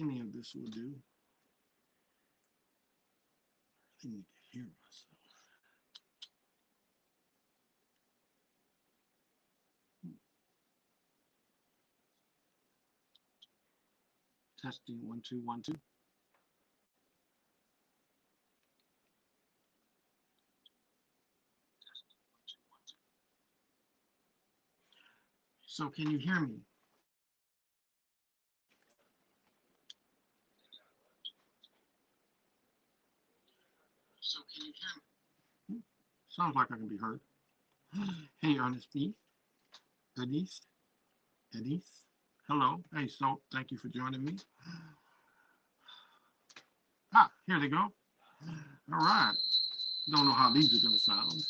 Any of this will do. I need to hear myself. Testing 1 2 1 2. So can you hear me? So can you hear me? Sounds like I can be heard. Hey, Ernestine, Denise, Denise. Hello. Hey, so thank you for joining me. Ah, here they go. All right. Don't know how these are going to sound.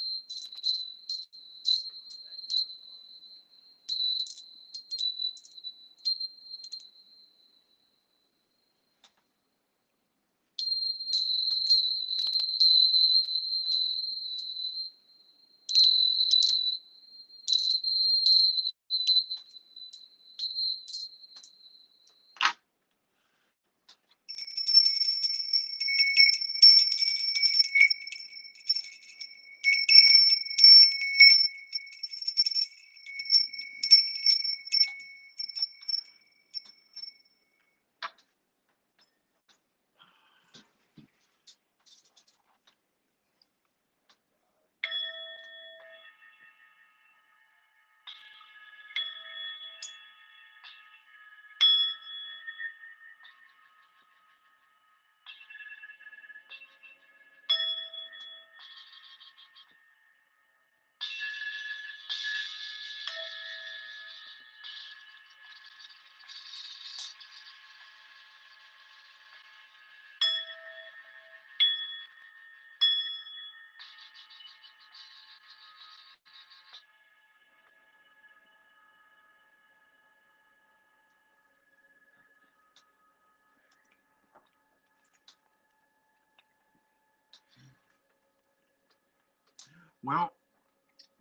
Well,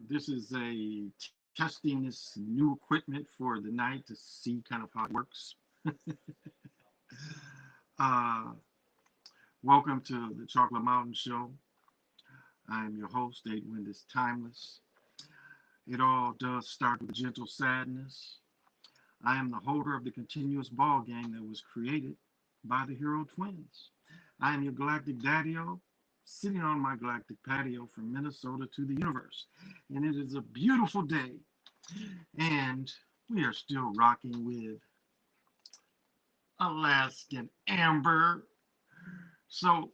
this is a testing this new equipment for the night to see kind of how it works. uh, Welcome to the Chocolate Mountain Show. I am your host, Edwin is Timeless. It all does start with gentle sadness. I am the holder of the continuous ball game that was created by the Hero Twins. I am your galactic daddy-o, sitting on my galactic patio from Minnesota to the universe. And it is a beautiful day. And we are still rocking with Alaskan Amber. So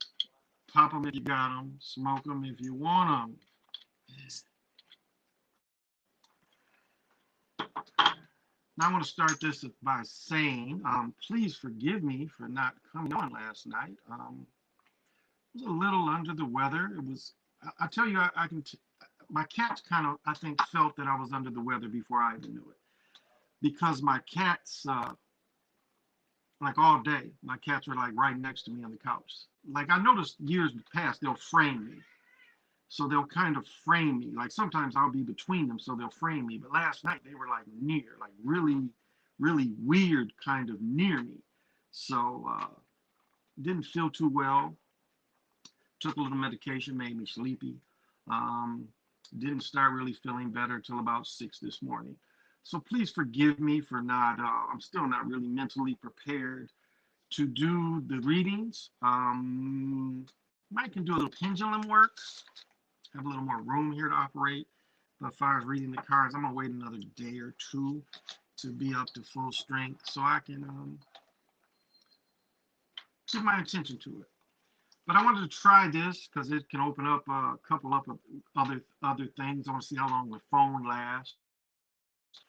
pop them if you got them, smoke them if you want them. Now I want to start this by saying, please forgive me for not coming on last night. I was a little under the weather. It was, I tell you, I can, my cats kind of, I think, felt that I was under the weather before I even knew it. Because my cats, like all day, my cats were like right next to me on the couch. Like I noticed years past, they'll frame me. So they'll kind of frame me. Like sometimes I'll be between them, so they'll frame me. But last night they were like near, like really, really weird kind of near me. So didn't feel too well. Took a little medication, made me sleepy. Um, didn't start really feeling better until about 6 this morning. So please forgive me for not, I'm still not really mentally prepared to do the readings. Might can do a little pendulum work, have a little more room here to operate. But as far as reading the cards, I'm gonna wait another day or two to be up to full strength so I can give my attention to it. But I wanted to try this because it can open up a couple of other things. I want to see how long the phone lasts.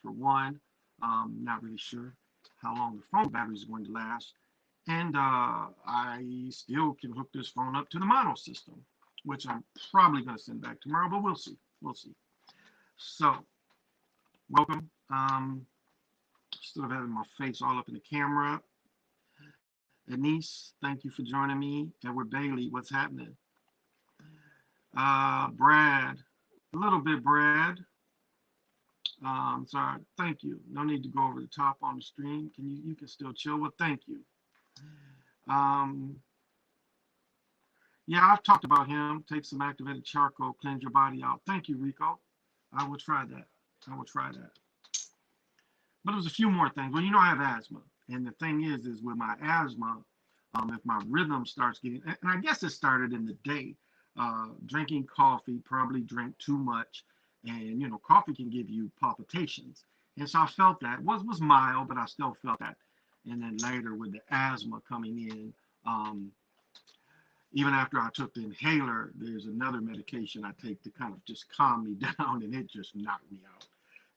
For one, not really sure how long the phone battery is going to last. And I still can hook this phone up to the mono system, which I'm probably going to send back tomorrow, but we'll see. We'll see. So, welcome. Instead of having my face all up in the camera, Denise, thank you for joining me. Edward Bailey, what's happening? Brad, a little bit, Brad. Sorry, thank you. No need to go over the top on the stream. You can still chill? Well, thank you. Um, yeah, I've talked about him. Take some activated charcoal, cleanse your body out. Thank you, Rico. I will try that. I will try that. But there's a few more things. Well, I have asthma, and the thing is with my asthma, if my rhythm starts getting, and I guess it started in the day, drinking coffee, probably drink too much, and coffee can give you palpitations, and so I felt that was mild, but I still felt that, and then later with the asthma coming in, um, even after I took the inhaler, there's another medication I take to kind of just calm me down, and it just knocked me out.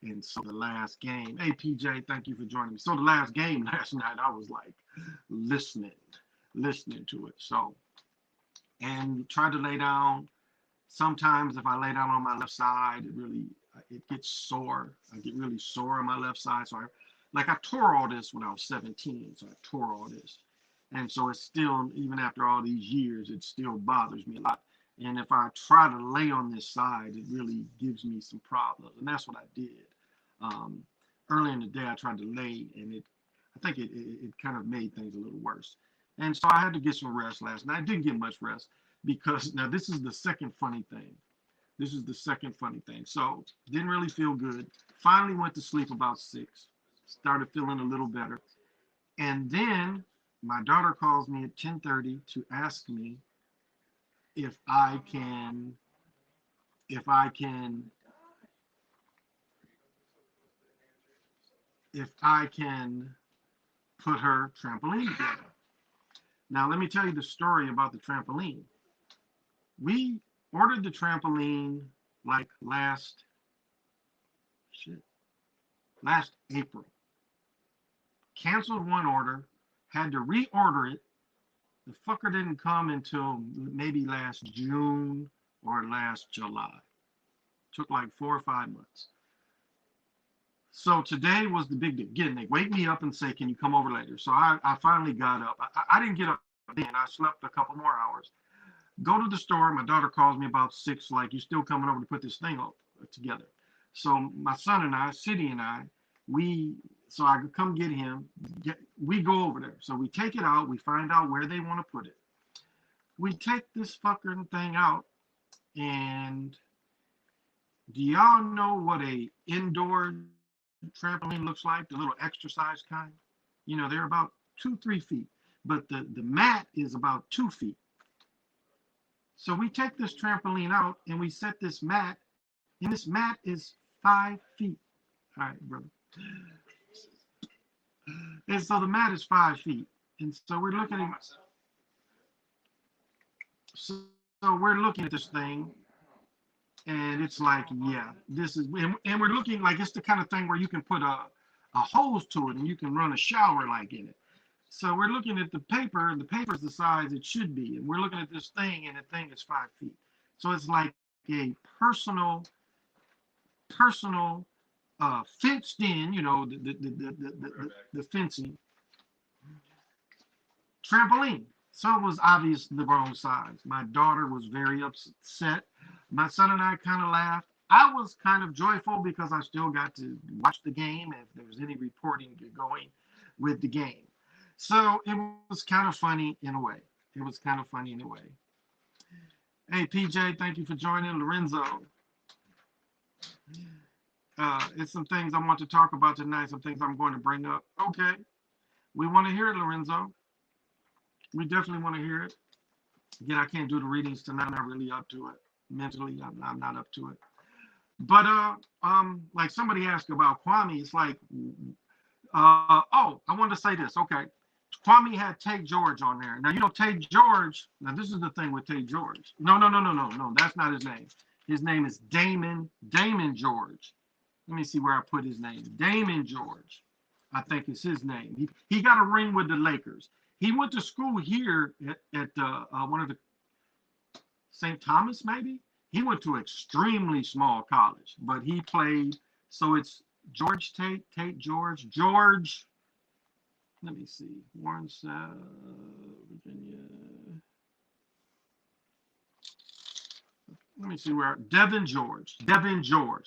And so the last game, hey PJ, thank you for joining me. So the last game last night, I was like listening, listening to it. So, and tried to lay down. Sometimes if I lay down on my left side, it gets sore. I get really sore on my left side. So I tore all this when I was 17. So I tore all this. And so it's still, even after all these years, it still bothers me a lot. And if I try to lay on this side, it really gives me some problems. And that's what I did. Um, Early in the day, I tried to lay, and I think it kind of made things a little worse. And so I had to get some rest last night. I didn't get much rest because now this is the second funny thing. This is the second funny thing. So didn't really feel good. Finally went to sleep about 6. Started feeling a little better. And then my daughter calls me at 10:30 to ask me if I can if I can if I can put her trampoline together. Now let me tell you the story about the trampoline. We ordered the trampoline like last April. Canceled one order, had to reorder it. The fucker didn't come until maybe last June or last July. Took like 4 or 5 months. So today was the big day. Again, they wake me up and say, can you come over later? So I finally got up. I didn't get up then. I slept a couple more hours. Go to the store. My daughter calls me about 6, like, you still coming over to put this thing together. So my son and I, City and I, so I could come get him. We go over there. So we take it out. We find out where they want to put it. We take this fucking thing out, and do y'all know what a indoor trampoline looks like? The little exercise kind. They're about 2-3 feet, but the mat is about 2 feet. So we take this trampoline out and we set this mat, and this mat is 5 feet. All right, brother. And so the mat is 5 feet, and so we're looking at this thing, and it's like, yeah, this is, and we're looking like it's the kind of thing where you can put a hose to it and you can run a shower like in it. So we're looking at the paper, and the paper's the size it should be, and we're looking at this thing, and the thing is 5 feet. So it's like a personal fenced in, the fencing trampoline. So it was obvious the wrong size. My daughter was very upset. My son and I kind of laughed. I was kind of joyful because I still got to watch the game if there was any reporting going with the game. So it was kind of funny in a way. Hey, PJ, thank you for joining. Lorenzo. It's some things I want to talk about tonight, some things I'm going to bring up. Okay. We want to hear it, Lorenzo. We definitely want to hear it. Again, I can't do the readings tonight. I'm not really up to it. Mentally, I'm not up to it. But like somebody asked about Kwame, it's like, I wanted to say this. Okay. Kwame had Tate George on there. Now, Tate George, now this is the thing with Tate George. No, that's not his name. His name is Damon George. Let me see where I put his name. Damon George, I think is his name. He got a ring with the Lakers. He went to school here at one of the St. Thomas, maybe. He went to an extremely small college, but he played. So it's George Tate George. Let me see. Warren, Virginia. Let me see where. Devin George.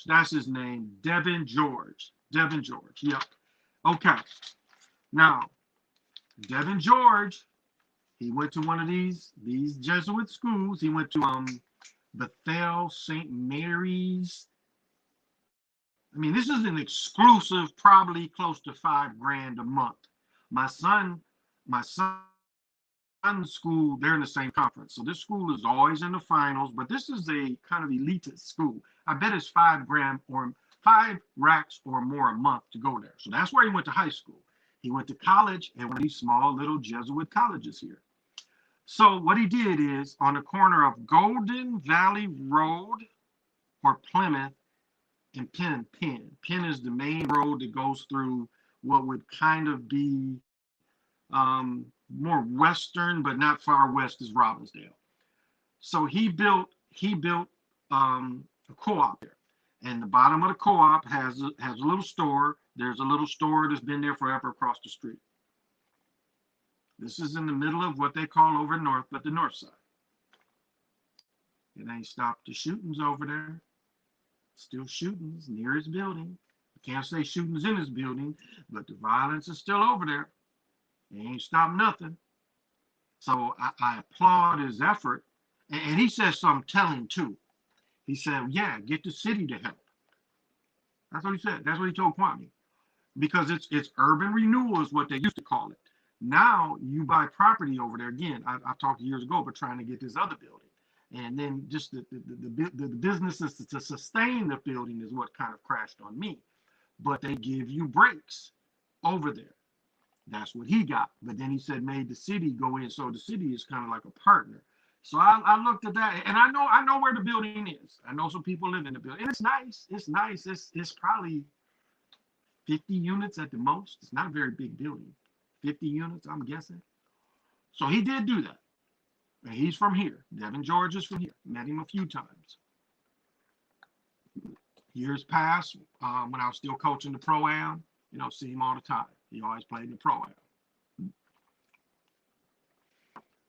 That's his name. Devin George. Yep. Okay. Now, Devin George, he went to one of these Jesuit schools. He went to Bethel St. Mary's. I mean, this is an exclusive, probably close to $5,000 a month. My son's school, they're in the same conference. So this school is always in the finals, but this is a kind of elitist school. I bet it's $5,000 or 5 racks or more a month to go there. So that's where he went to high school. He went to college at one of these small little Jesuit colleges here. So what he did is on the corner of Golden Valley Road or Plymouth and Penn. Penn is the main road that goes through what would kind of be more western, but not far west as Robbinsdale. So he built a co-op there, and the bottom of the co-op has a little store. There's a little store that's been there forever across the street. This is in the middle of what they call over north, but the north side. It ain't stopped the shootings over there. Still shootings near his building. I can't say shootings in his building, but the violence is still over there. They ain't stopped nothing. So I applaud his effort. And he says something telling too. He said, yeah, get the city to help. That's what he said. That's what he told Kwame. Because it's urban renewal is what they used to call it. Now you buy property over there. Again, I talked years ago about trying to get this other building. And then just the businesses to sustain the building is what kind of crashed on me. But they give you breaks over there. That's what he got. But then he said made the city go in. So the city is kind of like a partner. So I looked at that, and I know where the building is. I know some people live in the building. And it's nice. It's nice. It's probably 50 units at the most. It's not a very big building. 50 units, I'm guessing. So he did do that. And he's from here. Devin George is from here. Met him a few times. Years past, when I was still coaching the Pro-Am, see him all the time. He always played in the Pro-Am.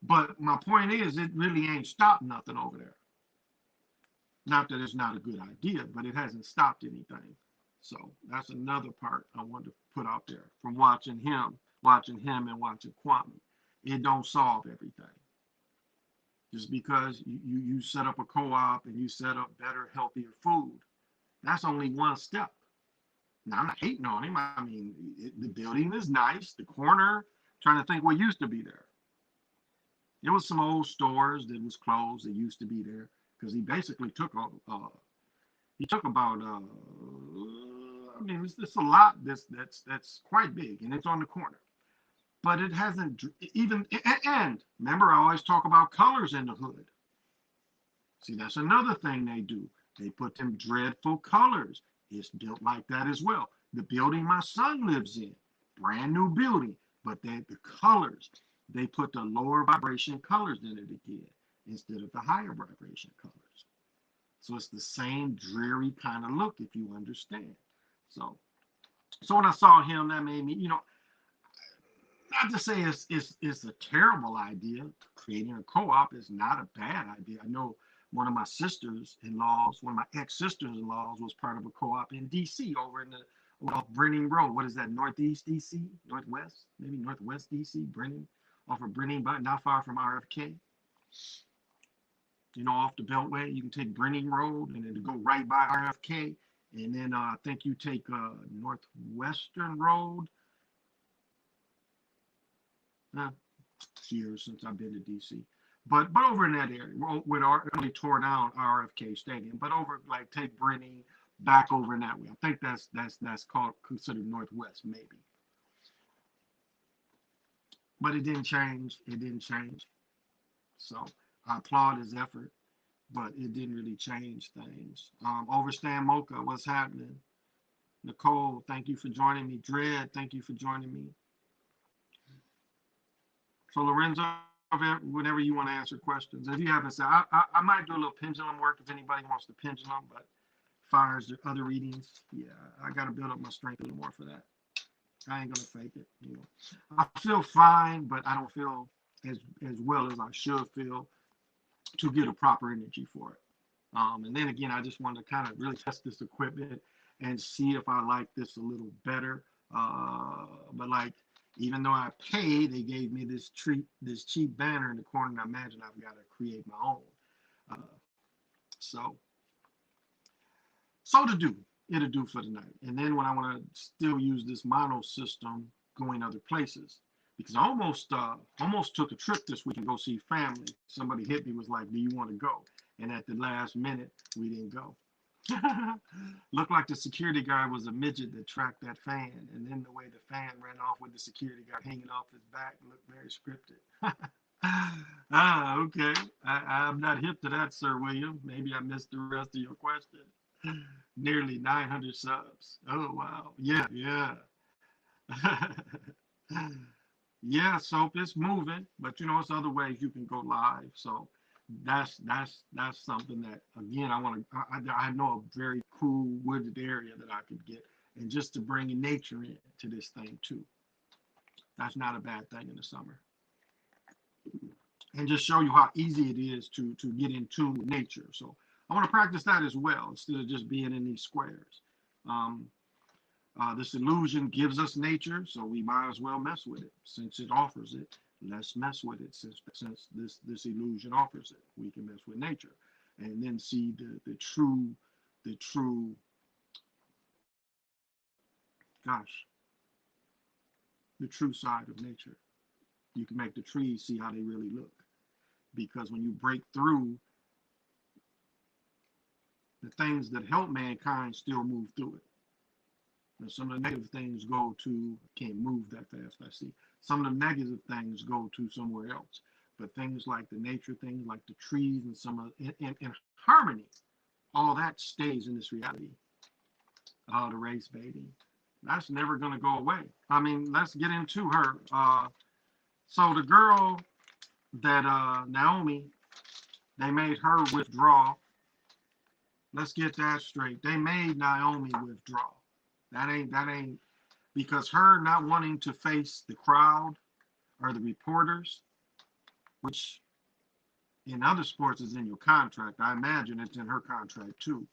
But my point is, it really ain't stopped nothing over there. Not that it's not a good idea, but it hasn't stopped anything. So that's another part I wanted to put out there from watching him and watching Kwame. It don't solve everything. Just because you set up a co-op and you set up better, healthier food, that's only one step. Now, I'm not hating on him. I mean, the building is nice. The corner, trying to think what used to be there. There was some old stores that was closed that used to be there because he basically took about I mean, it's a lot that's quite big, and it's on the corner. But it hasn't even, and remember, I always talk about colors in the hood. See, that's another thing they do. They put them dreadful colors. It's built like that as well. The building my son lives in, brand new building, but the colors, they put the lower vibration colors in it again instead of the higher vibration colors. So it's the same dreary kind of look, if you understand. So when I saw him, that made me, not to say it's a terrible idea. Creating a co-op is not a bad idea. I know one of my sisters-in-laws, one of my ex-sisters-in-laws was part of a co-op in D.C. over in off Brenning Road. What is that, northeast D.C.? Northwest? Maybe northwest D.C., Brenning, off of Brenning, but not far from RFK. Off the Beltway, you can take Brenning Road and then go right by RFK. And then I think you take Northwestern Road. Years since I've been to DC, but over in that area, with only tore down RFK Stadium, but over like take Brenning back over in that way. I think that's considered Northwest maybe, but it didn't change. So I applaud his effort, but it didn't really change things. Overstand Mocha, what's happening? Nicole, thank you for joining me. Dread, thank you for joining me. So Lorenzo, whenever you want to answer questions, if you haven't said, I might do a little pendulum work if anybody wants to pendulum, but fires or other readings, yeah, I got to build up my strength a little more for that. I ain't gonna fake it. I feel fine, but I don't feel as well as I should feel to get a proper energy for it. And then again, I just wanted to kind of really test this equipment and see if I like this a little better. But like, Even though I paid, they gave me this cheap banner in the corner, and I imagine I've got to create my own. Uh, so, so to do, it'll do for the night. And then when I want to still use this mono system, going other places, because I almost took a trip this week and go see family. Somebody hit me, was like, "Do you want to go?" And at the last minute, we didn't go. Looked like the security guard was a midget that tracked that fan, and then the way the fan ran off with the security guard hanging off his back looked very scripted. Okay. I'm not hip to that, Sir William. Maybe I missed the rest of your question. Nearly 900 subs. Oh wow. Yeah, yeah. Yeah, so it's moving, but it's other ways you can go live. So that's something that, again, I want to. I know a very cool wooded area that I could get, and just to bring nature into this thing too. That's not a bad thing in the summer, and just show you how easy it is to get in tune with nature. So I want to practice that as well instead of just being in these squares. Um, this illusion gives us nature, so we might as well mess with it since it offers it. Let's mess with it since this illusion offers it. We can mess with nature, and then see the true gosh the true side of nature. You can make the trees see how they really look, because when you break through, the things that help mankind still move through it. And some of the negative things go to, I can't move that fast, I see. Some of the negative things go to somewhere else. But things like the nature things, like the trees and some of, in harmony, all that stays in this reality. The race baiting, that's never going to go away. I mean, let's get into her. So the girl that Naomi, they made her withdraw. Let's get that straight. They made Naomi withdraw. That ain't because her not wanting to face the crowd or the reporters, which in other sports is in your contract. I imagine it's in her contract too.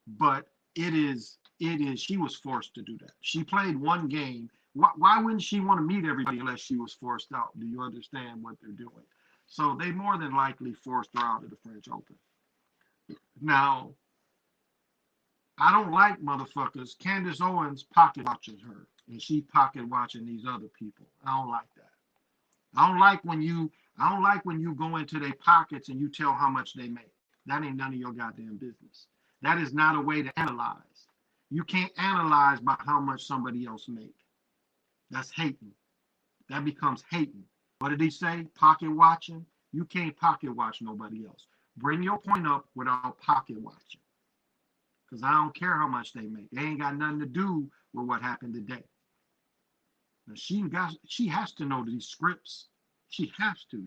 But she was forced to do that. She played one game. Why wouldn't she want to meet everybody unless she was forced out? Do you understand what they're doing? So they more than likely forced her out of the French Open. Now, I don't like motherfuckers. Candace Owens pocket watching her, and she pocket watching these other people. I don't like that. I don't like when you go into their pockets and you tell how much they make. That ain't none of your goddamn business. That is not a way to analyze. You can't analyze by how much somebody else make. That's hating. That becomes hating. What did he say? Pocket watching? You can't pocket watch nobody else. Bring your point up without pocket watching. Because I don't care how much they make. They ain't got nothing to do with what happened today. Now she has to know these scripts. She has to.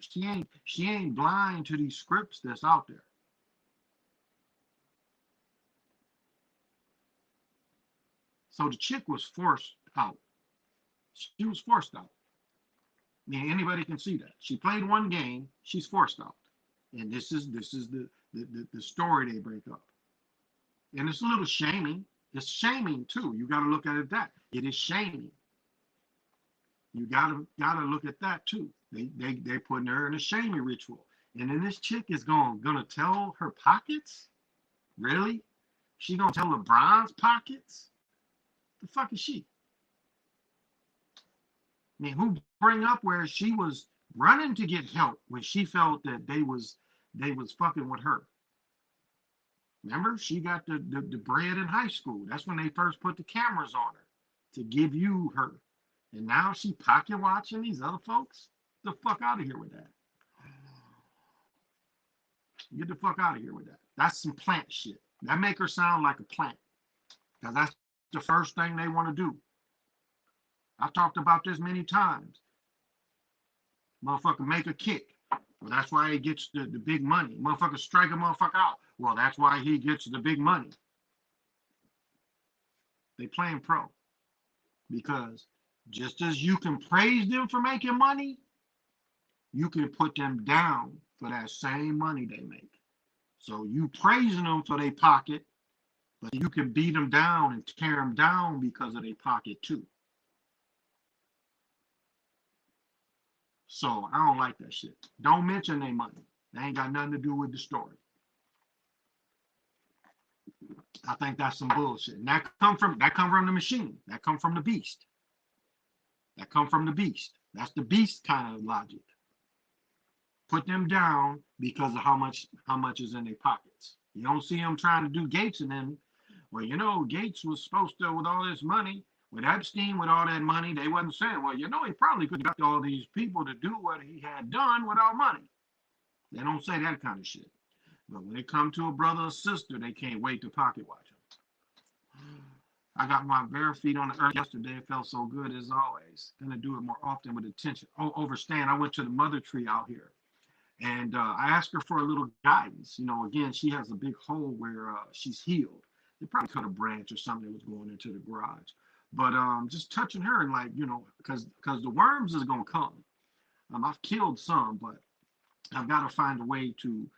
She ain't blind to these scripts that's out there. So the chick was forced out. She was forced out. I mean, anybody can see that. She played one game, she's forced out. And this is the story they break up. And it's a little shaming. It's shaming too. You got to look at it that. It is shaming. You gotta look at that too. They putting her in a shaming ritual. And then this chick is gonna tell her pockets? Really? She gonna tell LeBron's pockets? The fuck is she? I mean, who bring up where she was running to get help when she felt that they was fucking with her? Remember, she got the bread in high school. That's when they first put the cameras on her to give you her. And now she pocket watching these other folks? Get the fuck out of here with that. Get the fuck out of here with that. That's some plant shit. That make her sound like a plant. Because that's the first thing they want to do. I've talked about this many times. Motherfucker make a kick. Well, that's why he gets the big money. Motherfucker strike a motherfucker out. Well, that's why he gets the big money. They playing pro. Because just as you can praise them for making money, you can put them down for that same money they make. So you praising them for their pocket, but you can beat them down and tear them down because of their pocket too. So I don't like that shit. Don't mention their money. They ain't got nothing to do with the story. I think that's some bullshit. And that come from the machine. That come from the beast. That come from the beast. That's the beast kind of logic. Put them down because of how much is in their pockets. You don't see them trying to do Gates and them. Well, you know, Gates was supposed to, with all this money, with Epstein, with all that money, they wasn't saying, well, you know, he probably could have got all these people to do what he had done without money. They don't say that kind of shit. But when it comes to a brother or sister, they can't wait to pocket watch them. I got my bare feet on the earth yesterday. It felt so good as always. Gonna do it more often with attention. Oh, overstand. I went to the mother tree out here. And I asked her for a little guidance. You know, again, she has a big hole where she's healed. They probably cut a branch or something that was going into the garage. But just touching her and like, you know, because the worms is going to come. I've killed some, but I've got to find a way to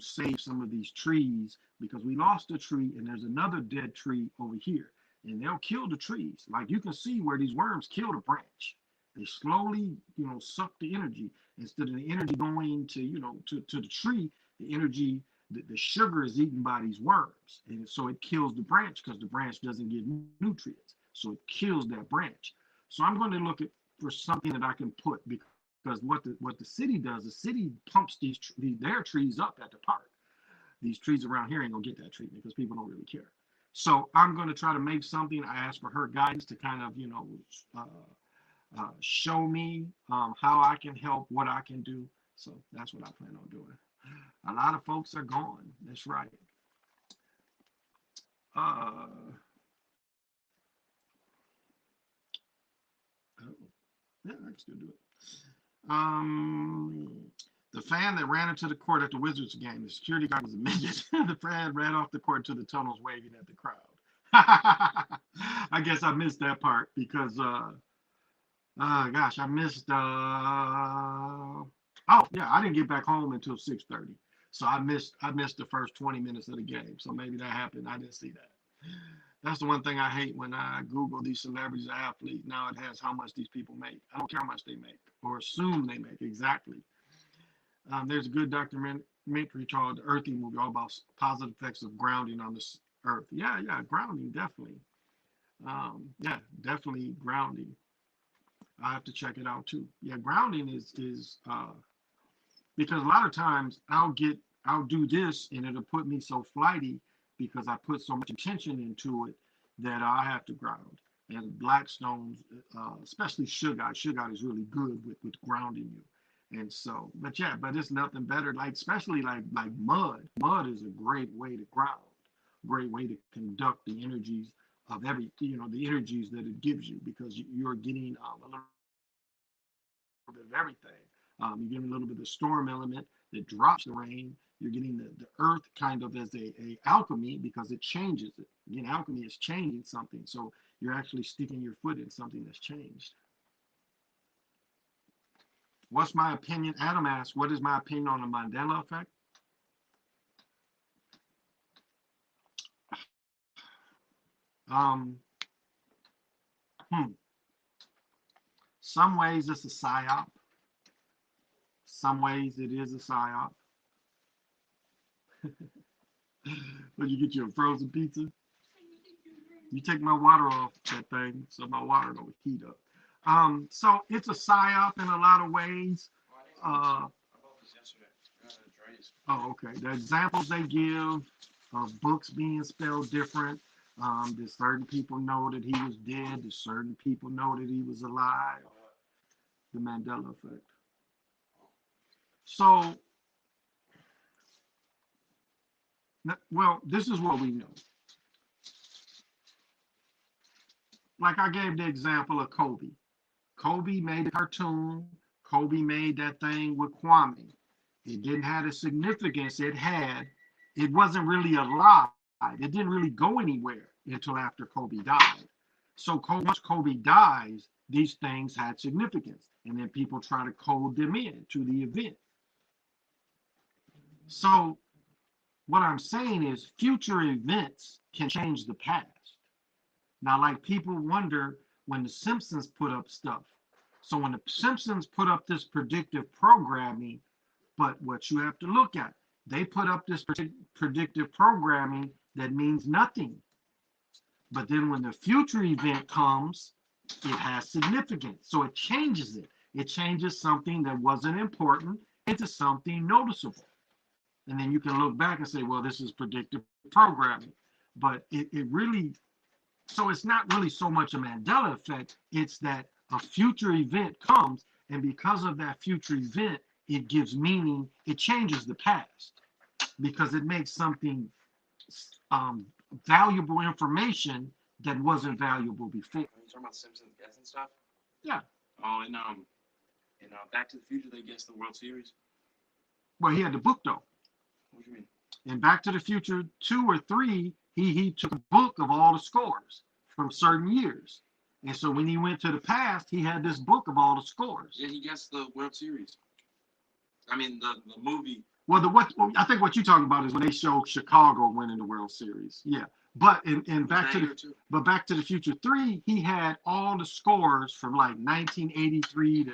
save some of these trees because we lost a tree and there's another dead tree over here. And they'll kill the trees. Like you can see where these worms kill the branch. They slowly, you know, suck the energy. Instead of the energy going to, you know, to the tree, the energy, the sugar is eaten by these worms. And so it kills the branch because the branch doesn't get nutrients. So it kills that branch. So I'm going to look for something that I can put because what the city does, the city pumps their trees up at the park. These trees around here ain't going to get that treatment because people don't really care. So I'm going to try to make something. I asked for her guidance to kind of, you know, show me how I can help, what I can do. So that's what I plan on doing. A lot of folks are gone. That's right. Oh, yeah, I can still do it. The fan that ran into the court at the Wizards game, the security guard was a midget. The fan ran off the court to the tunnels waving at the crowd. I guess I missed that part because gosh, I missed. Oh yeah, I didn't get back home until 6:30, so I missed the first 20 minutes of the game. So maybe that happened. I didn't see that. That's the one thing I hate when I Google these celebrities or athletes. Now it has how much these people make. I don't care how much they make or assume they make exactly. There's a good documentary called The Earthing Movie, all about positive effects of grounding on this earth. Yeah, grounding definitely. Yeah, definitely grounding. I have to check it out too. Yeah, grounding is because a lot of times I'll do this and it'll put me so flighty because I put so much attention into it that I have to ground. And Blackstone's, especially Sugar is really good with grounding you. And so, but it's nothing better. Like especially like mud. Mud is a great way to ground, great way to conduct the energies of the energies that it gives you because you're getting a little bit of everything. You're getting a little bit of the storm element that drops the rain. You're getting the earth kind of as a alchemy because it changes it. Again, alchemy is changing something. So you're actually sticking your foot in something that's changed. What's my opinion? Adam asks, what is my opinion on the Mandela effect? Some ways it's a psyop. Some ways it is a psyop. But you get your frozen pizza. You take my water off that thing so my water don't heat up. So it's a psyop in a lot of ways. Oh, okay. The examples they give of books being spelled different. There's certain people know that he was dead. There's certain people know that he was alive. The Mandela effect. So, well, this is what we know. Like I gave the example of Kobe. Kobe made a cartoon. Kobe made that thing with Kwame. It didn't have the significance it had. It wasn't really alive. It didn't really go anywhere until after Kobe died. So once Kobe dies, these things had significance. And then people try to code them in to the event. So what I'm saying is future events can change the past. Now, like people wonder when the Simpsons put up stuff, So when the Simpsons put up this predictive programming, but what you have to look at, they put up this predictive programming that means nothing. But then when the future event comes, it has significance. So it changes it. It changes something that wasn't important into something noticeable. And then you can look back and say, well, this is predictive programming. But it really, so it's not really so much a Mandela effect. It's that a future event comes, and because of that future event, it gives meaning. It changes the past because it makes something valuable information that wasn't valuable before. Are you talking about Simpsons guessing stuff? Yeah. Oh, and Back to the Future, they guessed the World Series. Well, he had the book though. What do you mean? In Back to the Future 2 or 3, he took a book of all the scores from certain years. And so when he went to the past, he had this book of all the scores. Yeah, he guessed the World Series. I mean, the movie. Well, I think what you're talking about is when they showed Chicago winning the World Series. Yeah. But in Back to the Future 3, he had all the scores from like 1983 to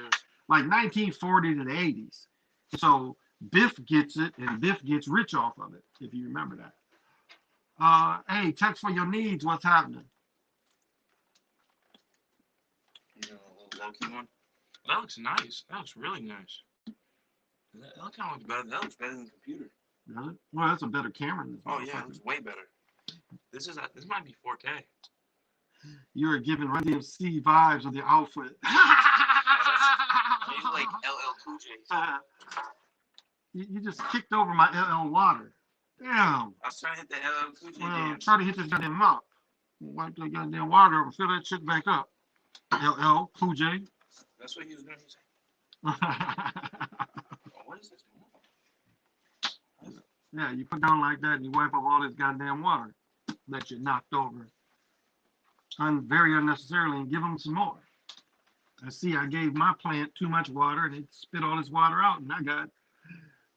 like 1940 to the 80s. So Biff gets it, and Biff gets rich off of it, if you remember that. Hey, text for your needs. What's happening? A little low-key one. That looks nice. That looks really nice. That kind of looks better. That looks better than the computer. Does it? Well, that's a better camera than this. Oh yeah, it's way better. This might be 4K. You're giving Run DMC vibes with your outfit. You like LL Cool J. You just kicked over my LL water. Damn. I was trying to hit the LL Cool J. Well, try to hit this goddamn mop. Wipe that goddamn water up and fill that shit back up. LL Cool J. That's what he was going to say. What is this? Yeah, you put down like that and you wipe up all this goddamn water that you knocked over. Very unnecessarily, and give them some more. I see I gave my plant too much water and it spit all this water out, and I got a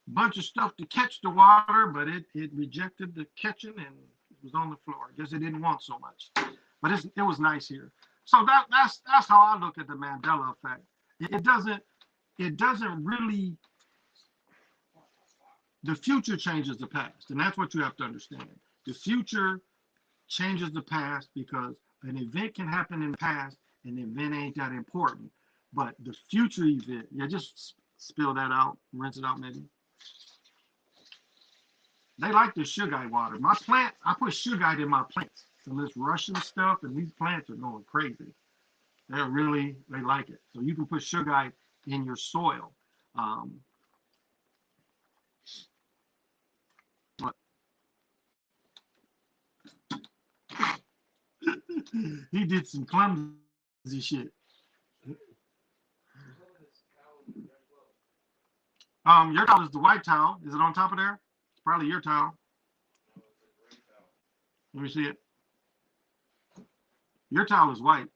bunch of stuff to catch the water, but it rejected the catching and it was on the floor. I guess it didn't want so much. But it was nice here. So that's how I look at the Mandela effect. It doesn't really. The future changes the past, and that's what you have to understand. The future changes the past because an event can happen in the past, and the event ain't that important. But the future event, just spill that out, rinse it out maybe. They like the sugarite water. My plants, I put sugarite in my plants. Some of this Russian stuff, and these plants are going crazy. They like it. So you can put sugarite in your soil. He did some clumsy shit. Your towel is the white towel. Is it on top of there? It's probably your towel. Let me see it. Your towel is white.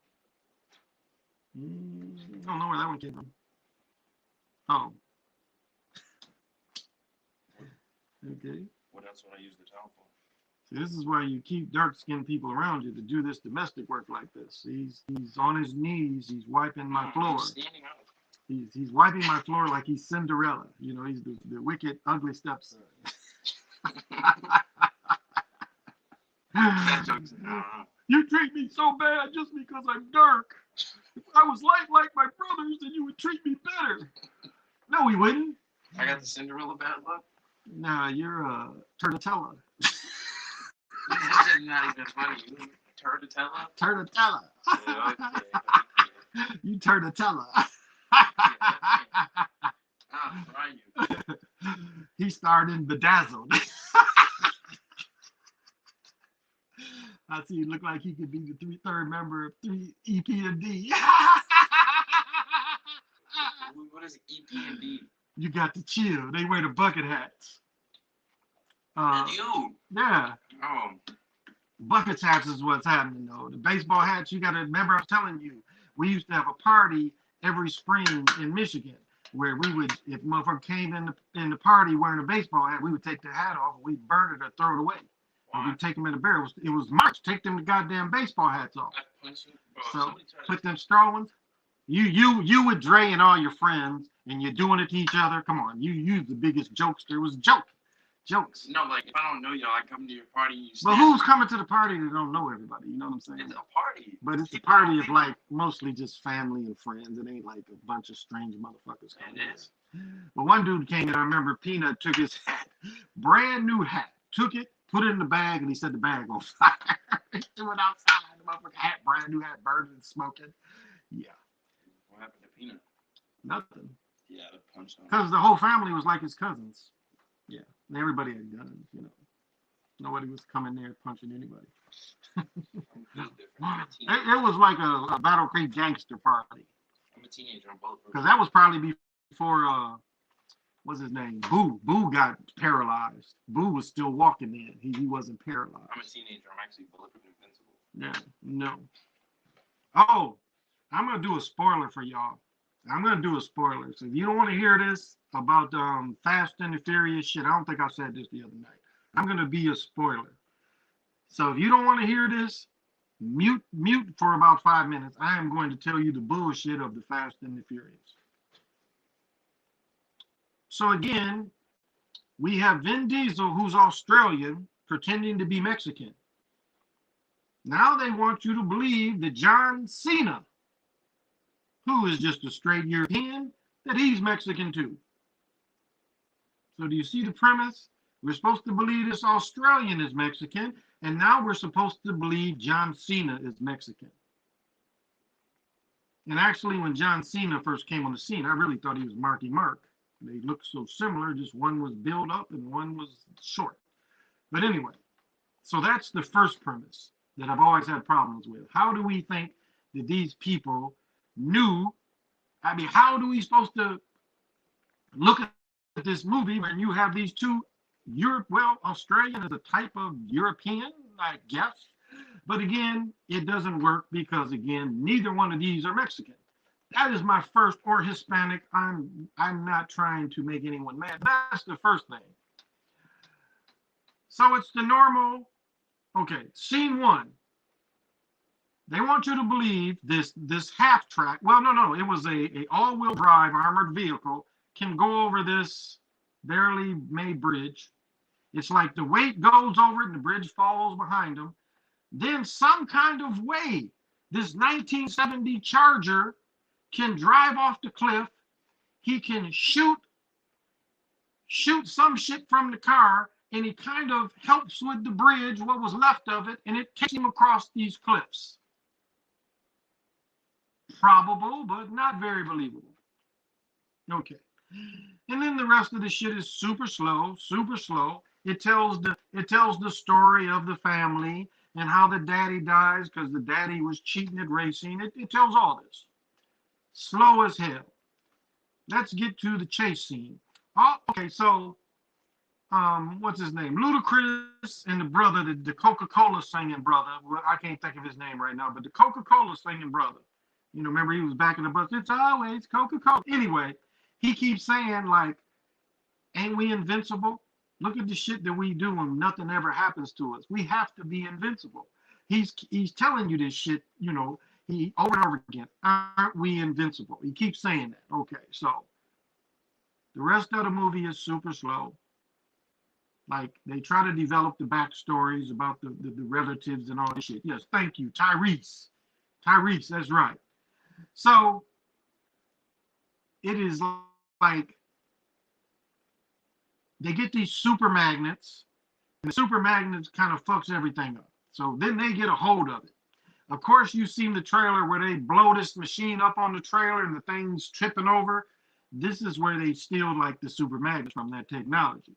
I don't know where that one came from. Oh. Okay. What else would I use the towel for? See, this is why you keep dark-skinned people around you to do this domestic work like this. He's on his knees. He's wiping my floor. He's wiping my floor like he's Cinderella. He's the wicked, ugly stepson. You treat me so bad just because I'm dark. If I was light like my brothers, then you would treat me better. No, we wouldn't. I got the Cinderella bad luck? Nah, you're a Turtella. That's not even funny. Turtella? Turtella. Yeah, okay. You Turtella. He starred in Bedazzled. I see. It looked like he could be the third member of 3 EP and D. What is EP and D? You got to chill. They wear the bucket hats. You? Yeah. Oh. Bucket hats is what's happening though. The baseball hats, you got to remember. I was telling you, we used to have a party every spring in Michigan where we would, if motherfucker came in the party wearing a baseball hat, we would take the hat off and we'd burn it or throw it away. Or we'd take them in the barrel. It was March. Take them the goddamn baseball hats off. So put them straw ones. You with Dre and all your friends, and you're doing it to each other. Come on, you the biggest jokester. It was jokes. No, like if I don't know y'all, I come to your party. You But who's coming to the party that don't know everybody? You know what I'm saying? It's a party. But it's a party of like mostly just family and friends. It ain't like a bunch of strange motherfuckers coming. It is. But one dude came in. I remember Peanut took his hat, brand new hat, took it, put it in the bag, and he set the bag on fire. He threw it outside. The motherfucking hat, brand new hat, burning and smoking. Yeah. What happened to Peanut? Nothing. Yeah, the punch on. Because the whole family was like his cousins. Yeah. And everybody had guns, you know. Nobody was coming there punching anybody. It was like a Battle Creek gangster party. I'm a teenager. I'm both. Because that was probably before, what's his name? Boo. Boo got paralyzed. Boo was still walking then. He wasn't paralyzed. I'm a teenager. I'm actually bulletproof invincible. Yeah, no. Oh, I'm going to do a spoiler for y'all. I'm going to do a spoiler. So if you don't want to hear this about Fast and the Furious shit, I don't think I said this the other night. I'm going to be a spoiler. So if you don't want to hear this, mute for about 5 minutes. I am going to tell you the bullshit of the Fast and the Furious. So again, we have Vin Diesel, who's Australian, pretending to be Mexican. Now they want you to believe that John Cena, who is just a straight European, that he's Mexican too. So do you see the premise? We're supposed to believe this Australian is Mexican, and now we're supposed to believe John Cena is Mexican. And actually, when John Cena first came on the scene, I really thought he was Marky Mark. They looked so similar, just one was built up and one was short. But anyway, so that's the first premise that I've always had problems with. How do we think that these people knew? I mean, how do we supposed to look at this movie when you have these two Australian is a type of European, I guess. But again, it doesn't work because again, neither one of these are Mexican. That is my first, or Hispanic. I'm not trying to make anyone mad. That's the first thing. So it's the normal. Okay, scene one. They want you to believe this half track. Well, no, it was a all-wheel drive armored vehicle can go over this barely made bridge. It's like the weight goes over it and the bridge falls behind them. Then some kind of way, this 1970 Charger can drive off the cliff. He can shoot some shit from the car, and he kind of helps with the bridge, what was left of it, and it takes him across these cliffs. Probable, but not very believable. Okay. And then the rest of the shit is super slow, super slow. It tells the story of the family and how the daddy dies because the daddy was cheating at racing. It tells all this. Slow as hell. Let's get to the chase scene. Oh, okay, so what's his name? Ludacris and the brother, the Coca-Cola singing brother. Well, I can't think of his name right now, but the Coca-Cola singing brother. You know, remember he was back in the bus. It's always Coca-Cola. Anyway, he keeps saying like, ain't we invincible? Look at the shit that we do and nothing ever happens to us. We have to be invincible. He's telling you this shit, you know, he over and over again. Aren't we invincible? He keeps saying that. Okay, so the rest of the movie is super slow. Like they try to develop the backstories about the relatives and all this shit. Yes, thank you, Tyrese. Tyrese, that's right. So it is like they get these super magnets, and the super magnets kind of fucks everything up. So then they get a hold of it. Of course, you've seen the trailer where they blow this machine up on the trailer and the thing's tripping over. This is where they steal like the super magnets from that technology.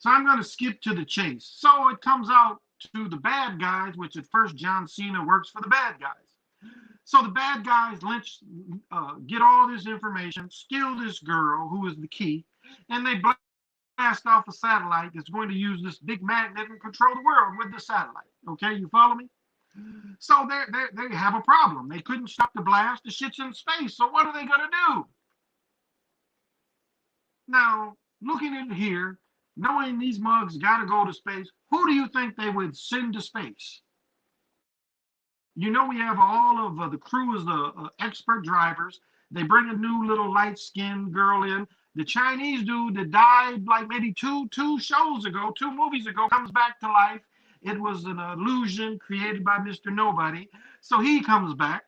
So I'm going to skip to the chase. So it comes out to the bad guys, which at first John Cena works for the bad guys. So the bad guys get all this information, steal this girl who is the key, and they blast off a satellite that's going to use this big magnet and control the world with the satellite. Okay, you follow me? So they have a problem. They couldn't stop the blast. The shit's in space. So what are they going to do? Now, looking at here, knowing these mugs got to go to space, who do you think they would send to space? You know, we have all of the crew is the expert drivers. They bring a new little light-skinned girl in. The Chinese dude that died like maybe two shows ago, 2 movies ago, comes back to life. It was an illusion created by Mr. Nobody. So he comes back.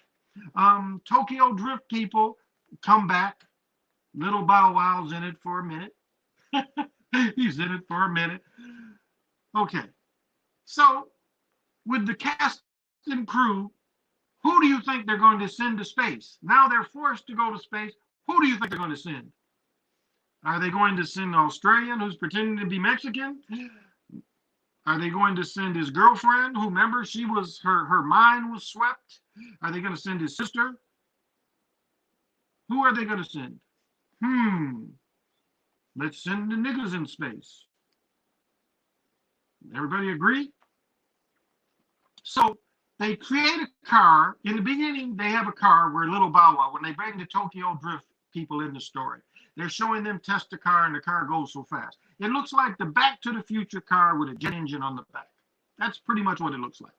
Tokyo Drift people come back. Little Bow Wow's in it for a minute. He's in it for a minute. Okay. So with the cast and crew, who do you think they're going to send to space? Now they're forced to go to space. Who do you think they're going to send? Are they going to send an Australian who's pretending to be Mexican? Are they going to send his girlfriend, who, remember, she was her mind was swept? Are they going to send his sister? Who are they going to send? Let's send the niggas in space. Everybody agree? So they create a car. In the beginning, they have a car where Little Bow Wow, when they bring the Tokyo Drift people in the story, they're showing them test the car, and the car goes so fast. It looks like the Back to the Future car with a jet engine on the back. That's pretty much what it looks like.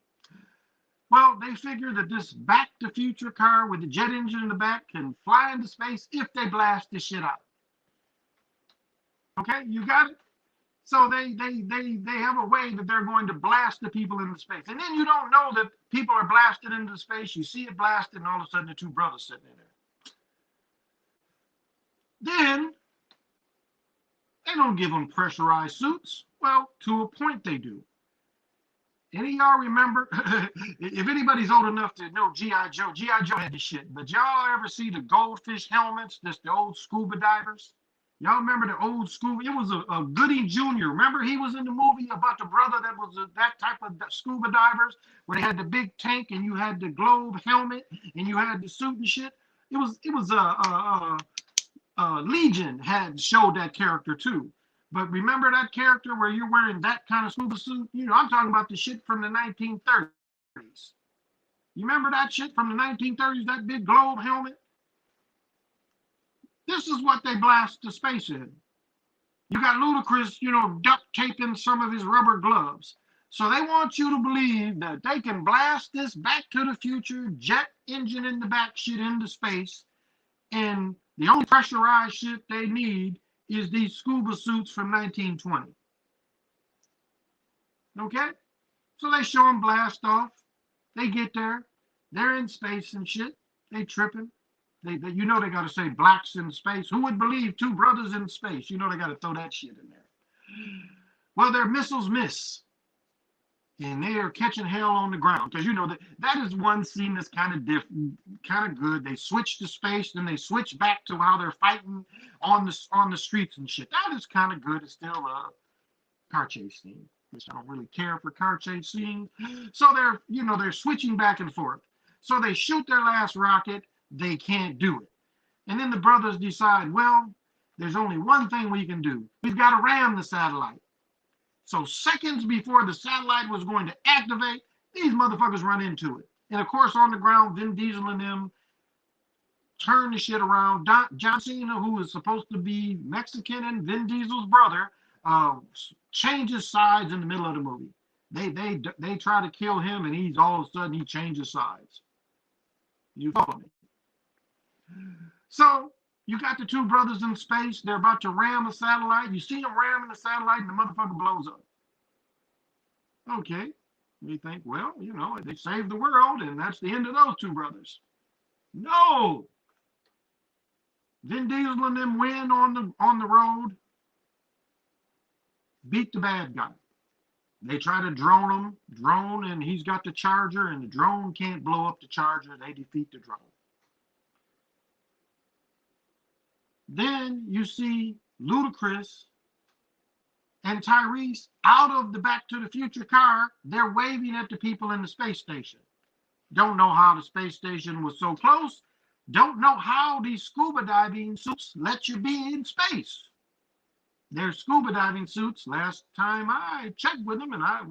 Well, they figure that this Back to the Future car with the jet engine in the back can fly into space if they blast this shit out. Okay, you got it? So they have a way that they're going to blast the people into space. And then you don't know that people are blasted into space. You see it blasted, and all of a sudden the 2 brothers sitting in there. Then they don't give them pressurized suits. Well, to a point they do. Any of y'all remember, if anybody's old enough to know G.I. Joe had this shit, but y'all ever see the goldfish helmets, just the old scuba divers? Y'all remember the old scuba? It was a Goody Jr. Remember he was in the movie about the brother that was that type of scuba divers, where they had the big tank and you had the globe helmet and you had the suit and shit? It was Legion had showed that character too. But remember that character where you're wearing that kind of scuba suit? You know, I'm talking about the shit from the 1930s. You remember that shit from the 1930s, that big globe helmet? This is what they blast the space in. You got Ludacris, duct taping some of his rubber gloves. So they want you to believe that they can blast this Back to the Future jet engine in the back shit into space, and the only pressurized shit they need is these scuba suits from 1920. Okay? So they show them blast off. They get there. They're in space and shit. They tripping. They got to say blacks in space. Who would believe 2 brothers in space? They got to throw that shit in there. Well, their missiles miss. And they are catching hell on the ground. Because that is one scene that's kind of different, kind of good. They switch to space, then they switch back to how they're fighting on the streets and shit. That is kind of good. It's still a car chase scene, which I don't really care for car chase scenes. So they're switching back and forth. So they shoot their last rocket. They can't do it. And then the brothers decide, well, there's only one thing we can do. We've got to ram the satellite. So seconds before the satellite was going to activate, these motherfuckers run into it. And of course, on the ground, Vin Diesel and them turn the shit around. John Cena, who is supposed to be Mexican and Vin Diesel's brother, changes sides in the middle of the movie. They try to kill him, and he's all of a sudden he changes sides. You follow me? So you got the 2 brothers in space. They're about to ram a satellite. You see them ramming the satellite, and the motherfucker blows up. Okay. We think, well, they saved the world, and that's the end of those 2 brothers. No. Vin Diesel and them win on the road, beat the bad guy. They try to drone, and he's got the charger, and the drone can't blow up the charger. They defeat the drone. Then you see Ludacris and Tyrese out of the Back to the Future car. They're waving at the people in the space station. Don't know how the space station was so close. Don't know how these scuba diving suits let you be in space. They're scuba diving suits. Last time I checked with them, and I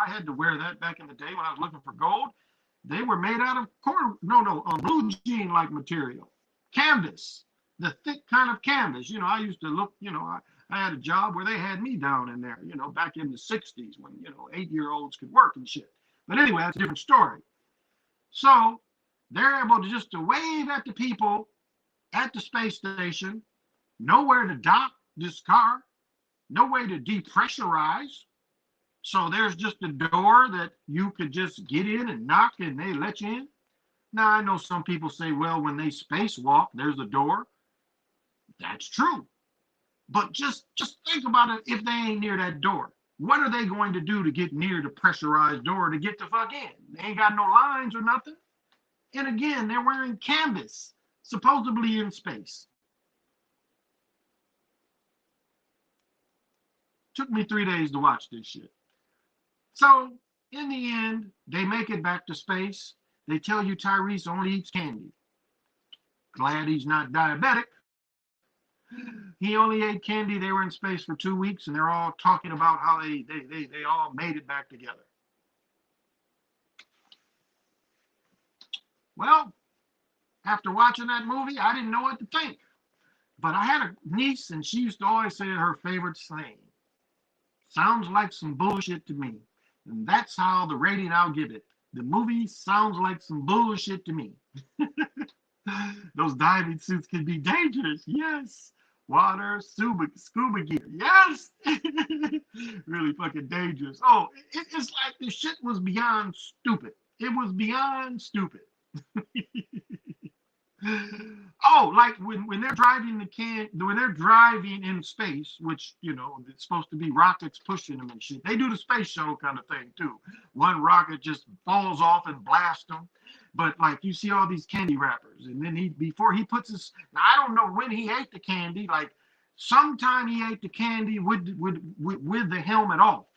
had to wear that back in the day when I was looking for gold. They were made out of blue jean like material, canvas. The thick kind of canvas. I used to look, I had a job where they had me down in there, back in the 60s when, 8-year-olds could work and shit. But anyway, that's a different story. So they're able to just to wave at the people at the space station, nowhere to dock this car, no way to depressurize. So there's just a door that you could just get in and knock and they let you in. Now I know some people say, well, when they spacewalk, there's a door. That's true. But just think about it if they ain't near that door. What are they going to do to get near the pressurized door to get the fuck in? They ain't got no lines or nothing. And again, they're wearing canvas, supposedly in space. Took me 3 days to watch this shit. So in the end, they make it back to space. They tell you Tyrese only eats candy. Glad he's not diabetic. He only ate candy. They were in space for 2 weeks, and they're all talking about how they all made it back together. Well, after watching that movie, I didn't know what to think. But I had a niece, and she used to always say her favorite saying, sounds like some bullshit to me. And that's how the rating I'll give it. The movie sounds like some bullshit to me. Those diving suits can be dangerous. Yes. Water, scuba gear. Yes. Really fucking dangerous. Oh, it's like the shit was beyond stupid. It was beyond stupid. Oh, like when they're driving when they're driving in space, which it's supposed to be rockets pushing them and shit. They do the space shuttle kind of thing too. One rocket just falls off and blasts them. But like you see all these candy wrappers, and then before he puts his, now, I don't know when he ate the candy. Like sometime he ate the candy with the helmet off,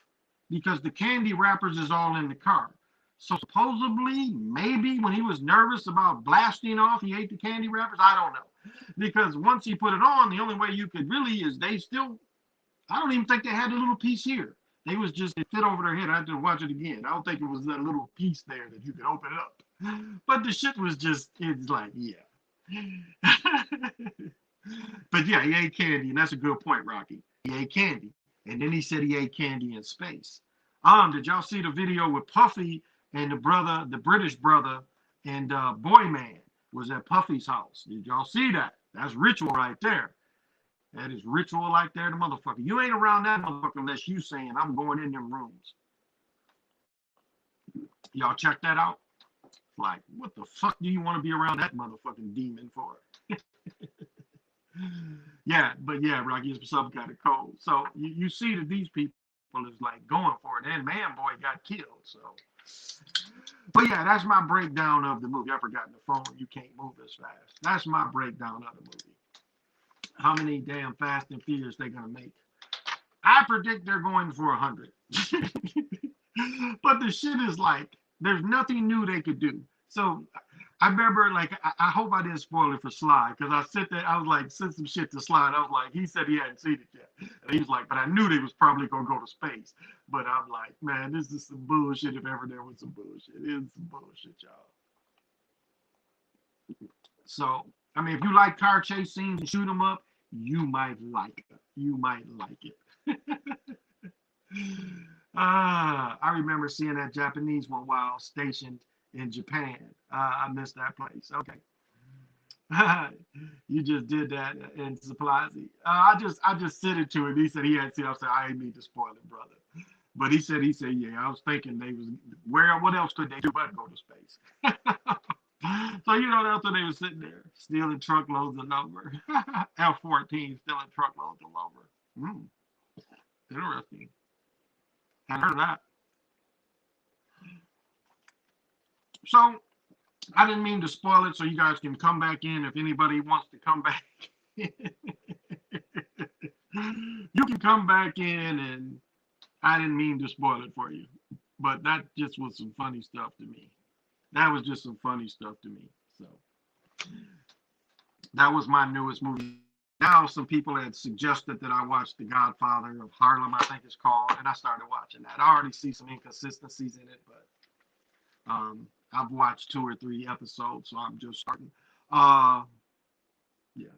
because the candy wrappers is all in the car. So supposedly, maybe when he was nervous about blasting off, he ate the candy wrappers. I don't know. Because once he put it on, the only way you could really is they still, I don't even think they had a little piece here. They was just, it fit over their head. I had to watch it again. I don't think it was that little piece there that you could open it up. But the shit was just, it's like, yeah. But yeah, he ate candy, and that's a good point, Rocky. He ate candy. And then he said he ate candy in space. Did y'all see the video with Puffy and the British brother, and Boy Man was at Puffy's house? Did y'all see that? That's ritual right there. That is ritual right there, the motherfucker. You ain't around that motherfucker unless you saying, I'm going in them rooms. Y'all check that out? Like, what the fuck do you want to be around that motherfucking demon for? Yeah, but yeah, Rocky, it's some kind of cold. So you see that these people is like going for it, and Man Boy got killed. So, but yeah, that's my breakdown of the movie. I forgot the phone. You can't move this fast. That's my breakdown of the movie. How many damn Fast and Furious they're gonna make? I predict they're going for 100. But the shit is like, there's nothing new they could do. So I remember, like, I hope I didn't spoil it for Sly, because I said that, I was like, sent some shit to Sly, and I was like, he said he hadn't seen it yet. And he was like, but I knew they was probably going to go to space. But I'm like, man, this is some bullshit if ever there was some bullshit. It is some bullshit, y'all. So, I mean, if you like car chase scenes and shoot them up, you might like it. You might like it. I remember seeing that Japanese one while stationed in Japan. I missed that place. Okay. You just did that in Supplies. I just sent it to him. He said he had seen it. I said, I didn't mean to spoil it, brother. But he said, yeah, I was thinking they was, what else could they do but go to space? So, that's when they were sitting there, stealing truckloads of lumber. F-14 stealing truckloads of lumber. Interesting. I heard that. So, I didn't mean to spoil it, so you guys can come back in if anybody wants to come back. You can come back in, and I didn't mean to spoil it for you. But that just was some funny stuff to me. That was just some funny stuff to me. So, that was my newest movie. Now, some people had suggested that I watch The Godfather of Harlem, I think it's called, and I started watching that. I already see some inconsistencies in it, but I've watched 2 or 3 episodes, so I'm just starting. Yeah.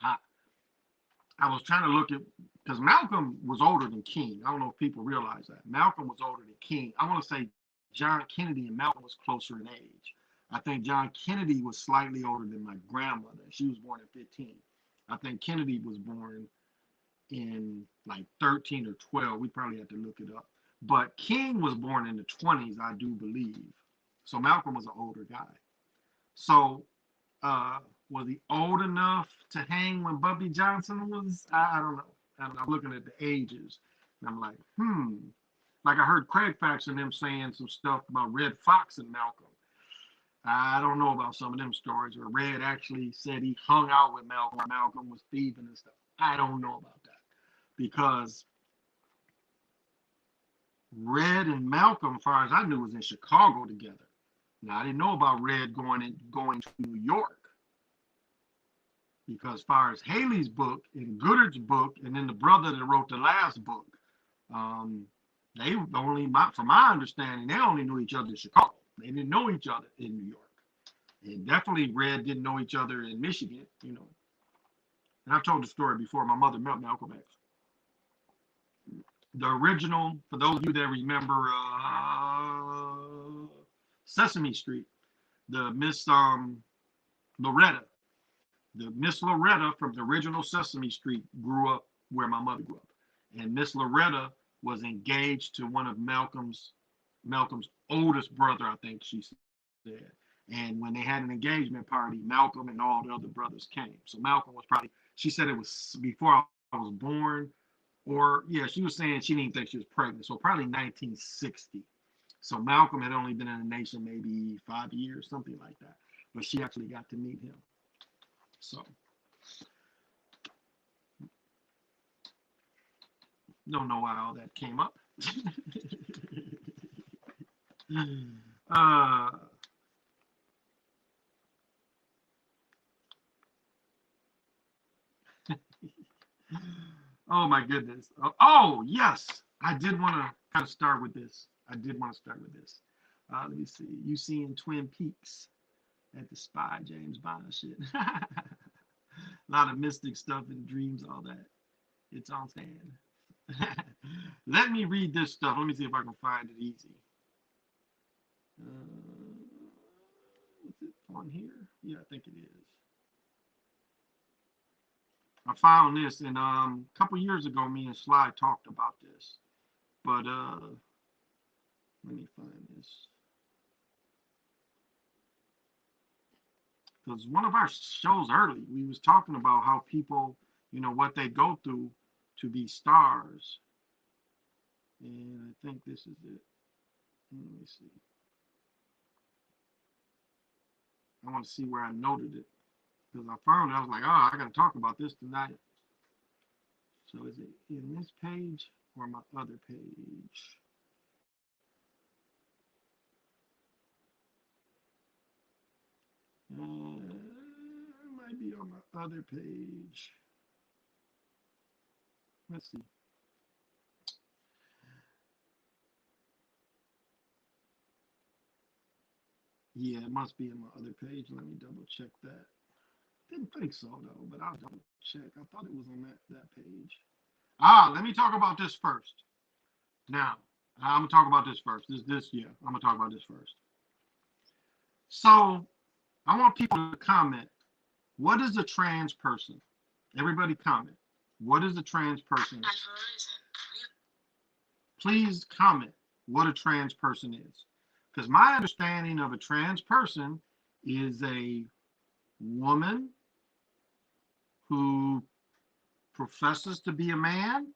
I was trying to look at, because Malcolm was older than King. I don't know if people realize that. Malcolm was older than King. I want to say John Kennedy and Malcolm was closer in age. I think John Kennedy was slightly older than my grandmother. She was born at 15. I think Kennedy was born in like 13 or 12. We probably have to look it up. But King was born in the 20s, I do believe. So Malcolm was an older guy. So uh, was he old enough to hang when Bubby Johnson was? I don't know. I'm looking at the ages, and I'm like, Like I heard Craig Fax and them saying some stuff about Red Fox and Malcolm. I don't know about some of them stories where Red actually said he hung out with Malcolm, or Malcolm was thieving and stuff. I don't know about that because Red and Malcolm, as far as I knew, was in Chicago together. Now I didn't know about Red going to New York because, as far as Haley's book and Goodard's book, and then the brother that wrote the last book, they only, from my understanding, they only knew each other in Chicago. They didn't know each other in New York. And definitely Red didn't know each other in Michigan, you know. And I've told the story before. My mother met Malcolm X. The original, for those of you that remember Sesame Street, the Miss Loretta. The Miss Loretta from the original Sesame Street grew up where my mother grew up. And Miss Loretta was engaged to one of Malcolm's oldest brother, I think she said. And when they had an engagement party, Malcolm and all the other brothers came. So Malcolm was probably, she said it was before I was born, or yeah, she was saying she didn't think she was pregnant. So probably 1960. So Malcolm had only been in the nation maybe 5 years, something like that. But she actually got to meet him. So don't know why all that came up. uh, oh my goodness. Oh yes, I did want to kind of start with this. Let me see. You seeing Twin Peaks at the Spy James Bond shit. A lot of mystic stuff and dreams, all that. It's on stand. Let me read this stuff. Let me see if I can find it easy. Is it on here? Yeah, I think it is. I found this, and a couple years ago, me and Sly talked about this. But let me find this. Because one of our shows early, we was talking about how people, you know, what they go through to be stars. And I think this is it. Let me see. I want to see where I noted it. Because I found it, I was like, oh, I got to talk about this tonight. So is it in this page or my other page? It might be on my other page. Let's see. Yeah, it must be on my other page. Let me double check that. Didn't think so though, but I'll double check. I thought it was on that page. Let me talk about this first. Now, I'm gonna talk about this first. I'm gonna talk about this first. So I want people to comment. What is a trans person? Everybody comment. What is a trans person? Please comment what a trans person is. Because my understanding of a trans person is a woman who professes to be a man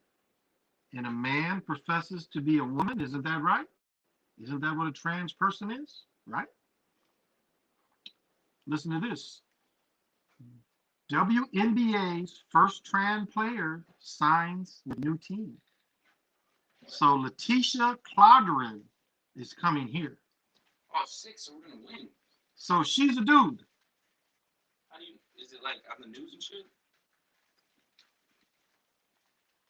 and a man professes to be a woman. Isn't that right? Isn't that what a trans person is? Right? Listen to this. WNBA's first trans player signs with new team. So Letitia Cloderin is coming here. Oh, 6, so we're gonna win. So she's a dude. How do you? Is it like on the news and shit?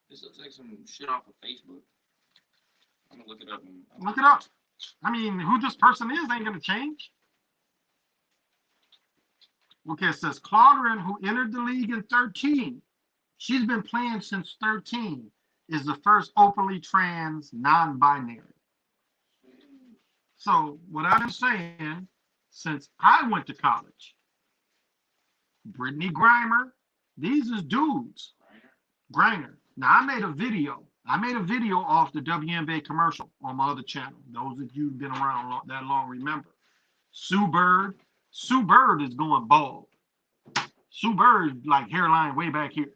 This looks like some shit off of Facebook. I'm gonna look it up. Look it up. I mean, who this person is ain't gonna change. Okay, it says Cloderin, who entered the league in 13. She's been playing since 13. Is the first openly trans non-binary. So what I've been saying since I went to college, Brittany Grimer, these is dudes. Griner. Now I made a video. I made a video off the WNBA commercial on my other channel. Those of you who've been around that long remember. Sue Bird. Sue Bird is going bald. Sue Bird like hairline way back here.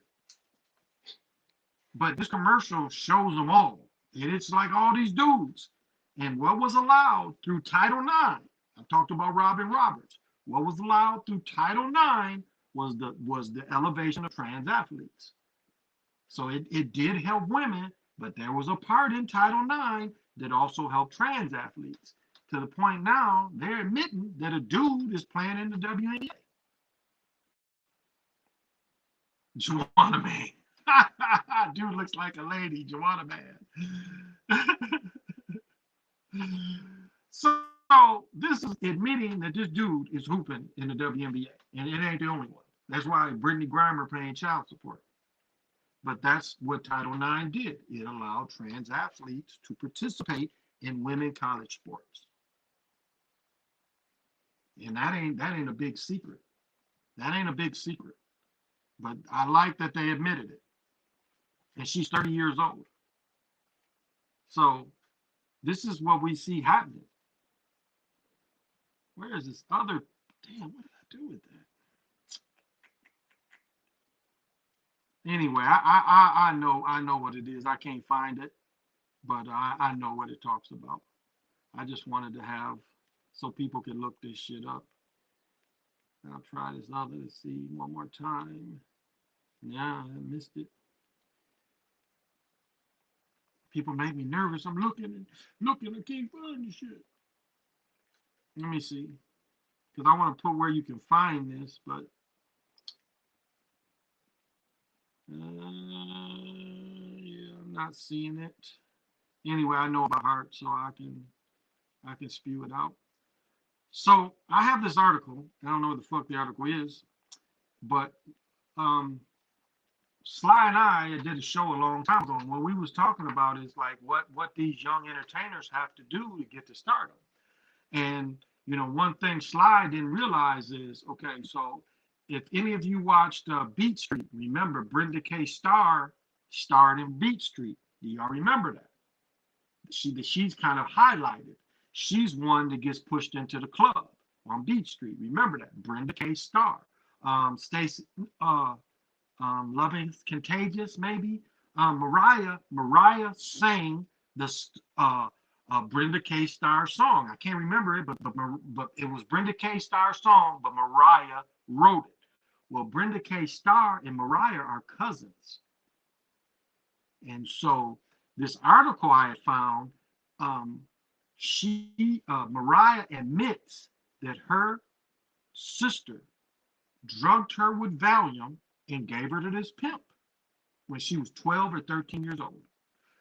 But this commercial shows them all. And it's like all these dudes. And what was allowed through Title IX, I talked about Robin Roberts. What was allowed through Title IX was the elevation of trans athletes. So it did help women, but there was a part in Title IX that also helped trans athletes. To the point now, they're admitting that a dude is playing in the WNBA. Joanna Man. Dude looks like a lady, Joanna Man. So this is admitting that this dude is hooping in the WNBA, and it ain't the only one. That's why Brittany Grimer paying child support. But that's what Title IX did. It allowed trans athletes to participate in women college sports. And that ain't a big secret. That ain't a big secret. But I like that they admitted it. And she's 30 years old. So this is what we see happening. Where is this other? Damn, what did I do with that? Anyway, I know what it is. I can't find it, but I know what it talks about. I just wanted to have so people can look this shit up. I'll try this other to see one more time. Yeah, I missed it. People make me nervous. I'm looking, I can't find the shit. Let me see, because I want to put where you can find this, but yeah, I'm not seeing it. Anyway, I know by heart, so I can spew it out. So I have this article. I don't know what the fuck the article is, but Sly and I did a show a long time ago, and what we was talking about is like what these young entertainers have to do to get to stardom. And you know, one thing Sly didn't realize is, okay, so if any of you watched Beat Street, remember Brenda K. Starr starred in Beat Street. Do y'all remember that? She's kind of highlighted. She's one that gets pushed into the club on Beat Street. Remember that? Brenda K. Starr. Stacey, Loving Contagious, maybe. Mariah sang the Brenda K. Starr song. I can't remember it, but it was Brenda K. Starr's song, but Mariah wrote it. Well, Brenda K. Starr and Mariah are cousins. And so this article I had found, Mariah admits that her sister drugged her with Valium and gave her to this pimp when she was 12 or 13 years old.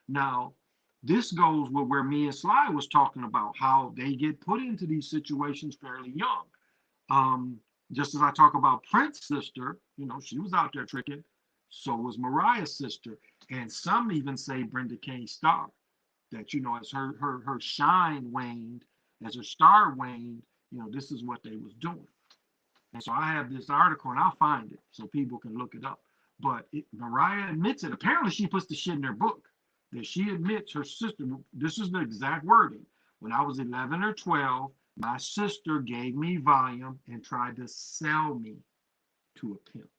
Now, this goes with where me and Sly was talking about how they get put into these situations fairly young. Just as I talk about Prince's sister, you know, she was out there tricking. So was Mariah's sister. And some even say Brenda K. Starr, that, you know, as her shine waned, as her star waned, you know, this is what they was doing. And so I have this article, and I'll find it so people can look it up. But Mariah admits it. Apparently, she puts the shit in her book. That she admits her sister, this is the exact wording. When I was 11 or 12, my sister gave me Valium and tried to sell me to a pimp.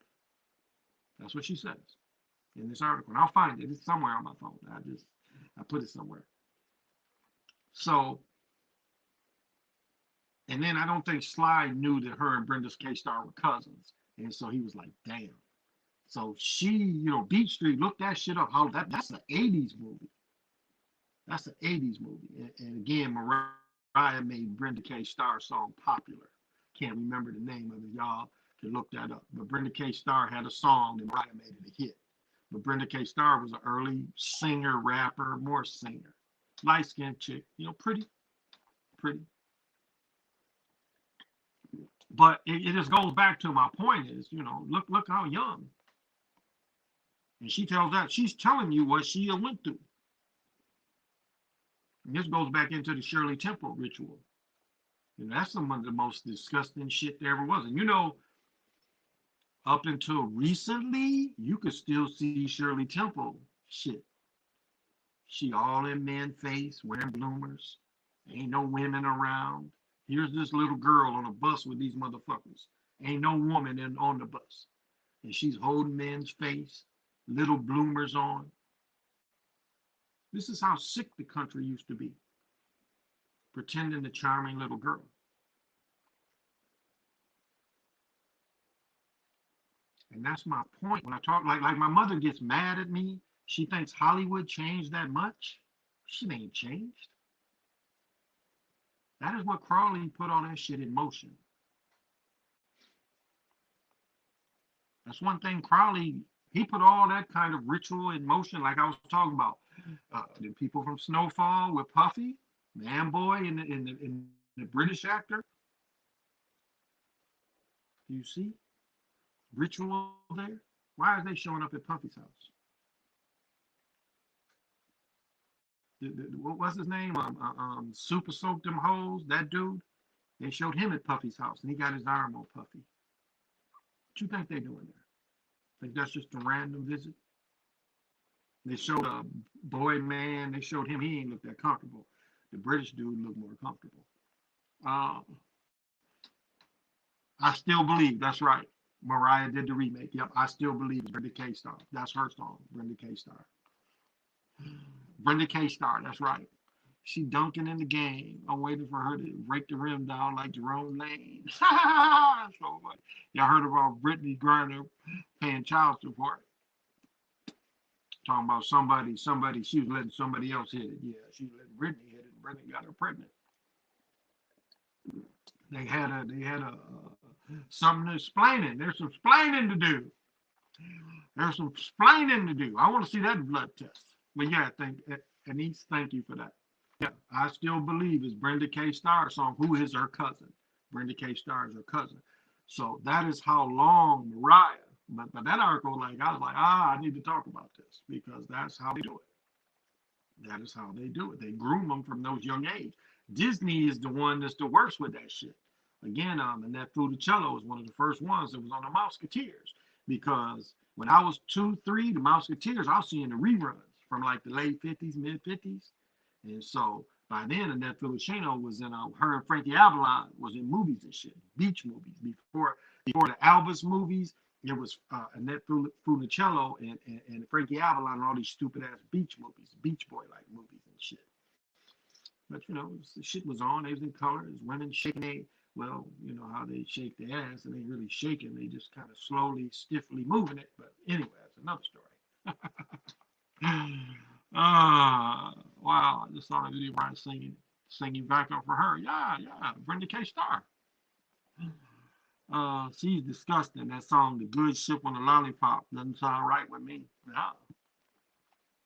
That's what she says in this article. And I'll find it. It's somewhere on my phone. I put it somewhere. So, and then I don't think Sly knew that her and Brenda K. Starr were cousins. And so he was like, damn. So she, you know, Beat Street, look that shit up. How that's an 80s movie. That's an 80s movie. And again, Mariah made Brenda K. Starr's song popular. Can't remember the name of it. Y'all can look that up. But Brenda K. Starr had a song and Mariah made it a hit. But Brenda K. Starr was an early singer, rapper, more singer. Light-skinned chick, you know, pretty. But it just goes back to my point is, you know, look how young. And she tells that, she's telling you what she went through. And this goes back into the Shirley Temple ritual. And that's some of the most disgusting shit there ever was. And you know, up until recently, you could still see Shirley Temple shit. She all in men's face, wearing bloomers. Ain't no women around. Here's this little girl on a bus with these motherfuckers. Ain't no woman on the bus. And she's holding men's face, little bloomers on. This is how sick the country used to be. Pretending the charming little girl. And that's my point. When I talk, like my mother gets mad at me. She thinks Hollywood changed that much. Shit ain't changed. That is what Crawley put all that shit in motion. That's one thing Crawley, he put all that kind of ritual in motion, like I was talking about. The people from Snowfall with Puffy, Man Boy, and the British actor. Do you see ritual there? Why are they showing up at Puffy's house? What's his name? Super Soaked Them Hoes, that dude. They showed him at Puffy's house, and he got his arm on Puffy. What you think they're doing there? Think that's just a random visit? They showed a boy man. They showed him. He ain't look that comfortable. The British dude looked more comfortable. I still believe that's right. Mariah did the remake. Yep, I still believe it's Brenda K. Star. That's her song, Brenda K. Star. Brenda K. Star, that's right. She dunking in the game. I'm waiting for her to break the rim down like Jerome Lane. So funny. Y'all heard about Brittany Griner paying child support. Talking about somebody, she was letting somebody else hit it. Yeah, she was letting Brittany hit it. Brittany got her pregnant. They had a something explaining. There's some explaining to do. There's some explaining to do. I want to see that blood test. But yeah, Anise, thank you for that. Yeah, I still believe it's Brenda K. Starr's song, who is her cousin. Brenda K. Starr is her cousin. So that is how long Mariah, but that article, like, I was like, I need to talk about this because that's how they do it. That is how they do it. They groom them from those young age. Disney is the one that's the worst with that shit. Again, Annette Funicello is one of the first ones that was on the Mouseketeers because when I was 2, 3, the Mouseketeers, I was seeing the reruns from like the late 50s, mid 50s. And so by then, Annette Funicello was in, her and Frankie Avalon was in movies and shit, beach movies. Before the Elvis movies, it was Annette Funicello and Frankie Avalon and all these stupid ass beach movies, Beach Boy like movies and shit. But you know, the shit was on. They was in color. There's women shaking their, well, you know how they shake their ass, and they really shaking. They just kind of slowly, stiffly moving it. But anyway, that's another story. Wow! I just saw a video Brian singing back up for her. Yeah, Brenda K. Starr. She's disgusting. That song, "The Good Ship on the Lollipop," doesn't sound right with me. Yeah.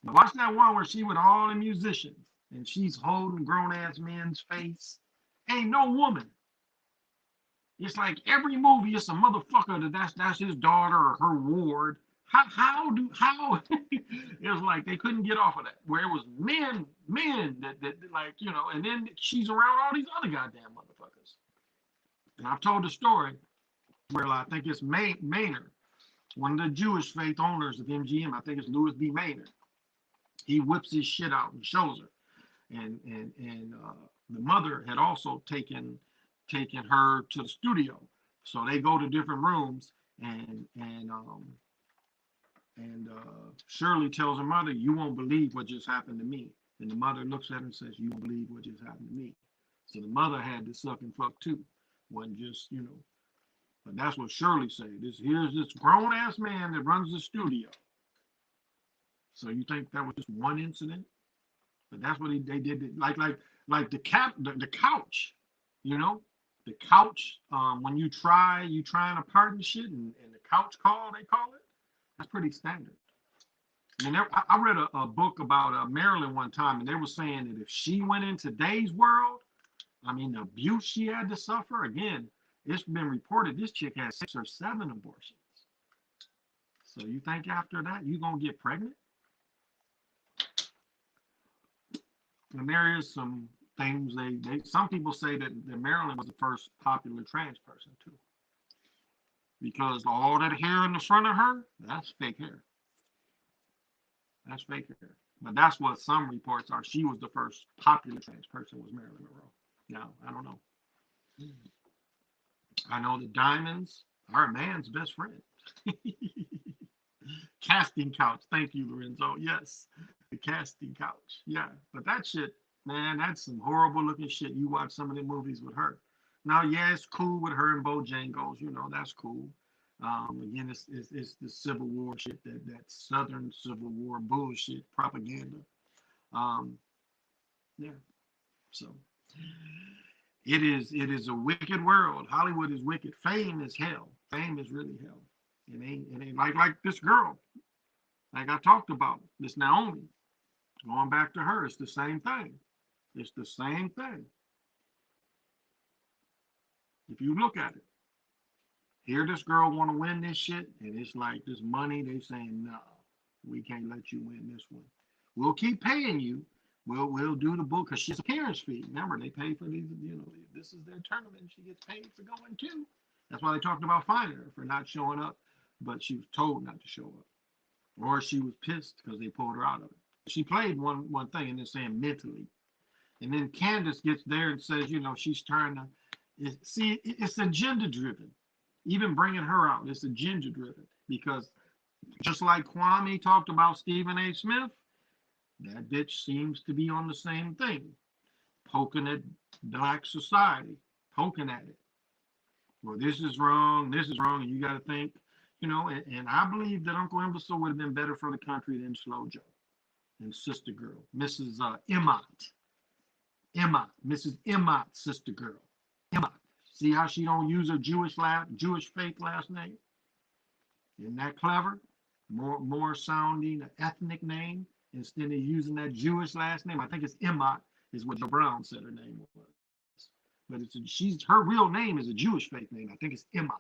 Watch that one where she with all the musicians and she's holding grown ass men's face. Ain't no woman. It's like every movie, it's a motherfucker that's his daughter or her ward. How it's like they couldn't get off of that. Where it was men that like, you know, and then she's around all these other goddamn motherfuckers. And I've told the story where I think it's Maynard, one of the Jewish faith owners of MGM. I think it's Louis B. Maynard. He whips his shit out and shows her. And the mother had also taken her to the studio. So they go to different rooms and Shirley tells her mother, "You won't believe what just happened to me." And the mother looks at her and says, "You won't believe what just happened to me." So the mother had to suck and fuck too. Wasn't just, you know. But that's what Shirley said. Here's this grown ass man that runs the studio. So you think that was just one incident? But that's what they did. Like the couch, you know, the couch. When you try an apartment shit and the couch call, they call it. That's pretty standard. I mean, I read a book about Marilyn one time, and they were saying that if she went in today's world, I mean, the abuse she had to suffer. Again, it's been reported this chick had 6 or 7 abortions. So you think after that you're gonna get pregnant? And there is some things some people say that Marilyn was the first popular trans person too, because all that hair in the front of her, that's fake hair. That's fake hair. But that's what some reports are. She was the first popular trans person, was Marilyn Monroe. Now, I don't know. I know the diamonds are a man's best friend. Casting couch. Thank you, Lorenzo. Yes, the casting couch. Yeah, but that shit, man, that's some horrible looking shit. You watch some of the movies with her. Now, yeah, it's cool with her and Bojangles. You know, that's cool. Again, it's the Civil War shit, that Southern Civil War bullshit propaganda. Um, yeah, so it is a wicked world. Hollywood is wicked. Fame is hell. Fame is really hell. It ain't like this girl, like I talked about, this Naomi. Going back to her, it's the same thing. It's the same thing. If you look at it, here this girl want to win this shit, and it's like this money. They saying no, we can't let you win this one. We'll keep paying you. We'll do the book because she's a appearance fee. Remember, they pay for these. You know, this is their tournament. She gets paid for going too. That's why they talked about fining her for not showing up, but she was told not to show up, or she was pissed because they pulled her out of it. She played one thing and then saying mentally, and then Candace gets there and says, you know, she's trying to see. It's agenda driven. Even bringing her out, it's agenda driven because just like Kwame talked about Stephen A. Smith, that bitch seems to be on the same thing, poking at black society, poking at it. Well, this is wrong, and you got to think, you know, and I believe that Uncle Imbecile would have been better for the country than Slow Joe and Sister Girl, Mrs. Emmott, Mrs. Emmott's sister girl, Emmott. See how she don't use her Jewish fake last name? Isn't that clever? More sounding an ethnic name instead of using that Jewish last name. I think it's Emmott is what Joe Brown said her name was. But her real name is a Jewish fake name. I think it's Emmott.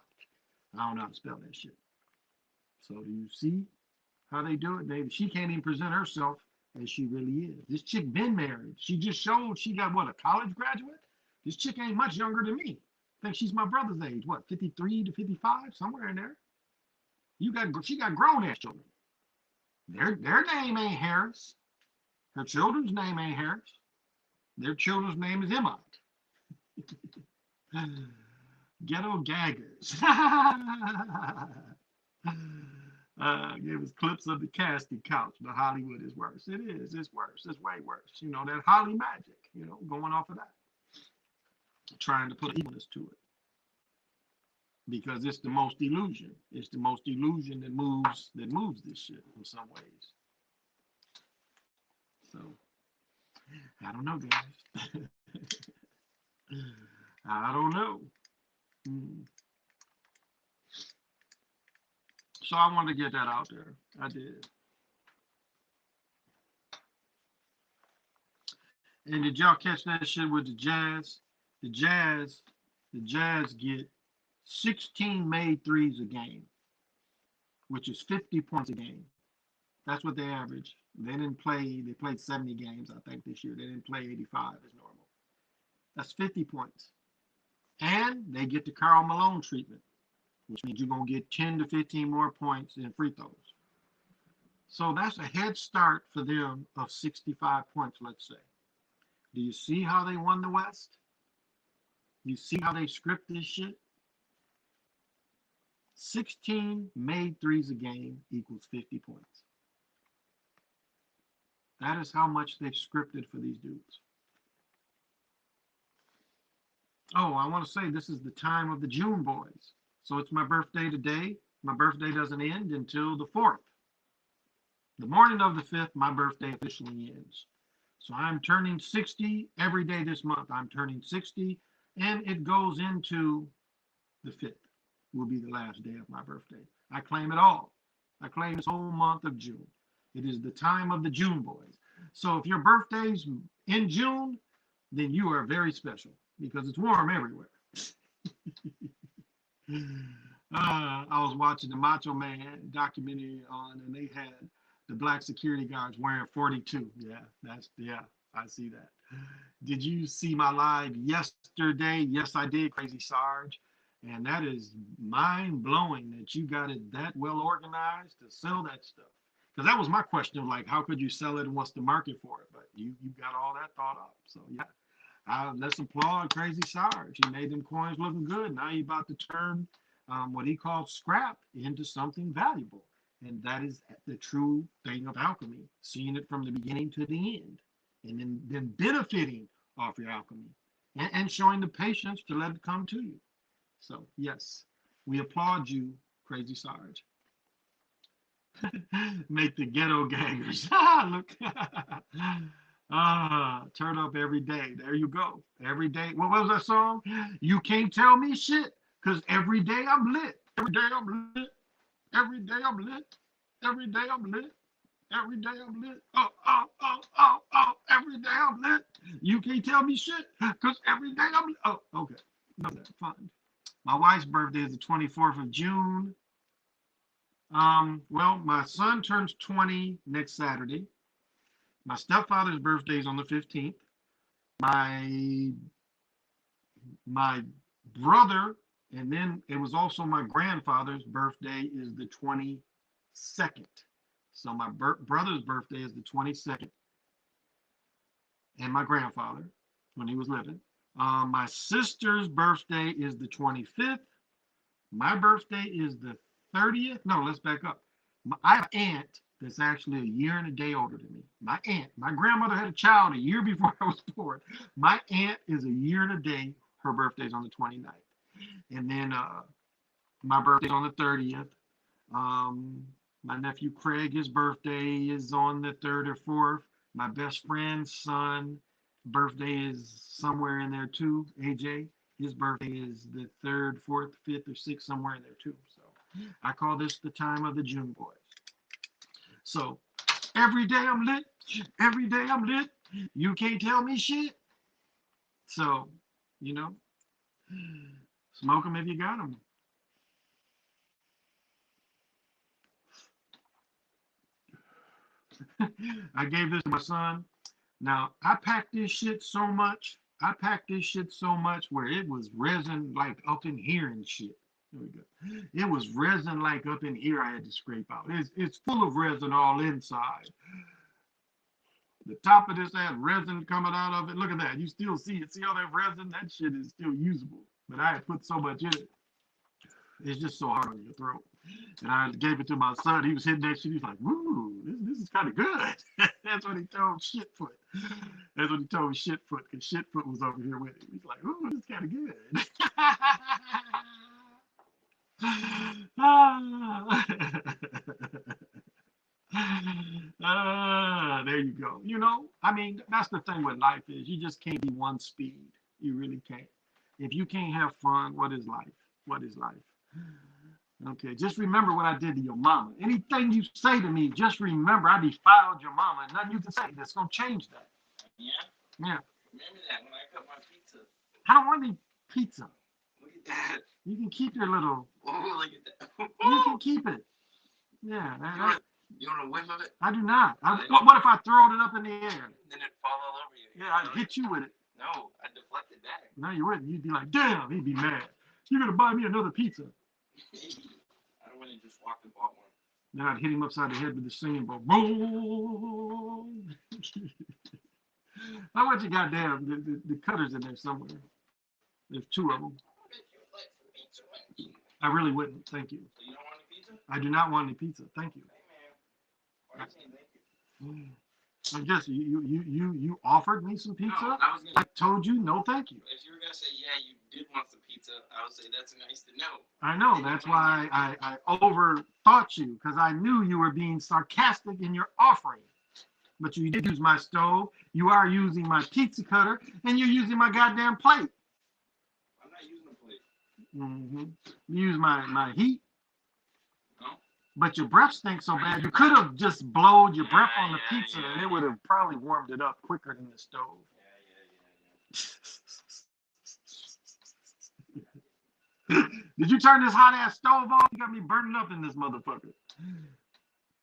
I don't know how to spell that shit. So do you see how they do it? She can't even present herself as she really is. This chick been married. She just showed she got what, a college graduate? This chick ain't much younger than me. I think she's my brother's age. What, 53 to 55, somewhere in there. She got grown ass children. Their name ain't Harris. Her children's name ain't Harris. Their children's name is Emmott. Ghetto gaggers. Give us clips of the casting couch, but Hollywood is worse. It is. It's worse. It's way worse. You know, that Holly magic, you know, going off of that. Trying to put evilness to it. Because it's the most illusion. It's the most illusion that moves this shit in some ways. So I don't know, guys. I don't know. So I wanted to get that out there. I did. And did y'all catch that shit with the Jazz? The Jazz get 16 made threes a game, which is 50 points a game. That's what they average. They played 70 games, I think, this year. They didn't play 85 as normal. That's 50 points. And they get the Karl Malone treatment, which means you're going to get 10 to 15 more points in free throws. So that's a head start for them of 65 points, let's say. Do you see how they won the West? You see how they script this shit? 16 made threes a game equals 50 points. That is how much they've scripted for these dudes. Oh, I want to say this is the time of the June boys. So it's my birthday today. My birthday doesn't end until the 4th. The morning of the 5th, my birthday officially ends. So I'm turning 60 every day this month. I'm turning 60, and it goes into the 5th. Will be the last day of my birthday. I claim it all. I claim this whole month of June. It is the time of the June boys. So if your birthday's in June, then you are very special because it's warm everywhere. I was watching the Macho Man documentary on, and they had the black security guards wearing 42. Yeah. I see that. Did you see my live yesterday? Yes, I did, Crazy Sarge. And that is mind blowing that you got it that well organized to sell that stuff. Because that was my question of like, how could you sell it and what's the market for it? But you got all that thought up. So yeah, let's applaud Crazy Sarge. He made them coins looking good. Now he's about to turn what he called scrap into something valuable. And that is the true thing of alchemy, seeing it from the beginning to the end, and then benefiting off your alchemy and showing the patience to let it come to you. So, yes, we applaud you, Crazy Sarge. Make the ghetto gangers. Look. Turn up every day. There you go. Every day. What was that song? You can't tell me shit, because every day I'm lit. Every day I'm lit. Every day I'm lit. Every day I'm lit. Every day I'm lit. Oh, oh, oh, oh, oh. Every day I'm lit. You can't tell me shit, because every day I'm lit. Oh, okay. No, that's fine. My wife's birthday is the 24th of June. Well, my son turns 20 next Saturday. My stepfather's birthday is on the 15th. My brother, and then it was also my grandfather's birthday is the 22nd. So my brother's birthday is the 22nd. And my grandfather, when he was living. My sister's birthday is the 25th. My birthday is the 30th. No, let's back up. I have an aunt that's actually a year and a day older than me. My aunt, my grandmother had a child a year before I was born. My aunt is a year and a day. Her birthday's on the 29th. And then my birthday's on the 30th. My nephew Craig, his birthday is on the 3rd or 4th. My best friend's son birthday is somewhere in there too. AJ, his birthday is the 3rd, 4th, 5th, or 6th, somewhere in there too. So I call this the time of the June boys. So every day I'm lit. Every day I'm lit. You can't tell me shit. So, you know, smoke them if you got them. I gave this to my son. Now, I packed this shit so much. Where it was resin like up in here and shit. There we go. It was resin like up in here I had to scrape out. It's full of resin all inside. The top of this has resin coming out of it. Look at that. You still see it. See all that resin? That shit is still usable. But I had put so much in it. It's just so hard on your throat. And I gave it to my son. He was hitting that shit. He's like, "Woo, this is kind of good." That's what he told Shitfoot. That's what he told Shitfoot, because Shitfoot was over here with him. He's like, "Ooh, this is kind of good." There you go. You know, I mean, that's the thing with life is you just can't be one speed. You really can't. If you can't have fun, what is life? What is life? Okay, just remember what I did to your mama. Anything you say to me, just remember I defiled your mama, and nothing you can say that's gonna change that. Yeah? Yeah. Remember that when I cut my pizza. I don't want any pizza. Look at that. You can keep your little. Oh, look at that. You can keep it. Yeah. You want a whiff of it? I do not. What if I throw it up in the air? Then it'd fall all over you. Yeah, I'd hit you with it. No, I'd deflect it back. No, you wouldn't. You'd be like, damn, he'd be mad. You're gonna buy me another pizza. I don't want to just walk and bought one. Then I'd hit him upside the head with the singing bowl. Boom. How much you goddamn the cutters in there somewhere? There's 2 of them. I really wouldn't. Thank you. So you don't want any pizza? I do not want any pizza. Thank you. Hey man, why are you saying thank you? I guess you offered me some pizza. No, I told you no, thank you. If you were gonna say yeah, you did want some pizza, I would say that's nice to know. I know. That's why I overthought you, because I knew you were being sarcastic in your offering. But you did use my stove. You are using my pizza cutter, and you're using my goddamn plate. I'm not using a plate. Mm-hmm. You use my heat. No. But your breath stinks so bad, you could have just blown your breath on the pizza, and it would have probably warmed it up quicker than the stove. Did you turn this hot ass stove on? You got me burning up in this motherfucker.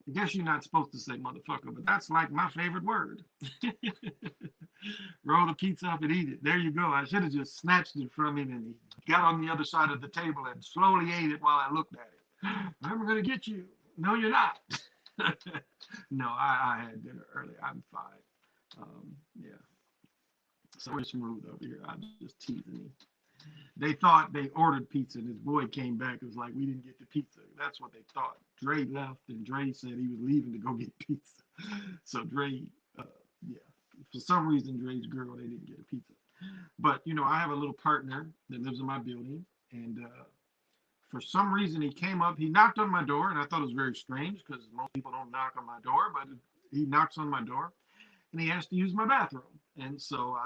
I guess you're not supposed to say motherfucker, but that's like my favorite word. Roll the pizza up and eat it. There you go. I should have just snatched it from him and he got on the other side of the table and slowly ate it while I looked at it. I'm going to get you. No, you're not. No, I had dinner early. I'm fine. Yeah. So we're smooth over here. I'm just teasing him. They thought they ordered pizza and his boy came back and was like, we didn't get the pizza. That's what they thought. Dre left and Dre said he was leaving to go get pizza. So Dre, uh, yeah, for some reason, Dre's girl, they didn't get a pizza. But, you know, I have a little partner that lives in my building. And for some reason, he came up, he knocked on my door. And I thought it was very strange because most people don't knock on my door. But he knocks on my door and he asked to use my bathroom. And so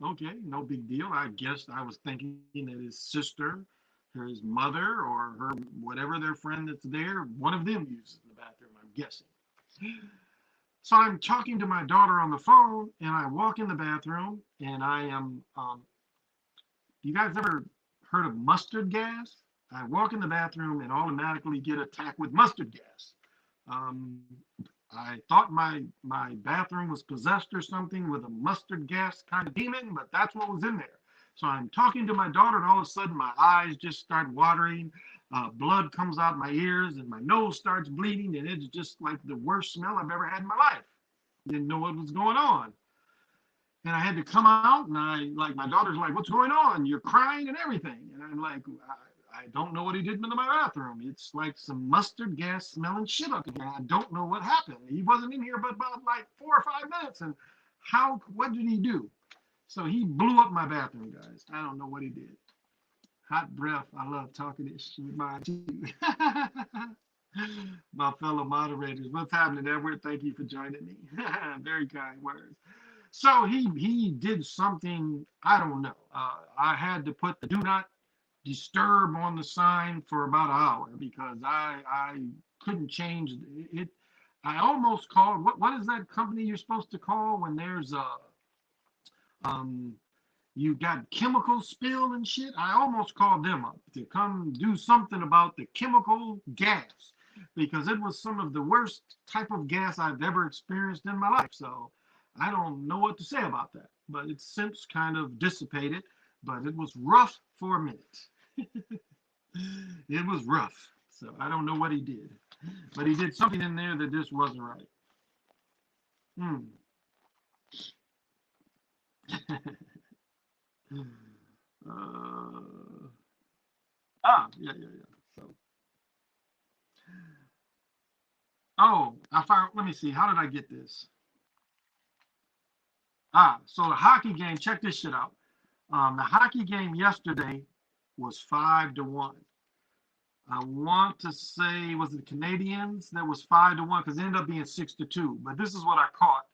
okay, no big deal. I guess I was thinking that his sister, his mother, or her, whatever their friend that's there, one of them uses the bathroom, I'm guessing. So I'm talking to my daughter on the phone, and I walk in the bathroom, and I am, you guys ever heard of mustard gas? I walk in the bathroom and automatically get attacked with mustard gas. Um, I thought my bathroom was possessed or something with a mustard gas kind of demon, but that's what was in there. So I'm talking to my daughter, and all of a sudden my eyes just start watering. Blood comes out my ears, and my nose starts bleeding, and it's just like the worst smell I've ever had in my life. Didn't know what was going on, and I had to come out, and my daughter's like, "What's going on? You're crying and everything," and I'm like, I don't know what he did in my bathroom. It's like some mustard gas smelling shit up in here. I don't know what happened. He wasn't in here but about like 4 or 5 minutes. And what did he do? So he blew up my bathroom, guys. I don't know what he did. Hot breath. I love talking this shit with my too. My fellow moderators. What's happening, Edward? Thank you for joining me. Very kind words. So he did something, I don't know. I had to put the do not disturb on the sign for about an hour because I couldn't change it. I almost called, what is that company you're supposed to call when there's a you got chemical spill and shit? I almost called them up to come do something about the chemical gas because it was some of the worst type of gas I've ever experienced in my life. So I don't know what to say about that, but it's since kind of dissipated, but it was rough for a minute. It was rough. So I don't know what he did, but he did something in there that just wasn't right. Hmm. Yeah. So, I found, let me see, how did I get this? So the hockey game, check this shit out. The hockey game yesterday was 5-1. I want to say, was it Canadians that was 5-1 because it ended up being 6-2. But this is what I caught.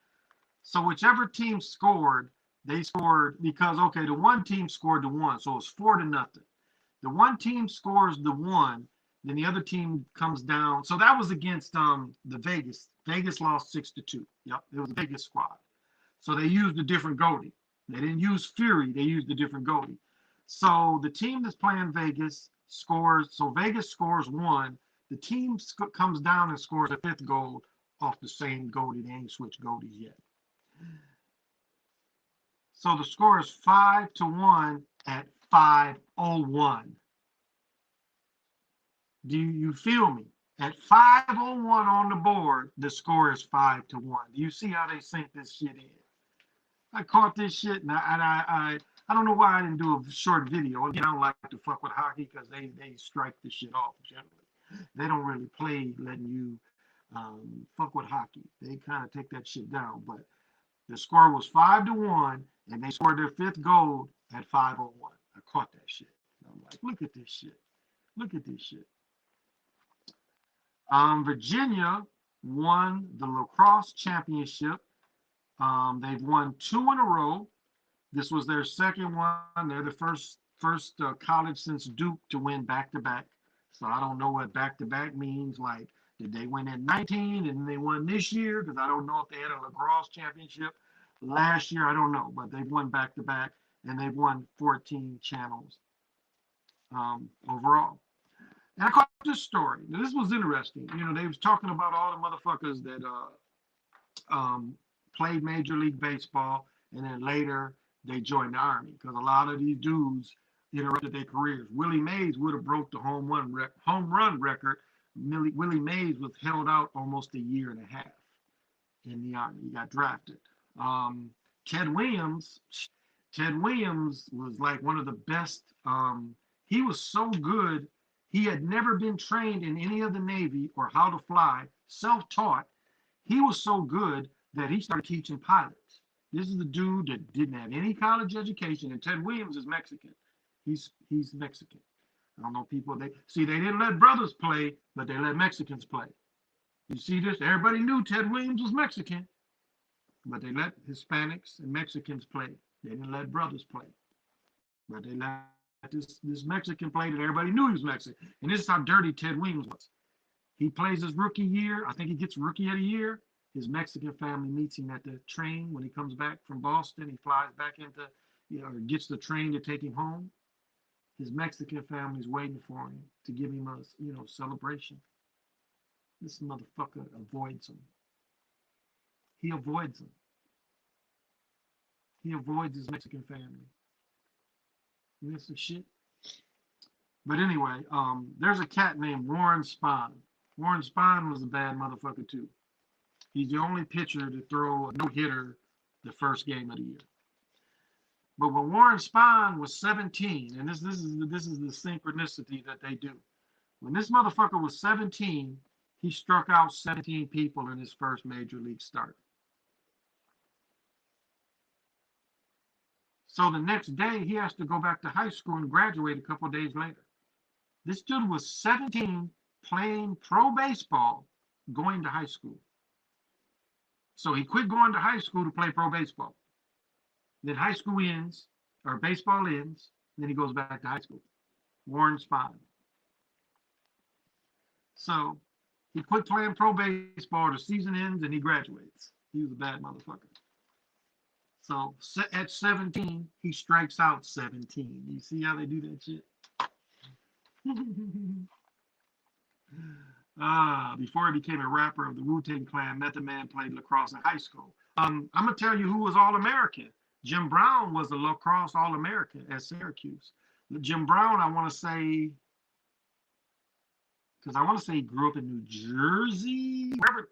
So whichever team scored, they scored because okay, the one team scored the one, so it's 4-0. The one team scores the one, then the other team comes down. So that was against the Vegas. Vegas lost 6-2. Yep, it was a Vegas squad. So they used a different goalie. They didn't use Fury. They used a different goalie. So the team that's playing Vegas scores. So Vegas scores one. The team comes down and scores a fifth goal off the same goalie. They ain't switched goalies yet. So the score is 5-1 at 5:01. Do you feel me? At 5:01 on the board, the score is 5-1. Do you see how they sink this shit in? I caught this shit, and I don't know why I didn't do a short video. Again, I don't like to fuck with hockey because they strike this shit off generally. They don't really play letting you fuck with hockey. They kind of take that shit down. But the score was 5-1, and they scored their fifth goal at 5:01. I caught that shit. I'm like, look at this shit. Look at this shit. Virginia won the lacrosse championship. They've won 2 in a row. This was their second one. They're the first college since Duke to win back-to-back. So I don't know what back-to-back means. Like, did they win in 19 and they won this year? Because I don't know if they had a lacrosse championship last year. I don't know. But they've won back-to-back, and they've won 14 channels overall. And I caught this story. Now, this was interesting. You know, they was talking about all the motherfuckers that played Major League Baseball, and then later they joined the Army, because a lot of these dudes interrupted their careers. Willie Mays would have broke the home run record. Willie Mays was held out almost a year and a half in the Army. He got drafted. Ted Williams was like one of the best. He was so good. He had never been trained in any of the Navy or how to fly, self-taught. He was so good that he started teaching pilots. This is the dude that didn't have any college education, and Ted Williams is Mexican. He's Mexican. I don't know people. They didn't let brothers play, but they let Mexicans play. You see this? Everybody knew Ted Williams was Mexican, but they let Hispanics and Mexicans play. They didn't let brothers play, but they let this Mexican play that everybody knew he was Mexican. And this is how dirty Ted Williams was. He plays his rookie year. I think he gets rookie of the year. His Mexican family meets him at the train when he comes back from Boston. He flies back into, gets the train to take him home. His Mexican family's waiting for him to give him a, celebration. This motherfucker avoids them. He avoids them. He avoids his Mexican family. Isn't that some shit? But anyway, there's a cat named Warren Spahn. Warren Spahn was a bad motherfucker too. He's the only pitcher to throw a no-hitter the first game of the year. But when Warren Spahn was 17, and this is the synchronicity that they do. When this motherfucker was 17, he struck out 17 people in his first major league start. So the next day, he has to go back to high school and graduate a couple of days later. This dude was 17, playing pro baseball, going to high school. So he quit going to high school to play pro baseball. Then high school ends, or baseball ends, then he goes back to high school. Warren Spahn. So he quit playing pro baseball, the season ends, and he graduates. He was a bad motherfucker. So at 17, he strikes out 17. You see how they do that shit? Before he became a rapper of the Wu-Tang Clan, Method Man played lacrosse in high school. I'm going to tell you who was All-American. Jim Brown was a lacrosse All-American at Syracuse. Jim Brown, I want to say, because I want to say he grew up in New Jersey. Wherever.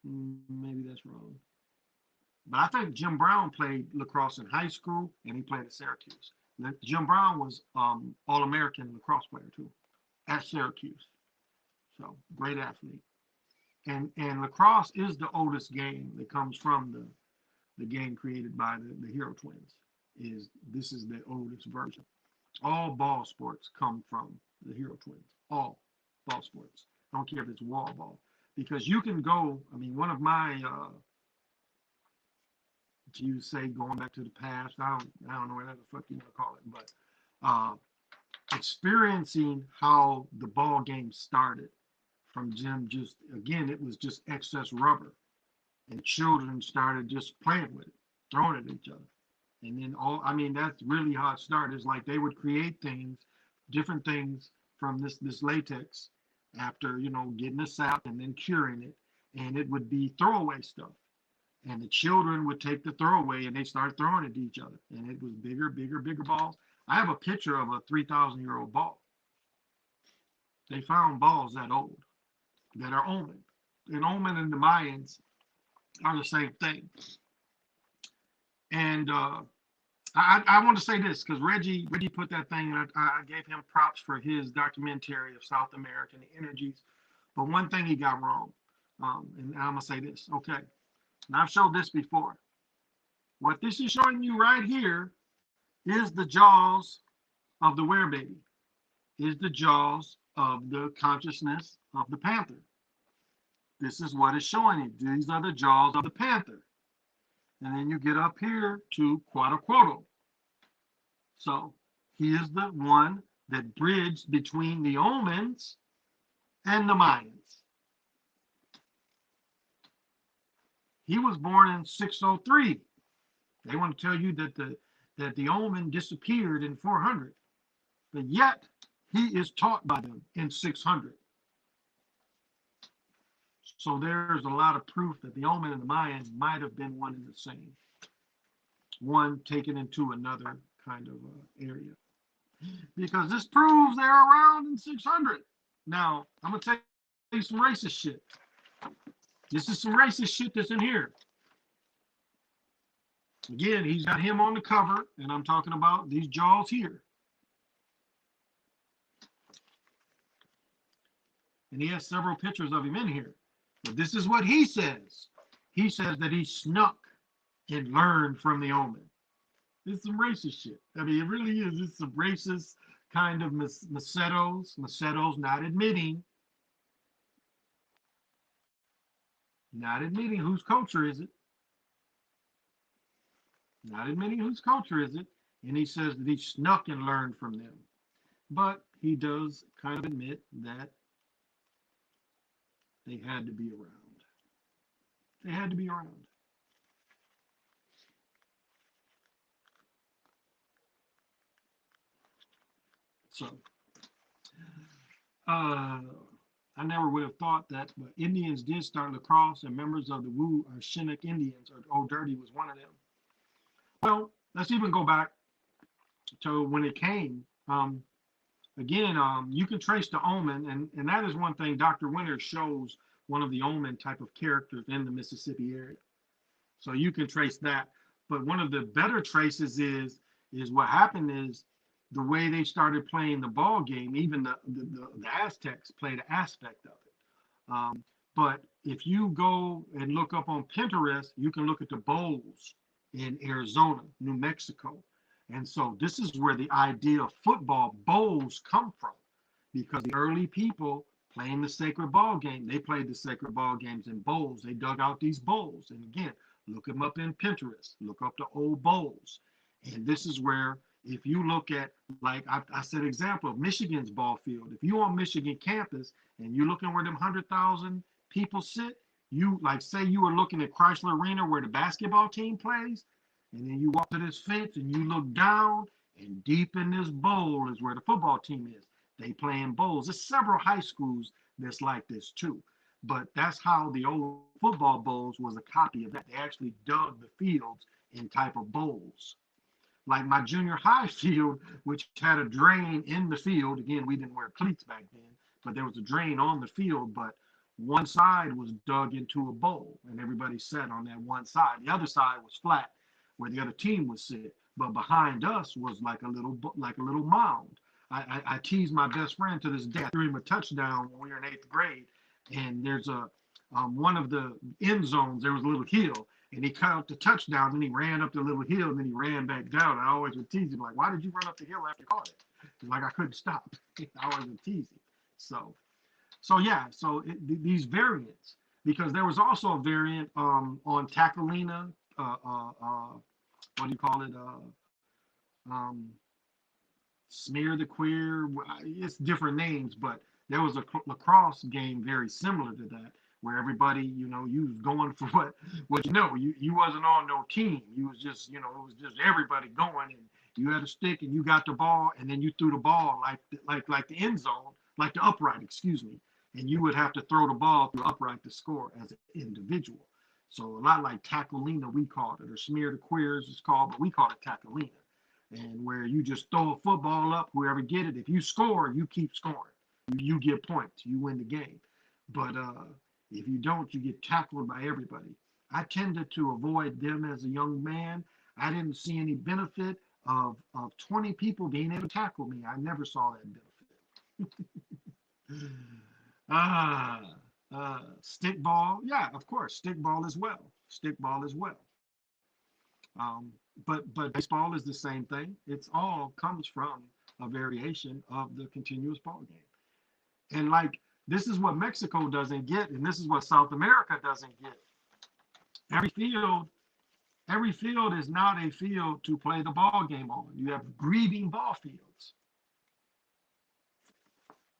Maybe that's wrong. But I think Jim Brown played lacrosse in high school, and he played at Syracuse. Jim Brown was All-American lacrosse player, too, at Syracuse. So, great athlete. And lacrosse is the oldest game that comes from the game created by the Hero Twins. This is the oldest version. All ball sports come from the Hero Twins. All ball sports. I don't care if it's wall ball. Because you can go, one of my... you say going back to the past, I don't know whatever the fuck you want to call it, but experiencing how the ball game started from Jim, it was just excess rubber, and children started just playing with it, throwing it at each other, and then that's really how it started. It's like they would create things, different things from this latex after getting the sap and then curing it, and it would be throwaway stuff. And the children would take the throwaway and they started throwing it to each other. And it was bigger balls. I have a picture of a 3,000-year-old ball. They found balls that old, that are omen. And omen and the Mayans are the same thing. And I want to say this, because Reggie put that thing, and I gave him props for his documentary of South America and the energies. But one thing he got wrong, and I'm going to say this, okay. And I've showed this before. What this is showing you right here is the jaws of the werebaby, is the jaws of the consciousness of the panther. This is what it's showing you. These are the jaws of the panther. And then you get up here to Quetzalcoatl. So he is the one that bridged between the Omens and the Mayans. He was born in 603. They want to tell you that the omen disappeared in 400. But yet, He is taught by them in 600. So there's a lot of proof that the Omen and the Mayan might have been one and the same, one taken into another kind of area. Because this proves they're around in 600. Now, I'm going to tell you some racist shit. This is some racist shit that's in here. Again, he's got him on the cover, and I'm talking about these jaws here. And he has several pictures of him in here. But this is what he says. He says that he snuck and learned from the Omen. It's some racist shit. I mean, it really is. It's some racist kind of Macetos not admitting whose culture is it. Not admitting whose culture is it. And he says that he snuck and learned from them. But he does kind of admit that they had to be around. They had to be around. So, I never would have thought that, but Indians did start lacrosse, and members of the Wu or Chinook Indians, or Old Dirty was one of them. Well, let's even go back to when it came. Again, you can trace the Omen, and that is one thing Dr. Winter shows, one of the Omen type of characters in the Mississippi area. So you can trace that. But one of the better traces is what happened is the way they started playing the ball game. Even the Aztecs played an aspect of it. But if you go and look up on Pinterest, you can look at the bowls in Arizona, New Mexico. And so this is where the idea of football bowls come from, because the early people playing the sacred ball game, they played the sacred ball games in bowls. They dug out these bowls. And again, look them up in Pinterest, look up the old bowls. And this is where, if you look at, like I said, example of Michigan's ball field, if you on Michigan campus and you're looking where them 100,000 people sit, you like say you were looking at Chrysler Arena where the basketball team plays, and then you walk to this fence and you look down, and deep in this bowl is where the football team is. They playing bowls. There's several high schools that's like this too. But that's how the old football bowls was a copy of that. They actually dug the fields in type of bowls. Like my junior high field, which had a drain in the field. Again, we didn't wear cleats back then, but there was a drain on the field, but one side was dug into a bowl and everybody sat on that one side. The other side was flat where the other team would sit, but behind us was like a little mound. I teased my best friend to this day. I threw him a touchdown when we were in 8th grade, and there's a one of the end zones, there was a little hill, and he cut out the touchdown, and he ran up the little hill, and then he ran back down. I always would tease him, like, why did you run up the hill after you caught it? Like, I couldn't stop. I always would tease him. So yeah, so these variants, because there was also a variant on Takalina, what do you call it? Smear the Queer. It's different names, but there was a lacrosse game very similar to that, where everybody, you was going for what you wasn't on no team. You was just, it was just everybody going, and you had a stick and you got the ball, and then you threw the ball like the end zone, like the upright, excuse me, and you would have to throw the ball through upright to score as an individual. So a lot like Takalina, we called it, or Smear the Queers is called, but we call it Takalina. And where you just throw a football up, whoever get it, if you score, you keep scoring. You get points, you win the game. But if you don't, you get tackled by everybody. I tended to avoid them as a young man. I didn't see any benefit of 20 people being able to tackle me. I never saw that benefit. Stick ball, yeah, of course, stick ball as well. But baseball is the same thing. It's all comes from a variation of the continuous ball game. And like, this is what Mexico doesn't get, and this is what South America doesn't get. Every field is not a field to play the ball game on. You have grieving ball fields.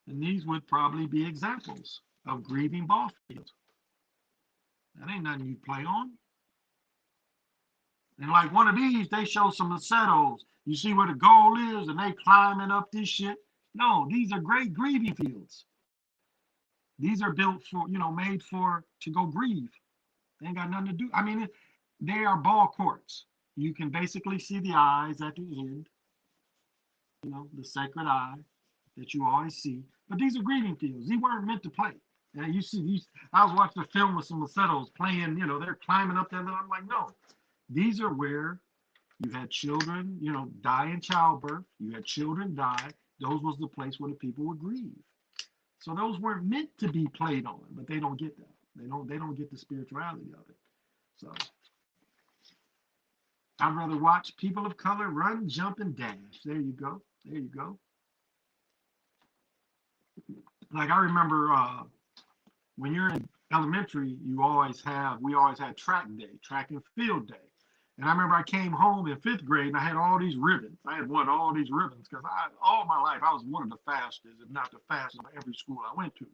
And these would probably be examples of grieving ball fields. That ain't nothing you play on. And like one of these, they show some Macetos. You see where the goal is, and they climbing up this shit. No, these are great grieving fields. These are built for, made for to go grieve. They ain't got nothing to do. I mean, they are ball courts. You can basically see the eyes at the end, the sacred eye that you always see. But these are grieving fields. These weren't meant to play. And you see these. I was watching a film with some Macetos playing. They're climbing up there. And I'm like, no, these are where you had children, die in childbirth. You had children die. Those was the place where the people would grieve. So those weren't meant to be played on, but they don't get that. They don't get the spirituality of it. So I'd rather watch people of color run, jump, and dash. There you go. There you go. Like I remember when you're in elementary, we always had track day, track and field day. And I remember I came home in 5th grade and I had all these ribbons. I had won all these ribbons because all my life I was one of the fastest, if not the fastest, of every school I went to.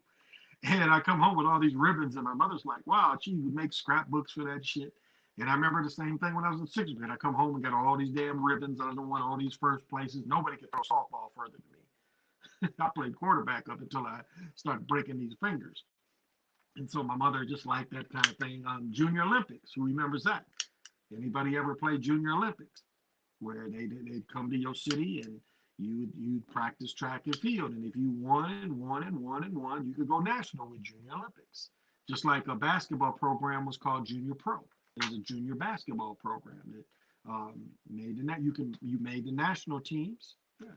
And I come home with all these ribbons, and my mother's like, wow, she would make scrapbooks for that shit. And I remember the same thing when I was in 6th grade. I come home and got all these damn ribbons. I don't want all these first places. Nobody could throw a softball further than me. I played quarterback up until I started breaking these fingers. And so my mother just liked that kind of thing. Junior Olympics, who remembers that? Anybody ever play Junior Olympics? Where they'd come to your city and you'd practice track and field. And if you won and won and won and won, you could go national with Junior Olympics. Just like a basketball program was called Junior Pro. There's a junior basketball program that made you made the national teams. Yeah.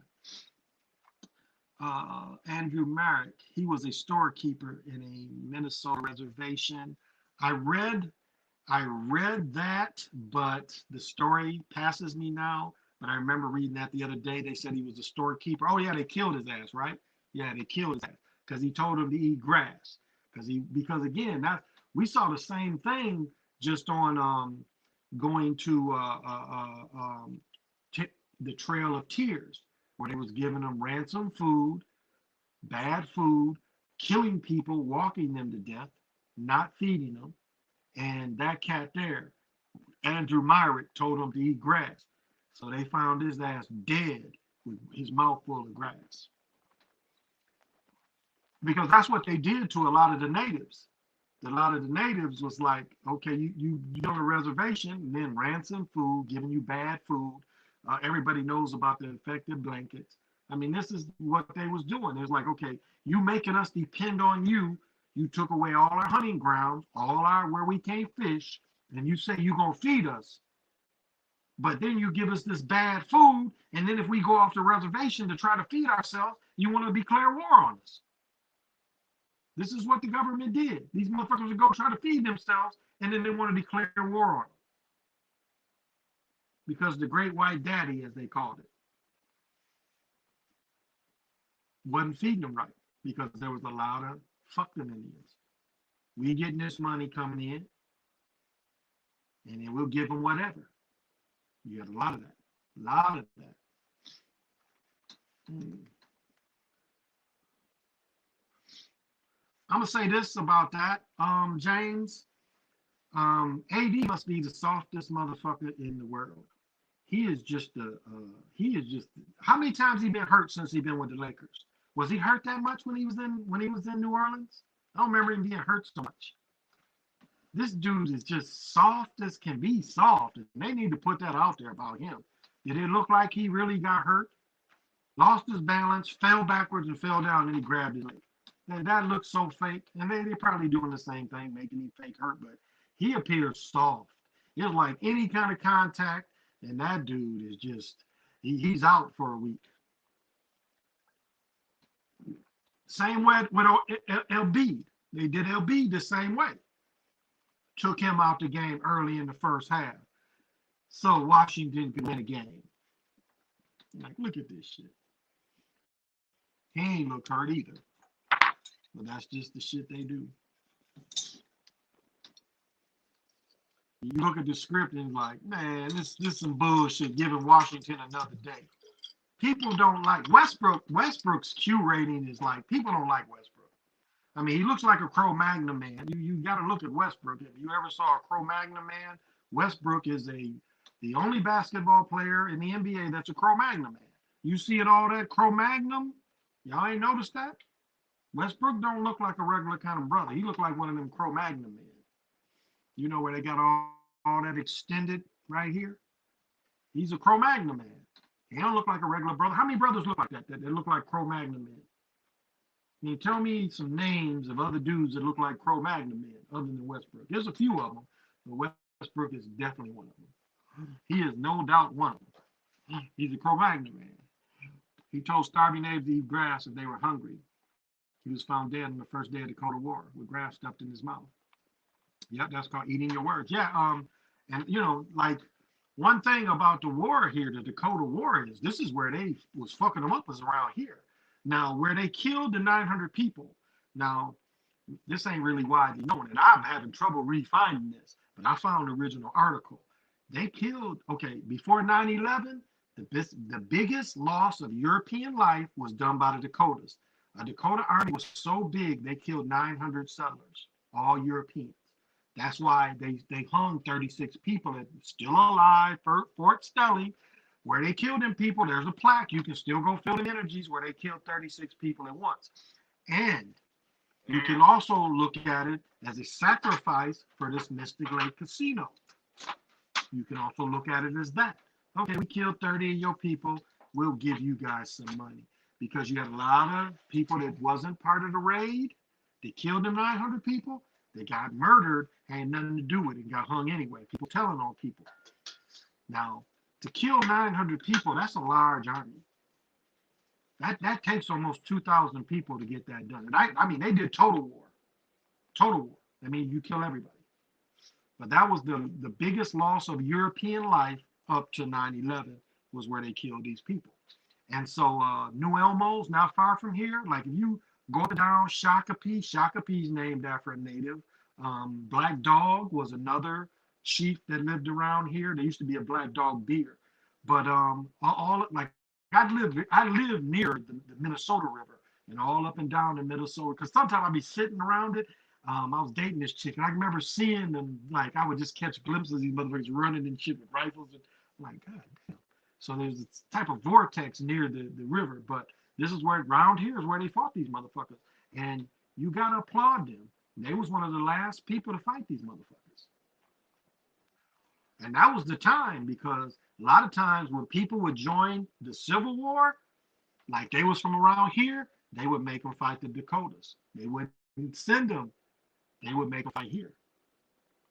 Andrew Merrick, he was a storekeeper in a Minnesota reservation. I read that, but the story passes me now. But I remember reading that the other day. They said he was a storekeeper. Oh yeah, they killed his ass, right? Yeah, they killed his ass because he told him to eat grass. Because again, we saw the same thing just on going to the Trail of Tears, where they was giving them ransom food, bad food, killing people, walking them to death, not feeding them. And that cat there, Andrew Myrick, told him to eat grass. So they found his ass dead with his mouth full of grass. Because that's what they did to a lot of the natives. A lot of the natives was like, okay, you on a reservation, and then ransom food, giving you bad food. Everybody knows about the infected blankets. I mean, this is what they was doing. It was like, okay, you making us depend on you. You took away all our hunting grounds, where we can't fish, and you say you're gonna feed us. But then you give us this bad food, and then if we go off the reservation to try to feed ourselves, you want to declare war on us. This is what the government did. These motherfuckers would go try to feed themselves, and then they want to declare war on them. Because the great white daddy, as they called it, wasn't feeding them right because there was a lot of fuck them Indians. We getting this money coming in, and then we'll give them whatever. You got a lot of that. A lot of that. I'm gonna say this about that, James. AD must be the softest motherfucker in the world. He is just how many times he been hurt since he been with the Lakers? Was he hurt that much when he was in New Orleans? I don't remember him being hurt so much. This dude is just soft as can be soft. And they need to put that out there about him. Did it look like he really got hurt? Lost his balance, fell backwards and fell down, and he grabbed his leg. And that looks so fake. And they're probably doing the same thing, making him fake hurt, but he appears soft. It's like any kind of contact, and that dude is just, he's out for a week. Same way with LB. They did LB the same way. Took him out the game early in the first half. So Washington could win a game. Like, look at this shit. He ain't look hurt either. But that's just the shit they do. You look at the script and like, man, this some bullshit giving Washington another day. People don't like Westbrook's Q rating is like, people don't like Westbrook. I mean, he looks like a Cro-Magnon man. You got to look at Westbrook. If you ever saw a Cro-Magnon man, Westbrook is the only basketball player in the NBA that's a Cro-Magnon man. You see it all that Cro-Magnon, Y'all ain't noticed that? Westbrook don't look like a regular kind of brother. He look like one of them Cro-Magnon men. You know where they got all that extended right here? He's a Cro-Magnon man. He don't look like a regular brother. How many brothers look like that? That look like Cro-Magnon men? Can you tell me some names of other dudes that look like Cro-Magnon men other than Westbrook? There's a few of them, but Westbrook is definitely one of them. He is no doubt one of them. He's a Cro-Magnon man. He told starving natives to eat grass if they were hungry. He was found dead on the first day of the Dakota War with grass stuffed in his mouth. Yep, that's called eating your words. Yeah, and you know, like one thing about the war here, the Dakota War is this is where they was fucking them up was around here. Now, where they killed the 900 people. Now, this ain't really widely known, and I'm having trouble re-finding this, but I found the original article. They killed, okay, before 9/11, the biggest loss of European life was done by the Dakotas. A Dakota army was so big they killed 900 settlers, all Europeans. That's why they hung 36 people that still alive. Fort Stelly, where they killed them people, there's a plaque. You can still go feel the energies where they killed 36 people at once. And you can also look at it as a sacrifice for this Mystic Lake Casino. You can also look at it as that. Okay, we killed 30 of your people. We'll give you guys some money. Because you had a lot of people that wasn't part of the raid. They killed them 900 people. They got murdered, had nothing to do with it, got hung anyway. People telling on people. Now, to kill 900 people, that's a large army. That takes almost 2,000 people to get that done. And I mean, they did total war. Total war. I mean, you kill everybody. But that was the biggest loss of European life up to 9/11 was where they killed these people. And so New Elmo's not far from here. Like if you go up and down Shakopee's named after a native. Black Dog was another chief that lived around here. There used to be a Black Dog beer. But all like I live near the Minnesota River and all up and down the Minnesota. Because sometimes I'd be sitting around it. I was dating this chick, and I remember seeing them. Like I would just catch glimpses of these motherfuckers running and shit with rifles. And I'm like, God damn. So there's this type of vortex near the river. But this is where around here is where they fought these motherfuckers. And you gotta applaud them. They was one of the last people to fight these motherfuckers. And that was the time because a lot of times when people would join the Civil War, like they was from around here, they would make them fight the Dakotas. They wouldn't send them. They would make them fight here.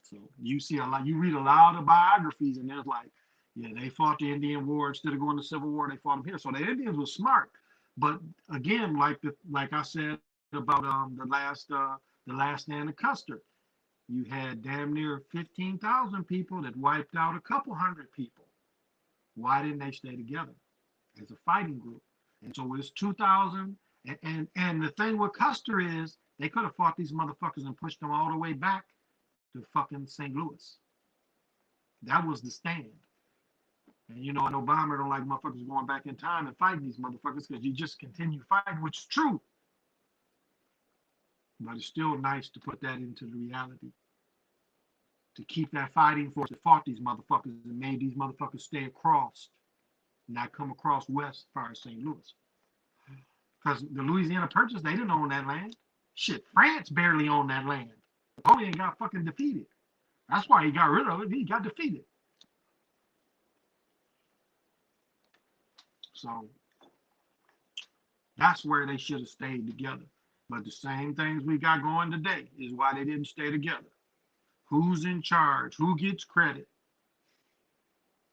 So you see a lot, you read a lot of biographies and there's like, yeah, they fought the Indian War instead of going to Civil War, they fought them here. So the Indians were smart. But again, like I said about the last stand of Custer, you had damn near 15,000 people that wiped out a couple hundred people. Why didn't they stay together as a fighting group? And so it was 2,000. And the thing with Custer is they could have fought these motherfuckers and pushed them all the way back to fucking St. Louis. That was the stand. And you know, Obama don't like motherfuckers going back in time and fighting these motherfuckers because you just continue fighting, which is true. But it's still nice to put that into the reality. To keep that fighting force that fought these motherfuckers and made these motherfuckers stay across, not come across west as far as St. Louis. Because the Louisiana Purchase, they didn't own that land. Shit, France barely owned that land. Napoleon got fucking defeated. That's why he got rid of it. He got defeated. So that's where they should have stayed together. But the same things we got going today is why they didn't stay together. Who's in charge? Who gets credit?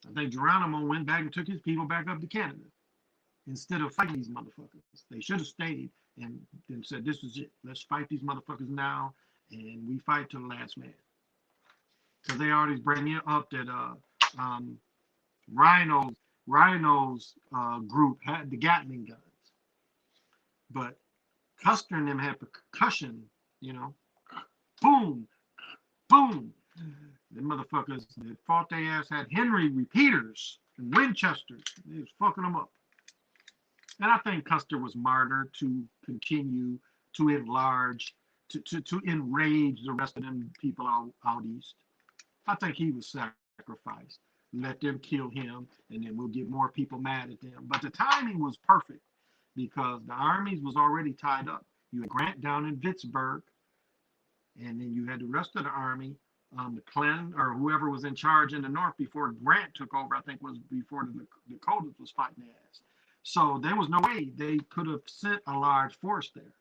I think Geronimo went back and took his people back up to Canada instead of fighting these motherfuckers. They should have stayed and then said, this is it. Let's fight these motherfuckers now, and we fight to the last man. Because they always bring it up that Rhino's group had the Gatling guns. But Custer and them had percussion, you know. Boom, boom. The motherfuckers that fought their ass had Henry repeaters and Winchesters. They was fucking them up. And I think Custer was martyred to continue to enlarge, to enrage the rest of them people out east. I think he was sacrificed. Let them kill him, and then we'll get more people mad at them. But the timing was perfect because the armies was already tied up. You had Grant down in Vicksburg, and then you had the rest of the army, the Klan or whoever was in charge in the north before Grant took over. I think was before the Dakotas was fighting their ass. So there was no way they could have sent a large force there.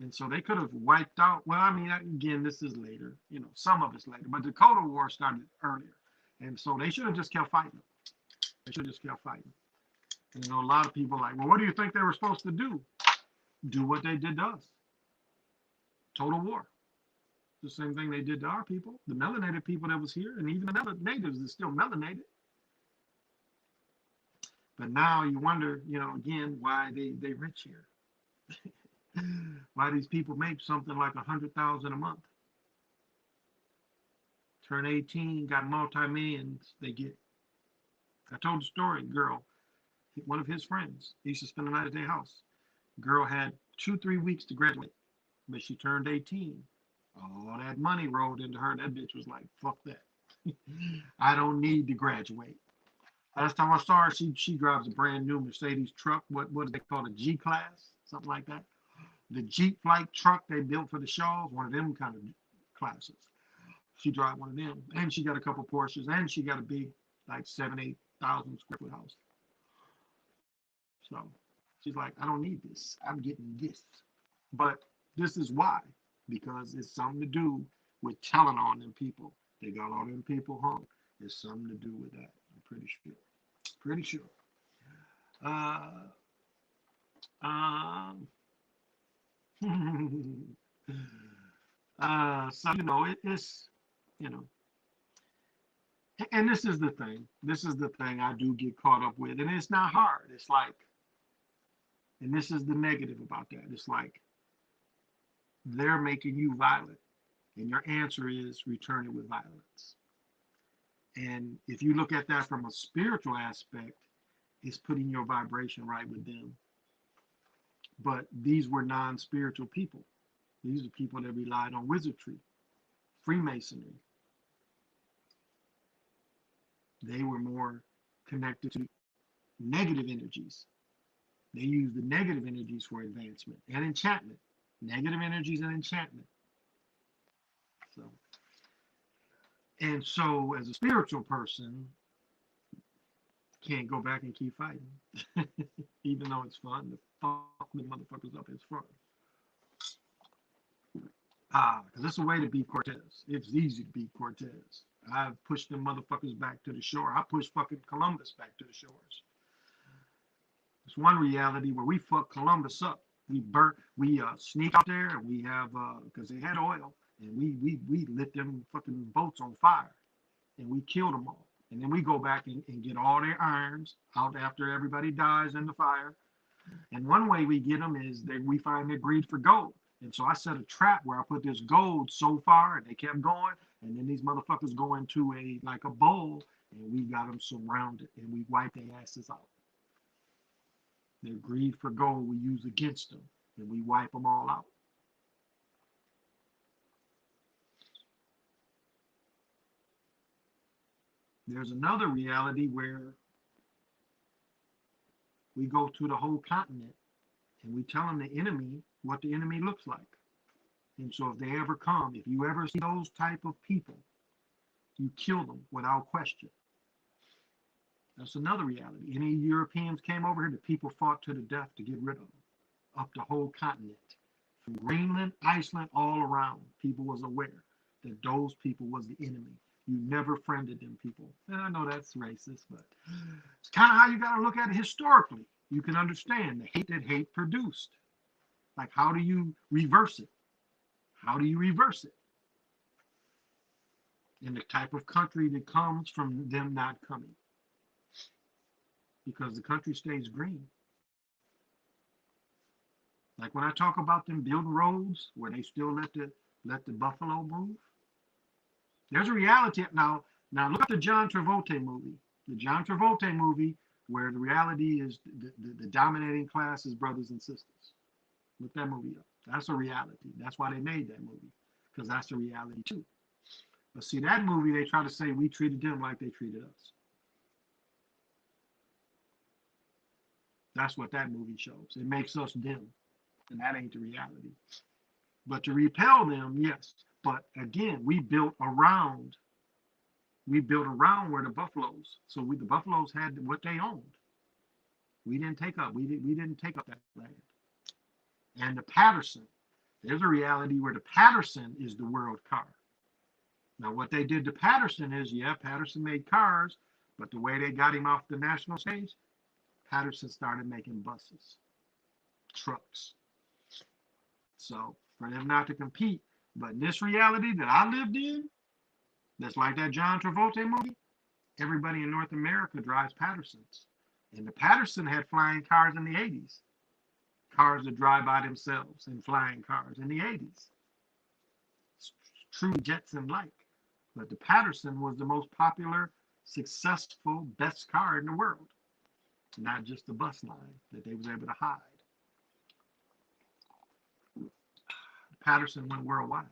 And so they could have wiped out. Well, I mean, again, this is later, some of it's later, but the Dakota War started earlier. And so they should have just kept fighting. They should have just kept fighting. And, a lot of people are like, well, what do you think they were supposed to do? Do what they did to us. Total war. The same thing they did to our people, the melanated people that was here, and even the natives is still melanated. But now you wonder, again, why they rich here. Why these people make something like $100,000 a month. Turn 18, got multi-millions, they get. I told the story, girl, one of his friends, he used to spend the night at their house. Girl had 2-3 weeks to graduate, but she turned 18. All that money rolled into her. That bitch was like, fuck that. I don't need to graduate. Last time I saw her, she drives a brand new Mercedes truck. What do they call it? A G-Class? Something like that. The Jeep flight truck they built for the Shaws, one of them kind of classes. She drives one of them. And she got a couple Porsches. And she got a big, like 7,000-8,000 square foot house. So she's like, I don't need this. I'm getting this. But this is why. Because it's something to do with telling on them people. They got all them people hung. It's something to do with that. I'm pretty sure. Pretty sure. So it's and this is the thing. This is the thing I do get caught up with, and it's not hard. It's like, and this is the negative about that. It's like they're making you violent, and your answer is return it with violence. And if you look at that from a spiritual aspect, it's putting your vibration right with them. But these were non-spiritual people. These are people that relied on wizardry, Freemasonry. They were more connected to negative energies. They used the negative energies for advancement and enchantment. Negative energies and enchantment. So as a spiritual person, can't go back and keep fighting. Even though it's fun, to fuck the motherfuckers up is fun. Because it's a way to beat Cortez. It's easy to beat Cortez. I've pushed them motherfuckers back to the shore. I pushed fucking Columbus back to the shores. It's one reality where we fuck Columbus up. We sneak out there, and we have, because they had oil, and we lit them fucking boats on fire, and we killed them all. And then we go back and get all their irons out after everybody dies in the fire. And one way we get them is that we find their greed for gold. And so I set a trap where I put this gold so far, and they kept going. And then these motherfuckers go into a bowl, and we got them surrounded, and we wipe their asses out. Their greed for gold we use against them, and we wipe them all out. There's another reality where we go to the whole continent and we tell them the enemy what the enemy looks like. And so if they ever come, if you ever see those type of people, you kill them without question. That's another reality. Any Europeans came over here, the people fought to the death to get rid of them. Up the whole continent. From Greenland, Iceland, all around, people was aware that those people was the enemy. You never friended them people. And I know that's racist, but it's kind of how you got to look at it historically. You can understand the hate that hate produced. Like, how do you reverse it? How do you reverse it? In the type of country that comes from them not coming. Because the country stays green. Like when I talk about them building roads where they still let the buffalo move. There's a reality now. Now look at the John Travolta movie. The John Travolta movie where the reality is the dominating class is brothers and sisters. Look that movie up. That's a reality. That's why they made that movie. Because that's a reality too. But see, that movie, they try to say we treated them like they treated us. That's what that movie shows. It makes us dim, and that ain't the reality. But to repel them, yes. But again, we built around where the buffaloes. So the buffaloes had what they owned. We didn't take up. We didn't take up that land. And the Patterson, there's a reality where the Patterson is the world car. Now, what they did to Patterson is, yeah, Patterson made cars, but the way they got him off the national stage, Patterson started making buses, trucks. So for them not to compete, but in this reality that I lived in, that's like that John Travolta movie, everybody in North America drives Pattersons. And the Patterson had flying cars in the 80s, cars that drive by themselves and flying cars in the 80s. True Jetson-like. But the Patterson was the most popular, successful, best car in the world. Not just the bus line that they was able to hide. Patterson went worldwide.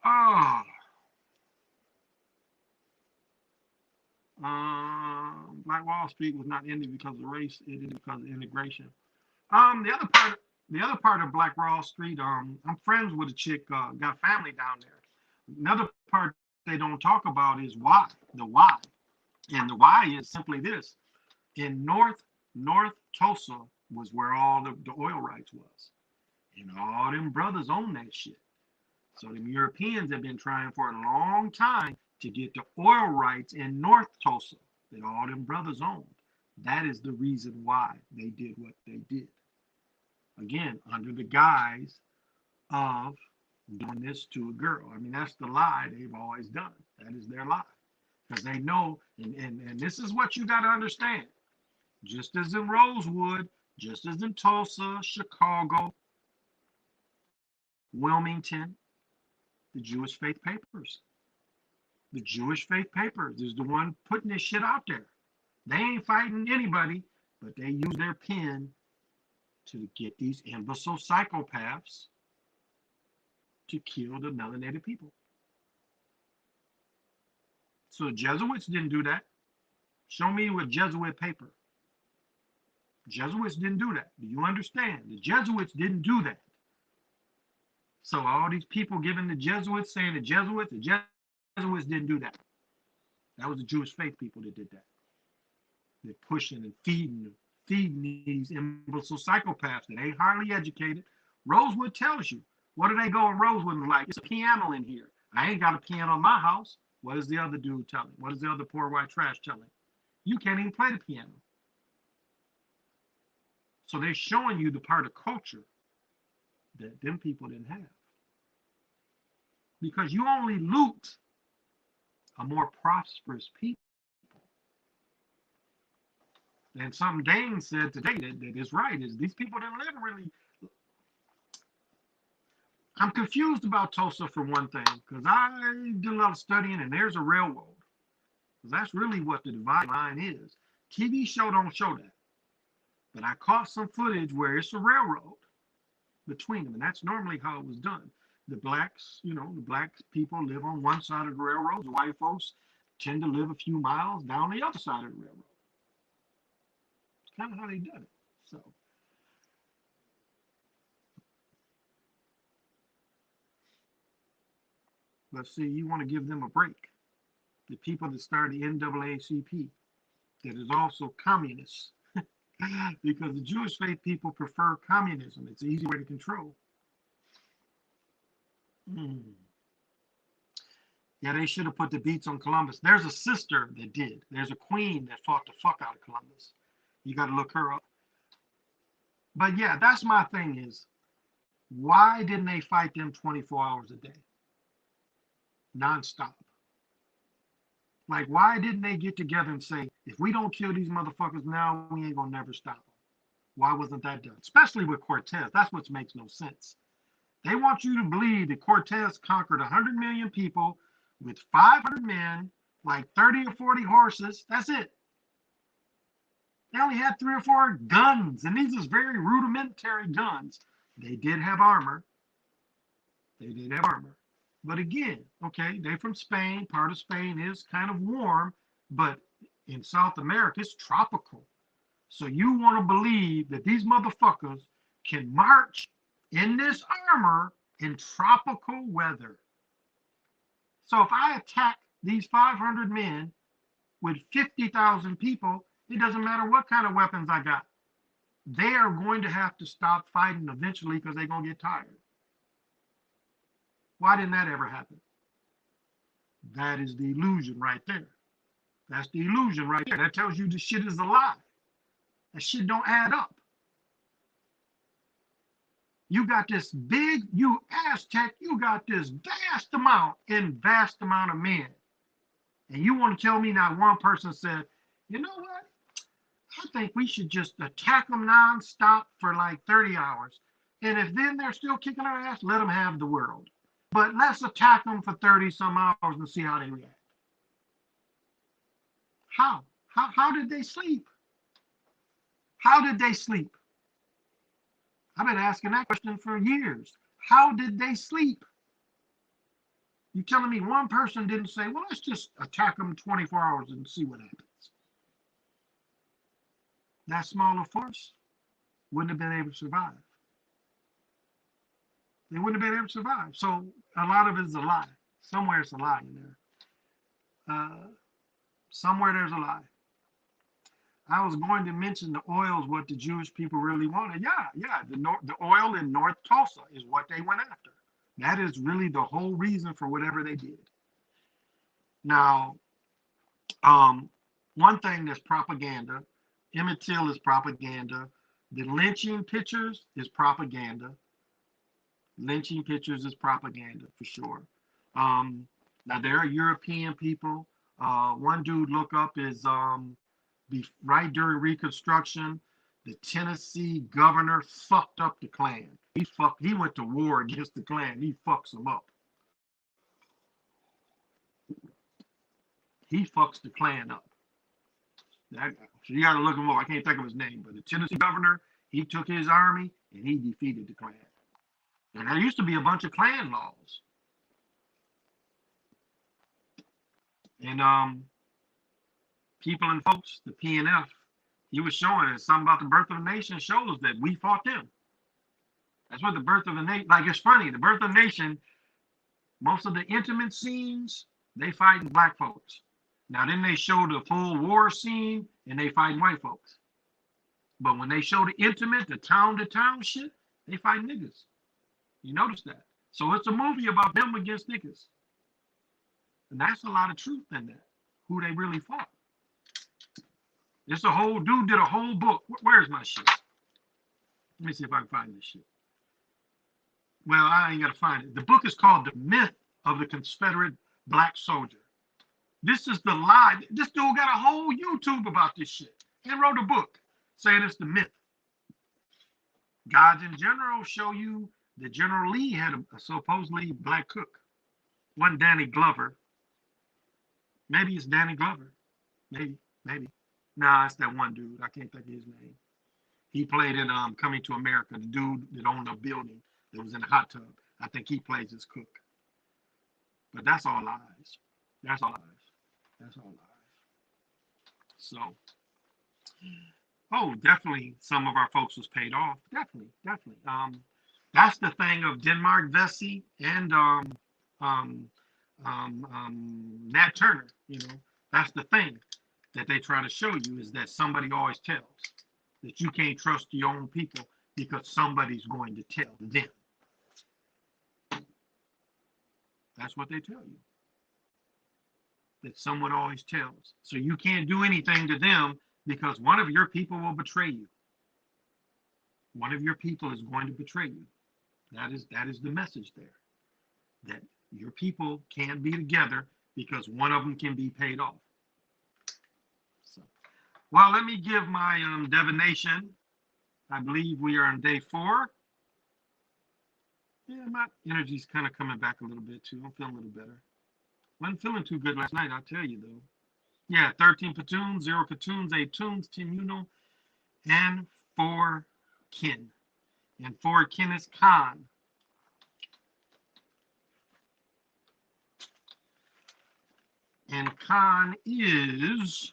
Oh. Black Wall Street was not ended because of race, it ended because of integration. The other part of Black Wall Street, I'm friends with a chick, got family down there. Another part they don't talk about is why, the why. And the why is simply this. In North Tulsa was where all the oil rights was. And all them brothers own that shit. So them Europeans have been trying for a long time to get the oil rights in North Tulsa that all them brothers owned. That is the reason why they did what they did. Again, under the guise of doing this to a girl. I mean, that's the lie they've always done. That is their lie. Because they know, and this is what you got to understand. Just as in Rosewood, just as in Tulsa, Chicago, Wilmington, the Jewish Faith Papers. The Jewish Faith Papers is the one putting this shit out there. They ain't fighting anybody, but they use their pen to get these imbecile psychopaths to kill the melanated people. So the Jesuits didn't do that. Show me with Jesuit paper. Jesuits didn't do that. Do you understand? The Jesuits didn't do that. So all these people giving the Jesuits, saying the Jesuits didn't do that. That was the Jewish faith people that did that. They're pushing and feeding these imbecile psychopaths that ain't hardly educated. Rosewood tells you. What do they go in Rosewood and like? It's a piano in here. I ain't got a piano in my house. What is the other dude telling? What is the other poor white trash telling? You can't even play the piano. So they're showing you the part of culture that them people didn't have. Because you only loot a more prosperous people. And something Dane said today that is right, is these people didn't live really. I'm confused about Tulsa for one thing, because I did a lot of studying and there's a railroad. Because that's really what the dividing line is. TV show don't show that. But I caught some footage where it's a railroad between them, and that's normally how it was done. The blacks, the black people live on one side of the railroad. The white folks tend to live a few miles down the other side of the railroad. It's kind of how they done it. So, but see, you want to give them a break. The people that started the NAACP, that is also communists. Because the Jewish faith people prefer communism. It's an easy way to control. Yeah, they should have put the beats on Columbus. There's a sister that did. There's a queen that fought the fuck out of Columbus. You got to look her up. But yeah, that's my thing is, why didn't they fight them 24 hours a day? Nonstop. Like, why didn't they get together and say, if we don't kill these motherfuckers now, we ain't gonna never stop them? Why wasn't that done? Especially with Cortez. That's what makes no sense. They want you to believe that Cortez conquered 100 million people with 500 men, like 30 or 40 horses. That's it. They only had 3 or 4 guns, and these are very rudimentary guns. They did have armor. But again, okay, they're from Spain. Part of Spain is kind of warm, but in South America, it's tropical. So you want to believe that these motherfuckers can march in this armor in tropical weather. So if I attack these 500 men with 50,000 people, it doesn't matter what kind of weapons I got. They are going to have to stop fighting eventually because they're going to get tired. Why didn't that ever happen? That is the illusion right there. That's the illusion right there. That tells you the shit is a lie. That shit don't add up. You got this big, you Aztec, you got this vast amount of men. And you want to tell me not one person said, you know what? I think we should just attack them nonstop for like 30 hours. And if then they're still kicking our ass, let them have the world. But let's attack them for 30 some hours and see how they react. How? How did they sleep? How did they sleep? I've been asking that question for years. How did they sleep? You telling me one person didn't say, well, let's just attack them 24 hours and see what happens. That smaller force wouldn't have been able to survive. They wouldn't have been able to survive. So a lot of it is a lie. Somewhere it's a lie in there. Somewhere there's a lie. I was going to mention the oil is what the Jewish people really wanted. Yeah. The oil in North Tulsa is what they went after. That is really the whole reason for whatever they did. Now, one thing that's propaganda, Emmett Till is propaganda. The lynching pictures is propaganda. Lynching pictures is propaganda for sure. Now there are European people. One dude look up is right during Reconstruction, the Tennessee governor fucked up the Klan. He went to war against the Klan. He fucks them up. He fucks the Klan up. So you got to look him up. I can't think of his name, but the Tennessee governor, he took his army and he defeated the Klan. And there used to be a bunch of Klan laws. And people and folks, the PNF, he was showing us something about the birth of a nation shows that we fought them. That's what the birth of a nation, like it's funny, the birth of a nation, most of the intimate scenes, they fighting black folks. Now then they show the full war scene and they fighting white folks. But when they show the intimate, the town to town shit, they fight niggas. You notice that. So it's a movie about them against niggas. And that's a lot of truth in that, who they really fought. It's a whole dude did a whole book. Where's my shit? Let me see if I can find this shit. Well, I ain't got to find it. The book is called The Myth of the Confederate Black Soldier. This is the lie. This dude got a whole YouTube about this shit and wrote a book saying it's the myth. Gods in general show you that General Lee had a supposedly black cook. One Danny Glover. Maybe it's Danny Glover. Maybe. Nah, it's that one dude. I can't think of his name. He played in Coming to America, the dude that owned a building that was in a hot tub. I think he plays his cook. But that's all lies. That's all lies. That's all lies. So, oh, definitely some of our folks was paid off. Definitely. That's the thing of Denmark Vesey and Nat Turner. You know, that's the thing that they try to show you is that somebody always tells that you can't trust your own people because somebody's going to tell them. That's what they tell you. That someone always tells. So you can't do anything to them because one of your people will betray you. One of your people is going to betray you. That is the message there. That your people can't be together because one of them can be paid off. So, well, let me give my divination. I believe we are on day 4. Yeah, my energy's kind of coming back a little bit too. I'm feeling a little better. Wasn't feeling too good last night, I'll tell you though. Yeah, 13 platoons, 0 platoons, 8 tunes, 10 uno, and 4 kin. And 4 kin is Khan. And Khan is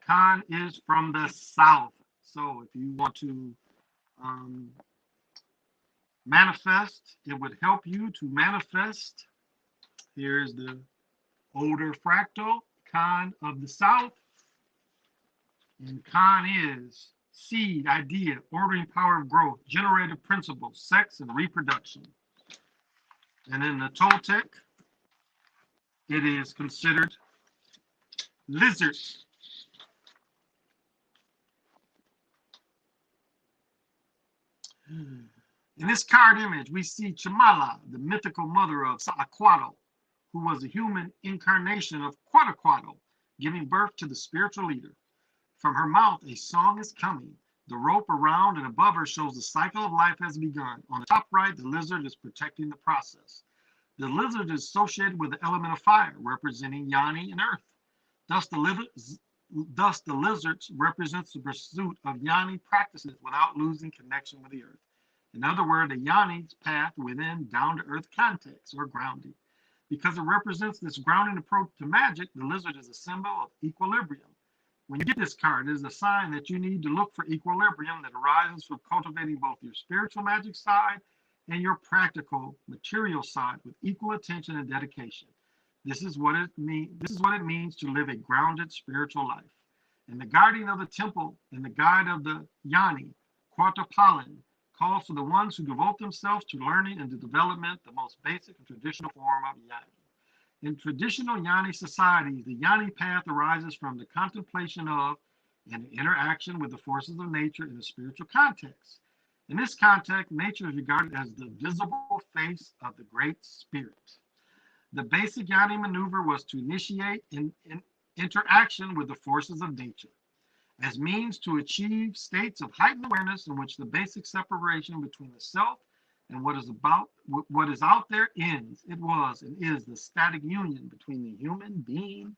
Khan is from the South. So if you want to um, manifest, it would help you to manifest. Here's the older fractal, Khan of the South. And Khan is seed, idea, ordering power of growth, generative principles, sex, and reproduction. And in the Toltec, it is considered lizard. In this card image, we see Chamala, the mythical mother of Saaquatl, who was a human incarnation of Quetzalcoatl, giving birth to the spiritual leader. From her mouth, a song is coming. The rope around and above her shows the cycle of life has begun. On the top right, the lizard is protecting the process. The lizard is associated with the element of fire, representing Yanni and earth. Thus, the lizards represents the pursuit of Yanni practices without losing connection with the earth. In other words, the Yanni's path within down-to-earth context or grounding. Because it represents this grounding approach to magic, the lizard is a symbol of equilibrium. When you get this card, it is a sign that you need to look for equilibrium that arises from cultivating both your spiritual magic side and your practical material side with equal attention and dedication. This is what it means to live a grounded spiritual life. And the guardian of the temple and the guide of the Yanni, Trampoline, calls for the ones who devote themselves to learning and to development the most basic and traditional form of Yanni. In traditional Yanni societies, the Yanni path arises from the contemplation of and the interaction with the forces of nature in a spiritual context. In this context, nature is regarded as the visible face of the Great Spirit. The basic Yanni maneuver was to initiate in interaction with the forces of nature as means to achieve states of heightened awareness in which the basic separation between the self and what is out there ends. It was and is the static union between the human being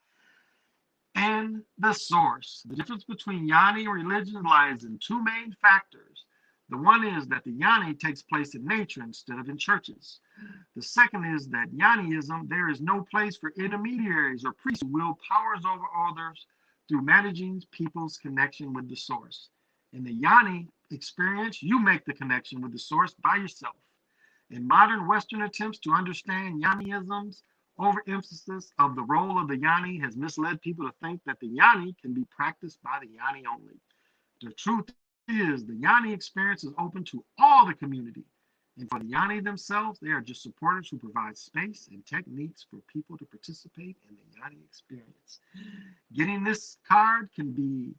and the source. The difference between Yanni and religion lies in two main factors. The one is that the Yanni takes place in nature instead of in churches. The second is that Yanniism, there is no place for intermediaries or priests who wield powers over others through managing people's connection with the source. In the Yanni experience, you make the connection with the source by yourself. In modern Western attempts to understand Yanniism's overemphasis of the role of the Yanni has misled people to think that the Yanni can be practiced by the Yanni only. The truth is the Yanni experience is open to all the community. And for the Yanni themselves, they are just supporters who provide space and techniques for people to participate in the Yanni experience. Getting this card can be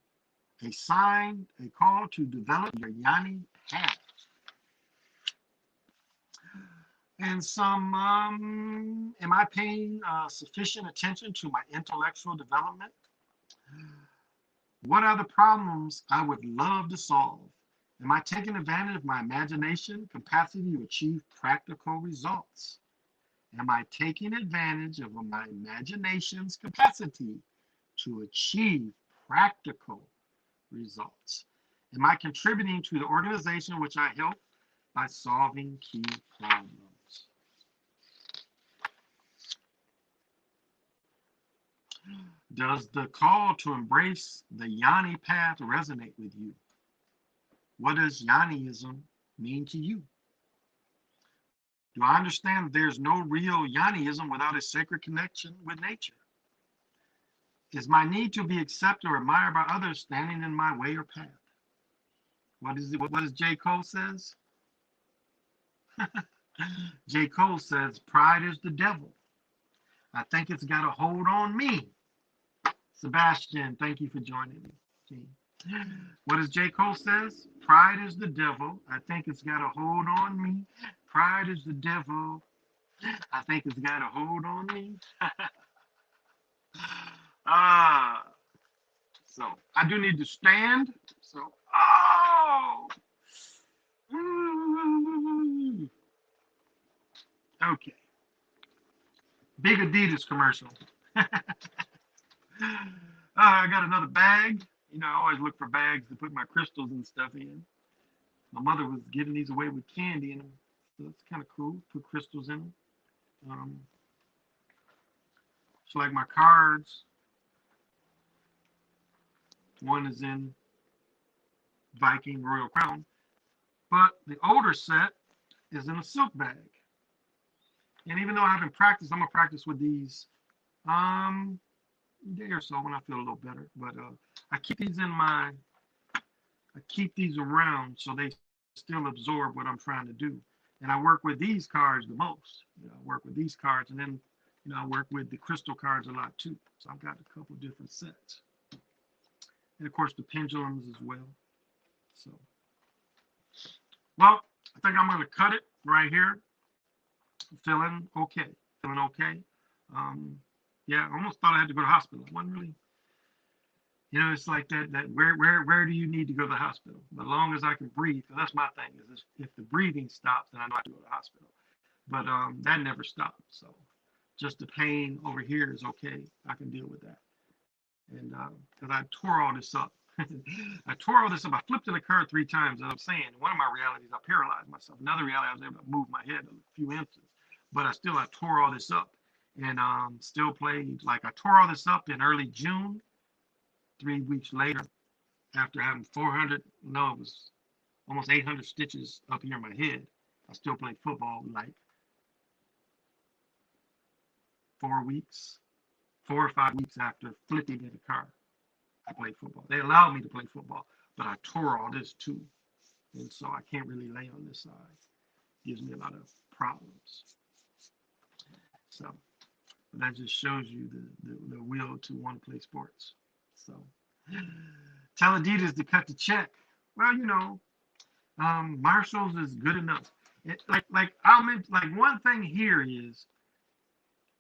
a sign, a call to develop your Yanni path. And some, am I paying sufficient attention to my intellectual development? What are the problems I would love to solve? Am I taking advantage of my imagination capacity to achieve practical results? Am I taking advantage of my imagination's capacity to achieve practical results? Am I contributing to the organization which I help by solving key problems? Does the call to embrace the Yanni path resonate with you? What does Yanniism mean to you? Do I understand that there's no real Yanniism without a sacred connection with nature? Is my need to be accepted or admired by others standing in my way or path? What does J. Cole says? J. Cole says, pride is the devil. I think it's got a hold on me. Sebastian, thank you for joining me. What does J. Cole says? Pride is the devil. I think it's got a hold on me. Pride is the devil. I think it's got a hold on me. So I do need to stand. So, okay. Big Adidas commercial. I got another bag. You know, I always look for bags to put my crystals and stuff in. My mother was giving these away with candy in them, so it's kind of cool. Put crystals in them. It's like my cards. One is in Viking Royal Crown. But the older set is in a silk bag. And even though I haven't practiced, I'm gonna practice with these a day or so when I feel a little better. But I keep these in my, I keep these around so they still absorb what I'm trying to do. And I work with these cards the most. You know, I work with these cards, and then I work with the crystal cards a lot too. So I've got a couple different sets, and of course the pendulums as well. So, well, I think I'm going to cut it right here. Feeling okay. Feeling okay. Yeah, I almost thought I had to go to the hospital. I wasn't really, it's like that where do you need to go to the hospital? But as long as I can breathe, because that's my thing, is if the breathing stops, then I know I have to go to the hospital. But that never stopped. So just the pain over here is okay. I can deal with that. And because I tore all this up. I tore all this up. I flipped in the car 3 times, as I'm saying. One of my realities, I paralyzed myself. Another reality, I was able to move my head a few inches. But I tore all this up. And still played. Like, I tore all this up in early June. 3 weeks later, after having 400, no, it was almost 800 stitches up here in my head, I still played football like 4 weeks, 4 or 5 weeks after flipping in the car. I played football. They allowed me to play football, but I tore all this too. And so I can't really lay on this side. It gives me a lot of problems. So, but that just shows you the will to want to play sports. So, tell Adidas to cut the check. Well, Marshalls is good enough. Like one thing here is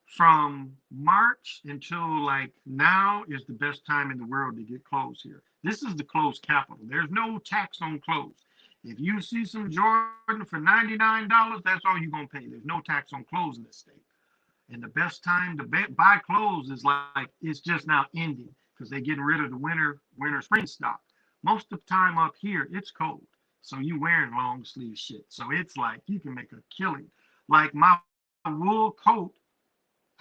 from March until like now is the best time in the world to get clothes here. This is the clothes capital. There's no tax on clothes. If you see some Jordan for $99, that's all you're gonna pay. There's no tax on clothes in this state. And the best time to buy clothes is like it's just now ending because they're getting rid of the winter spring stock. Most of the time up here it's cold, so you wearing long sleeve shit. So it's like you can make a killing. Like my wool coat,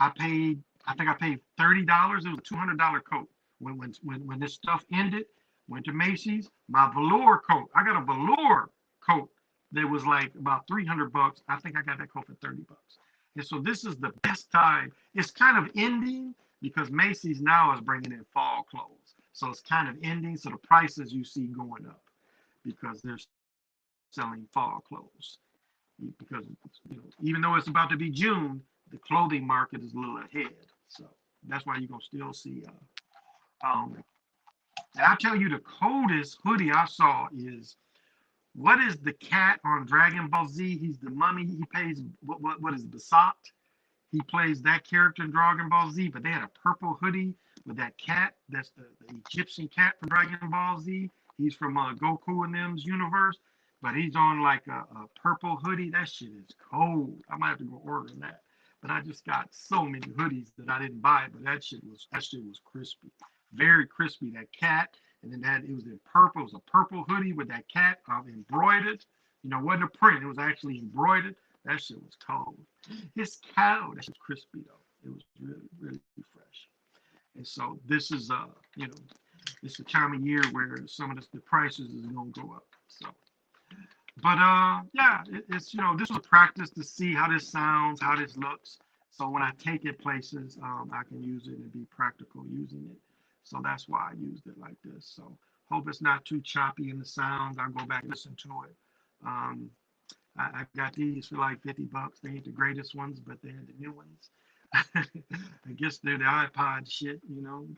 I think I paid $30. It was a $200 coat. When this stuff ended, went to Macy's. My velour coat, I got a velour coat that was like about $300. I think I got that coat for $30. And so this is the best time. It's kind of ending because Macy's now is bringing in fall clothes. So it's kind of ending. So the prices you see going up because they're selling fall clothes. Because even though it's about to be June, the clothing market is a little ahead. So that's why you're gonna still see. And I'll tell you the coldest hoodie I saw is what is the cat on Dragon Ball Z? He's the mummy. He plays what is Basat? He plays that character in Dragon Ball Z. But they had a purple hoodie with that cat. That's the Egyptian cat from Dragon Ball Z. He's from Goku and them's universe. But he's on like a purple hoodie. That shit is cold. I might have to go order that. But I just got so many hoodies that I didn't buy. But that shit was crispy, very crispy. That cat, and then it was in purple. It was a purple hoodie with that cat embroidered. It wasn't a print. It was actually embroidered. That shit was cold. It's cold. That shit's crispy though. It was really, really fresh. And so this is it's the time of year where some of the prices is gonna go up. So. But yeah, it's this was a practice to see how this sounds, how this looks. So when I take it places, I can use it and be practical using it. So that's why I used it like this. So hope it's not too choppy in the sounds. I'll go back and listen to it. I got these for like $50. They ain't the greatest ones, but they're the new ones. I guess they're the iPod shit,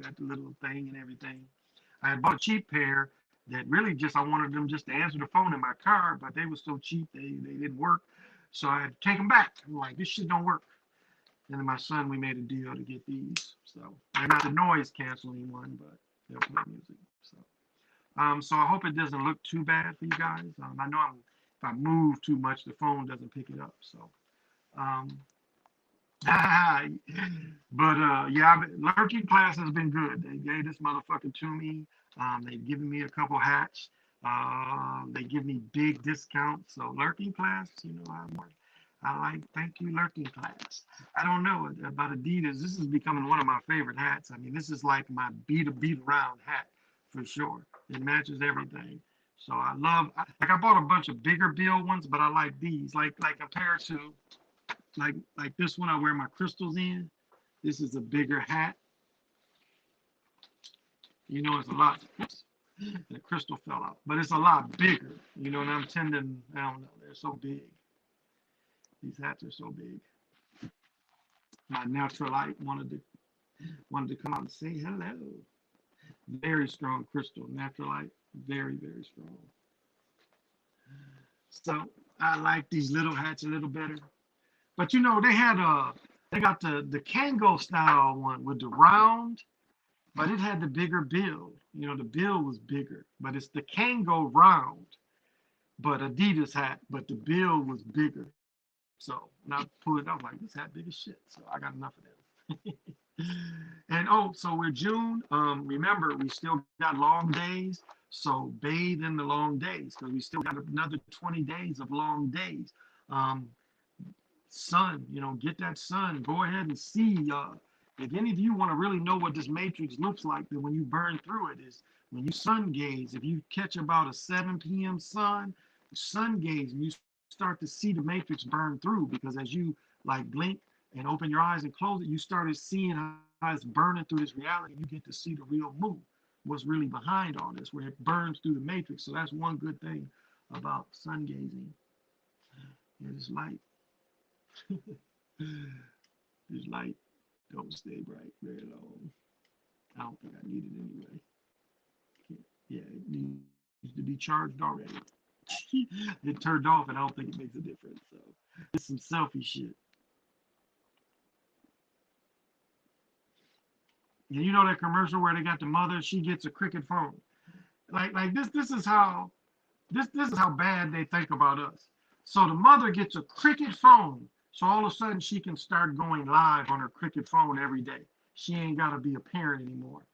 got the little thing and everything. I had bought a cheap pair that really I wanted them just to answer the phone in my car, but they were so cheap they didn't work. So I had to take them back. I'm like, this shit don't work. And then my son, we made a deal to get these. So they're not the noise canceling one, but they'll play music. So I hope it doesn't look too bad for you guys. I know if I move too much, the phone doesn't pick it up. So, but yeah, lurking class has been good. They gave this motherfucker to me. They've given me a couple hats. They give me big discounts. So lurking class, I like, thank you, lurking class. I don't know about Adidas. This is becoming one of my favorite hats. I mean, this is like my beat around hat for sure. It matches everything. So I love, like I bought a bunch of bigger bill ones, but I like these. Like compared to like this one I wear my crystals in. This is a bigger hat. You know, it's a lot. Oops, the crystal fell out, but it's a lot bigger. You know, and I'm tending, I don't know, they're so big. These hats are so big. My natural light wanted to come out and say hello. Very strong crystal, natural light, very, very strong. So I like these little hats a little better. But you know, they got the Kango style one with the round, but it had the bigger bill. You know, the bill was bigger, but it's the Kango round, but Adidas hat, but the bill was bigger. So when I pulled it out, like this hat big as shit. So I got enough of them. And oh, so we're June. Remember, we still got long days. So bathe in the long days because we still got another 20 days of long days. Um, Sun, you know, get that sun. Go ahead and see. If any of you want to really know what this matrix looks like, then when you burn through it is when you sun gaze. If you catch about a 7 p.m. sun gaze, and you start to see the matrix burn through because as you like blink and open your eyes and close it, you started seeing how it's burning through this reality. You get to see the real move, what's really behind all this, where it burns through the matrix. So that's one good thing about sun gazing. It's light. This light don't stay bright very long. I don't think I need it anyway. Yeah, it needs to be charged already. It turned off and I don't think it makes a difference. So it's some selfie shit. And you know that commercial where they got the mother, she gets a cricket phone. Like this is how this is how bad they think about us. So the mother gets a cricket phone. So all of a sudden she can start going live on her cricket phone every day. She ain't got to be a parent anymore.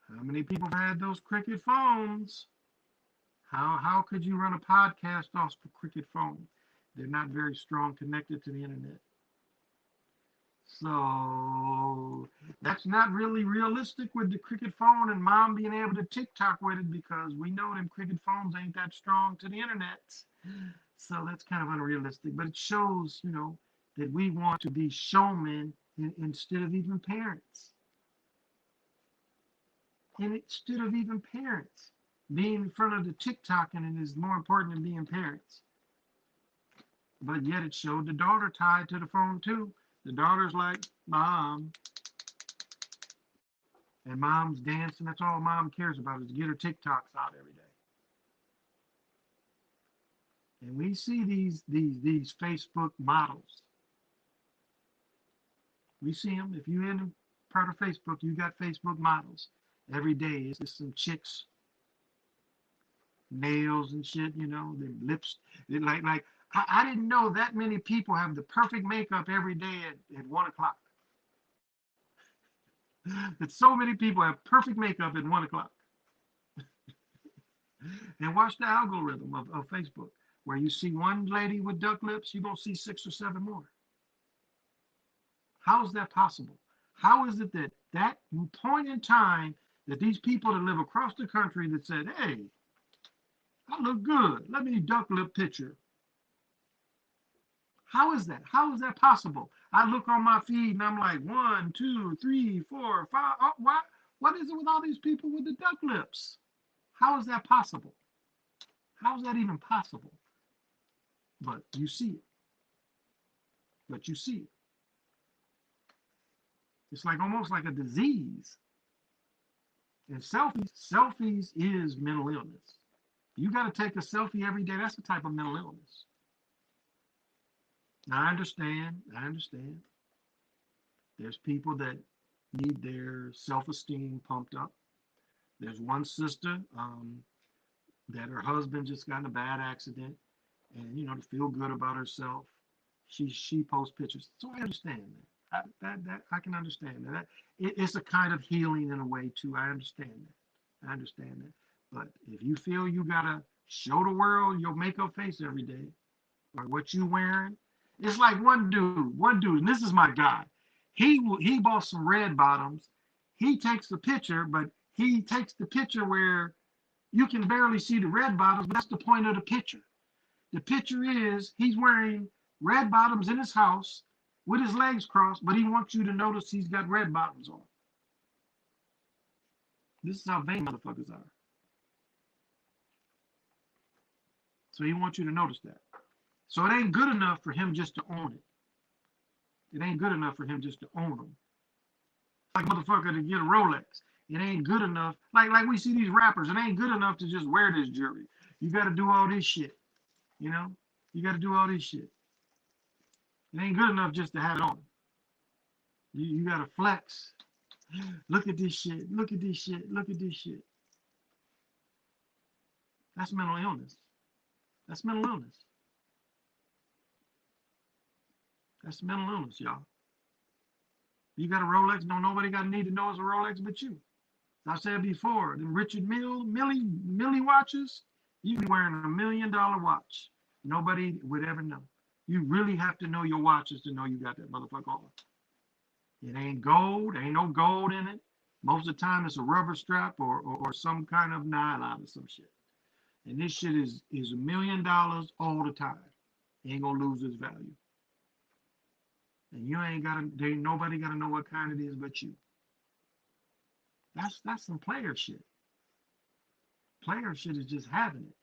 How many people have had those cricket phones? How could you run a podcast off a cricket phone? They're not very strong connected to the internet. So that's not really realistic with the cricket phone and mom being able to TikTok with it because we know them cricket phones ain't that strong to the internet. So that's kind of unrealistic, but it shows, you know, that we want to be showmen instead of even parents. And instead of even parents, being in front of the TikTok and it is more important than being parents. But yet it showed the daughter tied to the phone too. The daughter's like, Mom. And mom's dancing. That's all mom cares about is get her TikToks out every day. And we see these Facebook models. We see them. If you're in part of Facebook, you got Facebook models. Every day it's just some chicks, nails and shit, you know, their lips. They're like I didn't know that many people have the perfect makeup every day at 1 o'clock. That so many people have perfect makeup at 1 o'clock. And watch the algorithm of Facebook. Where you see one lady with duck lips, you're going to see 6 or 7 more. How is that possible? How is it that point in time that these people that live across the country that said, hey, I look good. Let me duck lip picture. How is that? How is that possible? I look on my feed and I'm like 1, 2, 3, 4, 5. Oh, what is it with all these people with the duck lips? How is that possible? How is that even possible? But you see it. But you see it. It's like almost like a disease. And selfies is mental illness. You got to take a selfie every day. That's a type of mental illness. Now, I understand. There's people that need their self-esteem pumped up. There's one sister that her husband just got in a bad accident, and you know, to feel good about herself, she posts pictures. So I understand that. I can understand that. It's a kind of healing in a way too. I understand that. But if you feel you gotta show the world your makeup face every day, or what you wearing, it's like one dude, and this is my guy. He bought some red bottoms. He takes the picture, but he takes the picture where you can barely see the red bottoms, but that's the point of the picture. The picture is he's wearing red bottoms in his house with his legs crossed, but he wants you to notice he's got red bottoms on. This is how vain motherfuckers are. So he wants you to notice that. So it ain't good enough for him just to own it. It ain't good enough for him just to own them. Like motherfucker to get a Rolex. It ain't good enough. Like we see these rappers. It ain't good enough to just wear this jewelry. You got to do all this shit. You know? You got to do all this shit. It ain't good enough just to have it on. You got to flex. Look at this shit. Look at this shit. Look at this shit. That's mental illness. That's mental illness. That's mental illness, y'all. You got a Rolex, no, nobody got a need to know it's a Rolex but you. As I said before, the Richard Millie watches, you be wearing $1 million watch. Nobody would ever know. You really have to know your watches to know you got that motherfucker on. It ain't gold, ain't no gold in it. Most of the time it's a rubber strap or some kind of nylon or some shit. And this shit is $1 million all the time. It ain't gonna lose its value. And you ain't nobody gotta know what kind it is but you. That's some player shit. Player shit is just having it.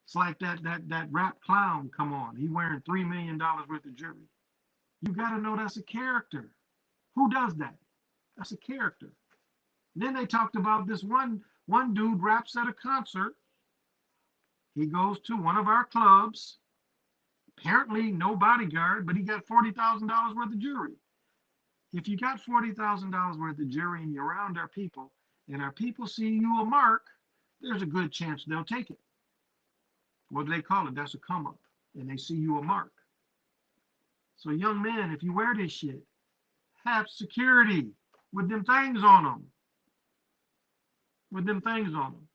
It's like that rap clown come on. He wearing $3 million worth of jewelry. You gotta know that's a character. Who does that? That's a character. Then they talked about this one dude raps at a concert. He goes to one of our clubs. Apparently no bodyguard, but he got $40,000 worth of jewelry. If you got $40,000 worth of jewelry and you're around our people, and our people see you a mark, there's a good chance they'll take it. What do they call it? That's a come up. And they see you a mark. So young men, if you wear this shit, have security with them things on them. With them things on them.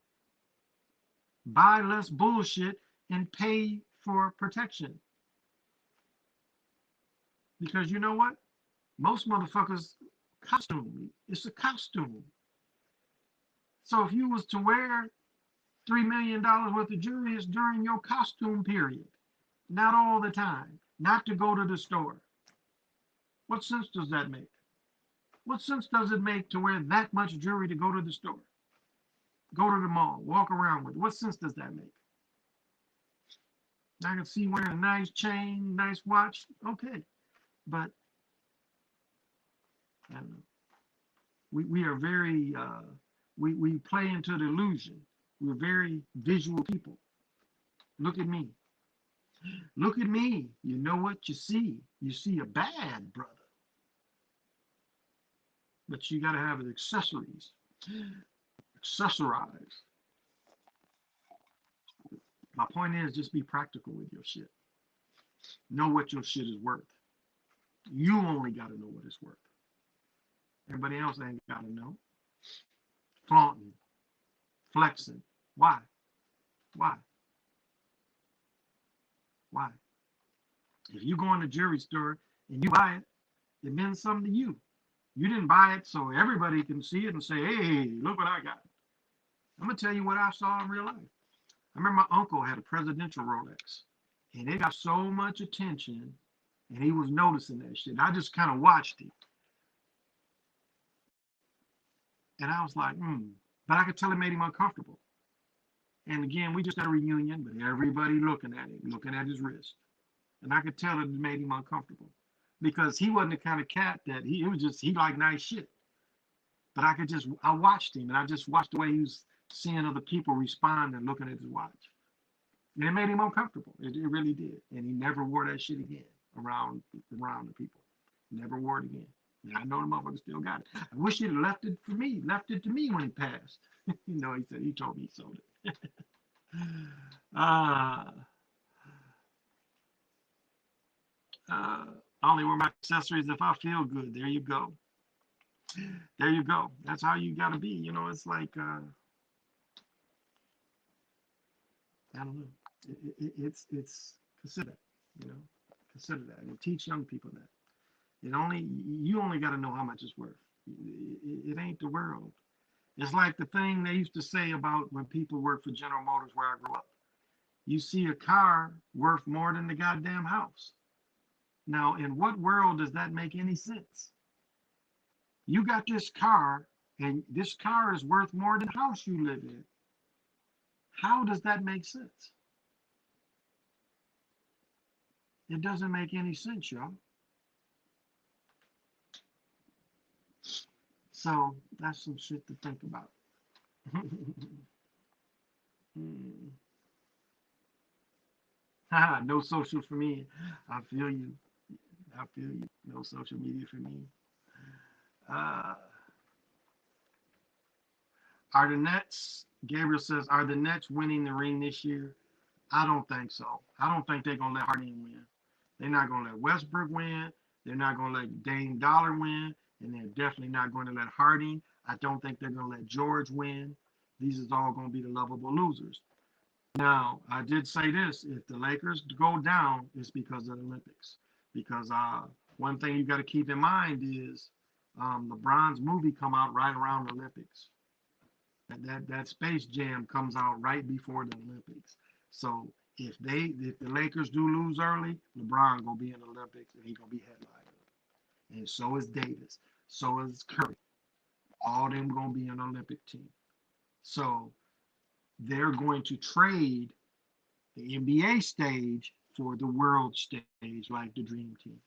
Buy less bullshit and pay for protection. Because you know what? Most motherfuckers costume. It's a costume. So if you was to wear $3 million worth of jewelry, it's during your costume period. Not all the time. Not to go to the store. What sense does that make? What sense does it make to wear that much jewelry to go to the store? Go to the mall, walk around with it. What sense does that make? I can see wearing a nice chain, nice watch. Okay. But I don't know. We are very, we play into the illusion. We're very visual people. Look at me. Look at me. You know what you see. You see a bad brother. But you got to have accessories. Accessorize. My point is just be practical with your shit. Know what your shit is worth. You only got to know what it's worth. Everybody else ain't got to know. Flaunting. Flexing. Why? Why? Why? If you go in the jewelry store and you buy it, it means something to you. You didn't buy it so everybody can see it and say, hey, look what I got. I'm going to tell you what I saw in real life. I remember my uncle had a presidential Rolex, and it got so much attention, and he was noticing that shit. I just kind of watched it. And I was like, But I could tell it made him uncomfortable. And again, we just had a reunion, but everybody looking at him, looking at his wrist. And I could tell it made him uncomfortable because he wasn't the kind of cat that he liked nice shit. But I watched him, and I just watched the way he was seeing other people respond and looking at his watch. And it made him uncomfortable. It really did. And he never wore that shit again around the people. Never wore it again. And I know the motherfucker still got it. I wish he'd left it to me when he passed. He told me he sold it. I only wear my accessories if I feel good. There you go. There you go. That's how you got to be. It's like, I don't know. It's consider that, consider that and teach young people that. You only got to know how much it's worth. It ain't the world. It's like the thing they used to say about when people work for General Motors where I grew up. You see a car worth more than the goddamn house. Now, in what world does that make any sense? You got this car, and this car is worth more than the house you live in. How does that make sense? It doesn't make any sense, y'all. So that's some shit to think about. No social for me. I feel you. I feel you. No social media for me. Uh, are the Nets, Gabriel says, are the Nets winning the ring this year? I don't think so. I don't think they're going to let Harden win. They're not going to let Westbrook win. They're not going to let Dame Dollar win. And they're definitely not going to let Harden. I don't think they're going to let George win. These is all going to be the lovable losers. Now, I did say this. If the Lakers go down, it's because of the Olympics. Because one thing you got to keep in mind is LeBron's movie come out right around the Olympics. That Space Jam comes out right before the Olympics. So if the Lakers do lose early, LeBron gonna be in the Olympics and he gonna be headliner. And so is Davis. So is Curry. All them gonna be an Olympic team. So they're going to trade the NBA stage for the world stage, like the Dream Team.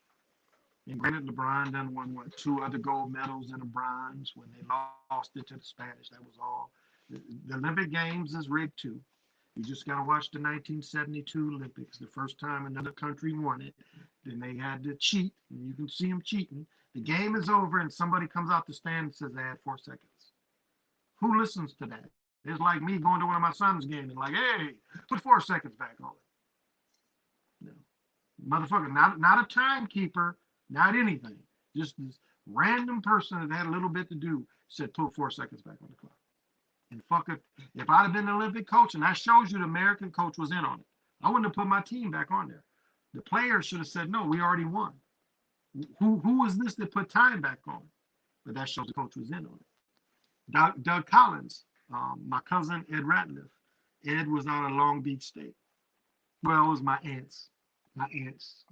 And granted, LeBron done won, 2 other gold medals and a bronze when they lost it to the Spanish. That was all. The Olympic Games is rigged too. You just got to watch the 1972 Olympics, the first time another country won it. Then they had to cheat, and you can see them cheating. The game is over, and somebody comes out the stand and says they had 4 seconds. Who listens to that? It's like me going to one of my son's games and like, hey, put 4 seconds back on it. No. Motherfucker, not a timekeeper, not anything. Just this random person that had a little bit to do said put 4 seconds back on the clock. And fuck it, if I'd have been the Olympic coach, and that shows you the American coach was in on it, I wouldn't have put my team back on there. The players should have said, no, we already won. Who was this that put time back on? But that shows the coach was in on it. Doug Collins, my cousin Ed Ratliff. Ed was out of Long Beach State. Well, it was my aunt's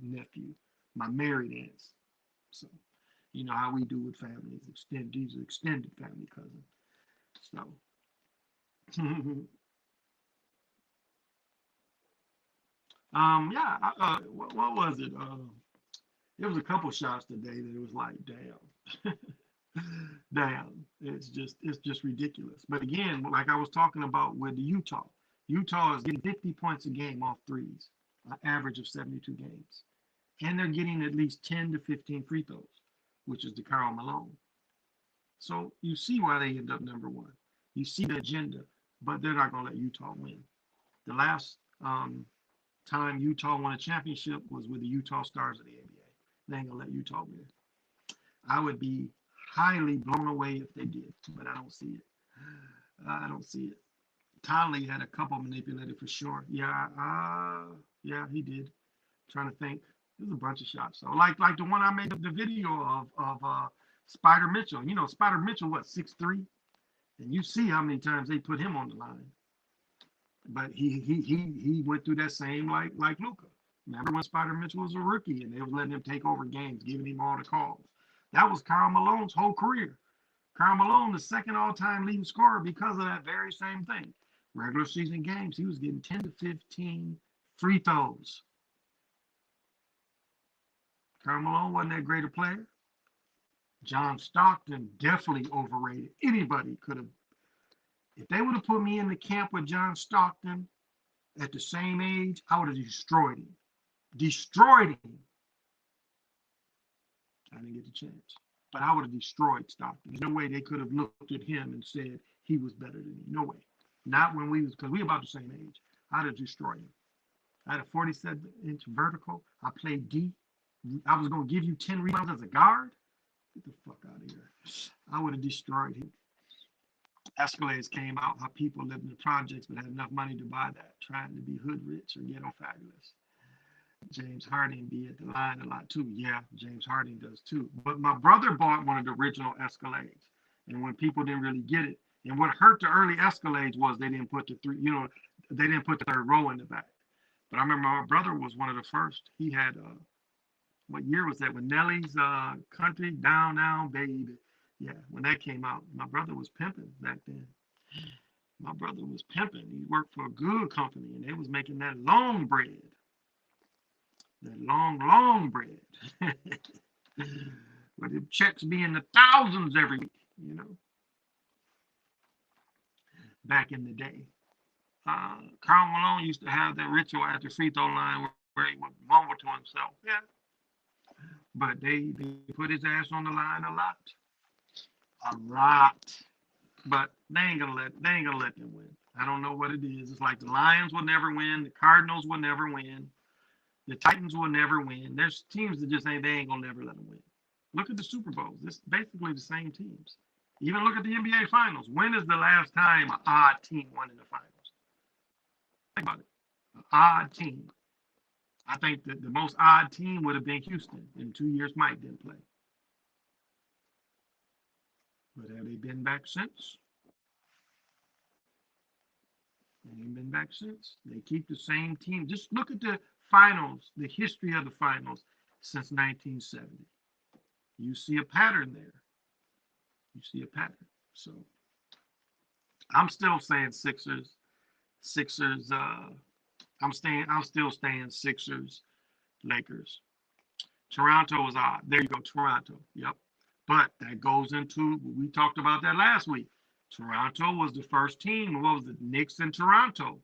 nephew, my married aunts. So, you know how we do with families, these are extended family cousins. So, yeah, what was it? There was a couple shots today that it was like, damn. Damn, it's just ridiculous. But again, like I was talking about with Utah is getting 50 points a game off threes, an average of 72 games, and they're getting at least 10 to 15 free throws, which is the Karl Malone. So you see why they end up number 1. You see the agenda, but they're not going to let Utah win. The last time Utah won a championship was with the Utah Stars of the NBA. They ain't going to let Utah win. I would be highly blown away if they did, but I don't see it. I don't see it. Conley had a couple manipulated for sure. Yeah, he did. Trying to think. There's a bunch of shots. So like the one I made the video of Spider Mitchell. You know, Spider Mitchell, what, 6'3"? And you see how many times they put him on the line. But he went through that same like Luka. Remember when Spider Mitchell was a rookie and they was letting him take over games, giving him all the calls. That was Karl Malone's whole career. Karl Malone, the second all-time leading scorer because of that very same thing. Regular season games, he was getting 10 to 15 free throws. Karl Malone wasn't that great a player. John Stockton, definitely overrated. Anybody could have. If they would have put me in the camp with John Stockton at the same age, I would have destroyed him. Destroyed him. I didn't get the chance. But I would have destroyed Stockton. There's no way they could have looked at him and said he was better than me. No way. Not when because we were about the same age. I'd have destroyed him. I had a 47-inch vertical. I played D. I was going to give you 10 rebounds as a guard. Get the fuck out of here. I would have destroyed him. Escalades came out how people lived in the projects but had enough money to buy that, trying to be hood rich or ghetto fabulous. James Harden be at the line a lot too. Yeah, James Harden does too. But my brother bought one of the original Escalades. And when people didn't really get it, And what hurt the early Escalades was they didn't put the three, they didn't put the third row in the back. But I remember my brother was one of the first. He had what year was that? When Nelly's Country Down Down Baby. Yeah, when that came out, my brother was pimping back then. My brother was pimping. He worked for a good company, and they was making that long bread. That long bread. But the checks be in the thousands every week, back in the day. Karl Malone used to have that ritual at the free throw line where he would mumble to himself. Yeah. But they put his ass on the line a lot. A lot. But they ain't gonna let them win. I don't know what it is. It's like the Lions will never win, the Cardinals will never win, the Titans will never win. There's teams that just ain't gonna never let them win. Look at the Super Bowls. It's basically the same teams. Even look at the NBA Finals. When is the last time an odd team won in the finals? Think about it. An odd team. I think that the most odd team would have been Houston. In 2 years, Mike didn't play. But have they been back since? They ain't been back since. They keep the same team. Just look at the finals, the history of the finals since 1970. You see a pattern there. You see a pattern. So I'm still saying Sixers. I'm still staying Sixers, Lakers. Toronto was odd. There you go, Toronto. Yep. But that goes into, we talked about that last week. Toronto was the first team. What was it? Knicks and Toronto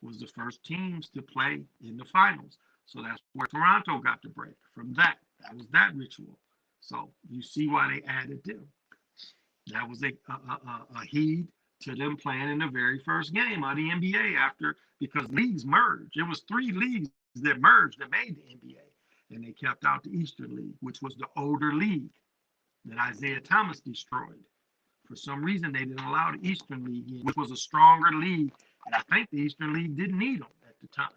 was the first teams to play in the finals. So that's where Toronto got the break from that. That was that ritual. So you see why they added them. That was a heed to them playing in the very first game of the NBA because leagues merged. It was 3 leagues that merged that made the NBA. And they kept out the Eastern League, which was the older league that Isaiah Thomas destroyed. For some reason, they didn't allow the Eastern League in, which was a stronger league. And I think the Eastern League didn't need them at the time.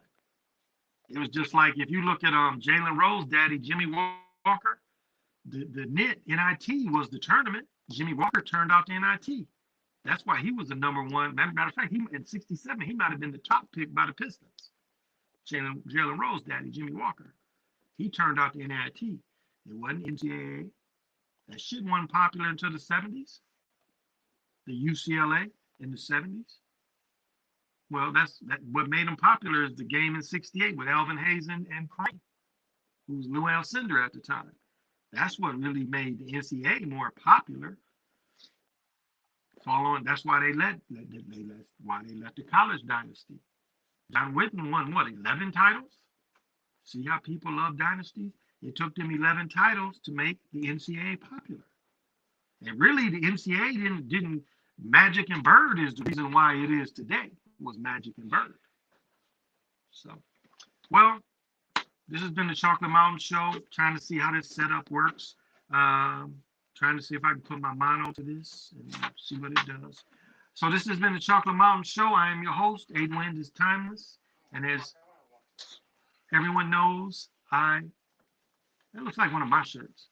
It was just like if you look at Jalen Rose daddy, Jimmy Walker, the NIT was the tournament. Jimmy Walker turned out the NIT. That's why he was the number one. Matter of fact, in '67, he might have been the top pick by the Pistons. Jalen Rose daddy, Jimmy Walker. He turned out the NIT. It wasn't NCAA. That shit wasn't popular until the 70s. The UCLA in the 70s. Well, what made them popular is the game in '68 with Elvin Hayes and Kareem, who was Lou Alcindor at the time. That's what really made the NCAA more popular. That's why they let the college dynasty. John Witten won 11 titles. See how people love dynasties? It took them 11 titles to make the NCAA popular. And really, the NCAA didn't. Magic and Bird is the reason why it is today. Was Magic and Bird. So, well, this has been the Chocolate Mountain Show. Trying to see how this setup works. Trying to see if I can put my mono to this and see what it does. So this has been the Chocolate Mountain Show. I am your host. Wind is timeless, and as everyone knows, that looks like one of my shirts.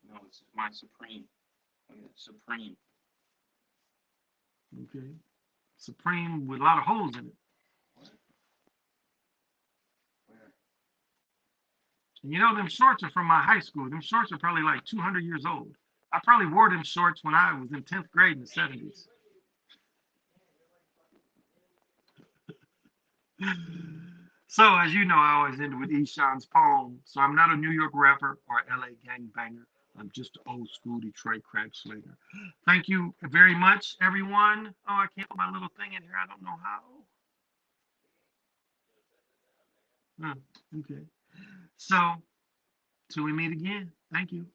No, it's my Supreme. Supreme. Okay. Supreme with a lot of holes in it. What? Where? And them shorts are from my high school. Them shorts are probably like 200 years old. I probably wore them shorts when I was in 10th grade in the 70s. So, as you know, I always end with Eshawn's poem. So I'm not a New York rapper or LA gangbanger. I'm just an old school Detroit crack slinger. Thank you very much, everyone. Oh, I can't put my little thing in here. I don't know how. Okay. So, till we meet again. Thank you.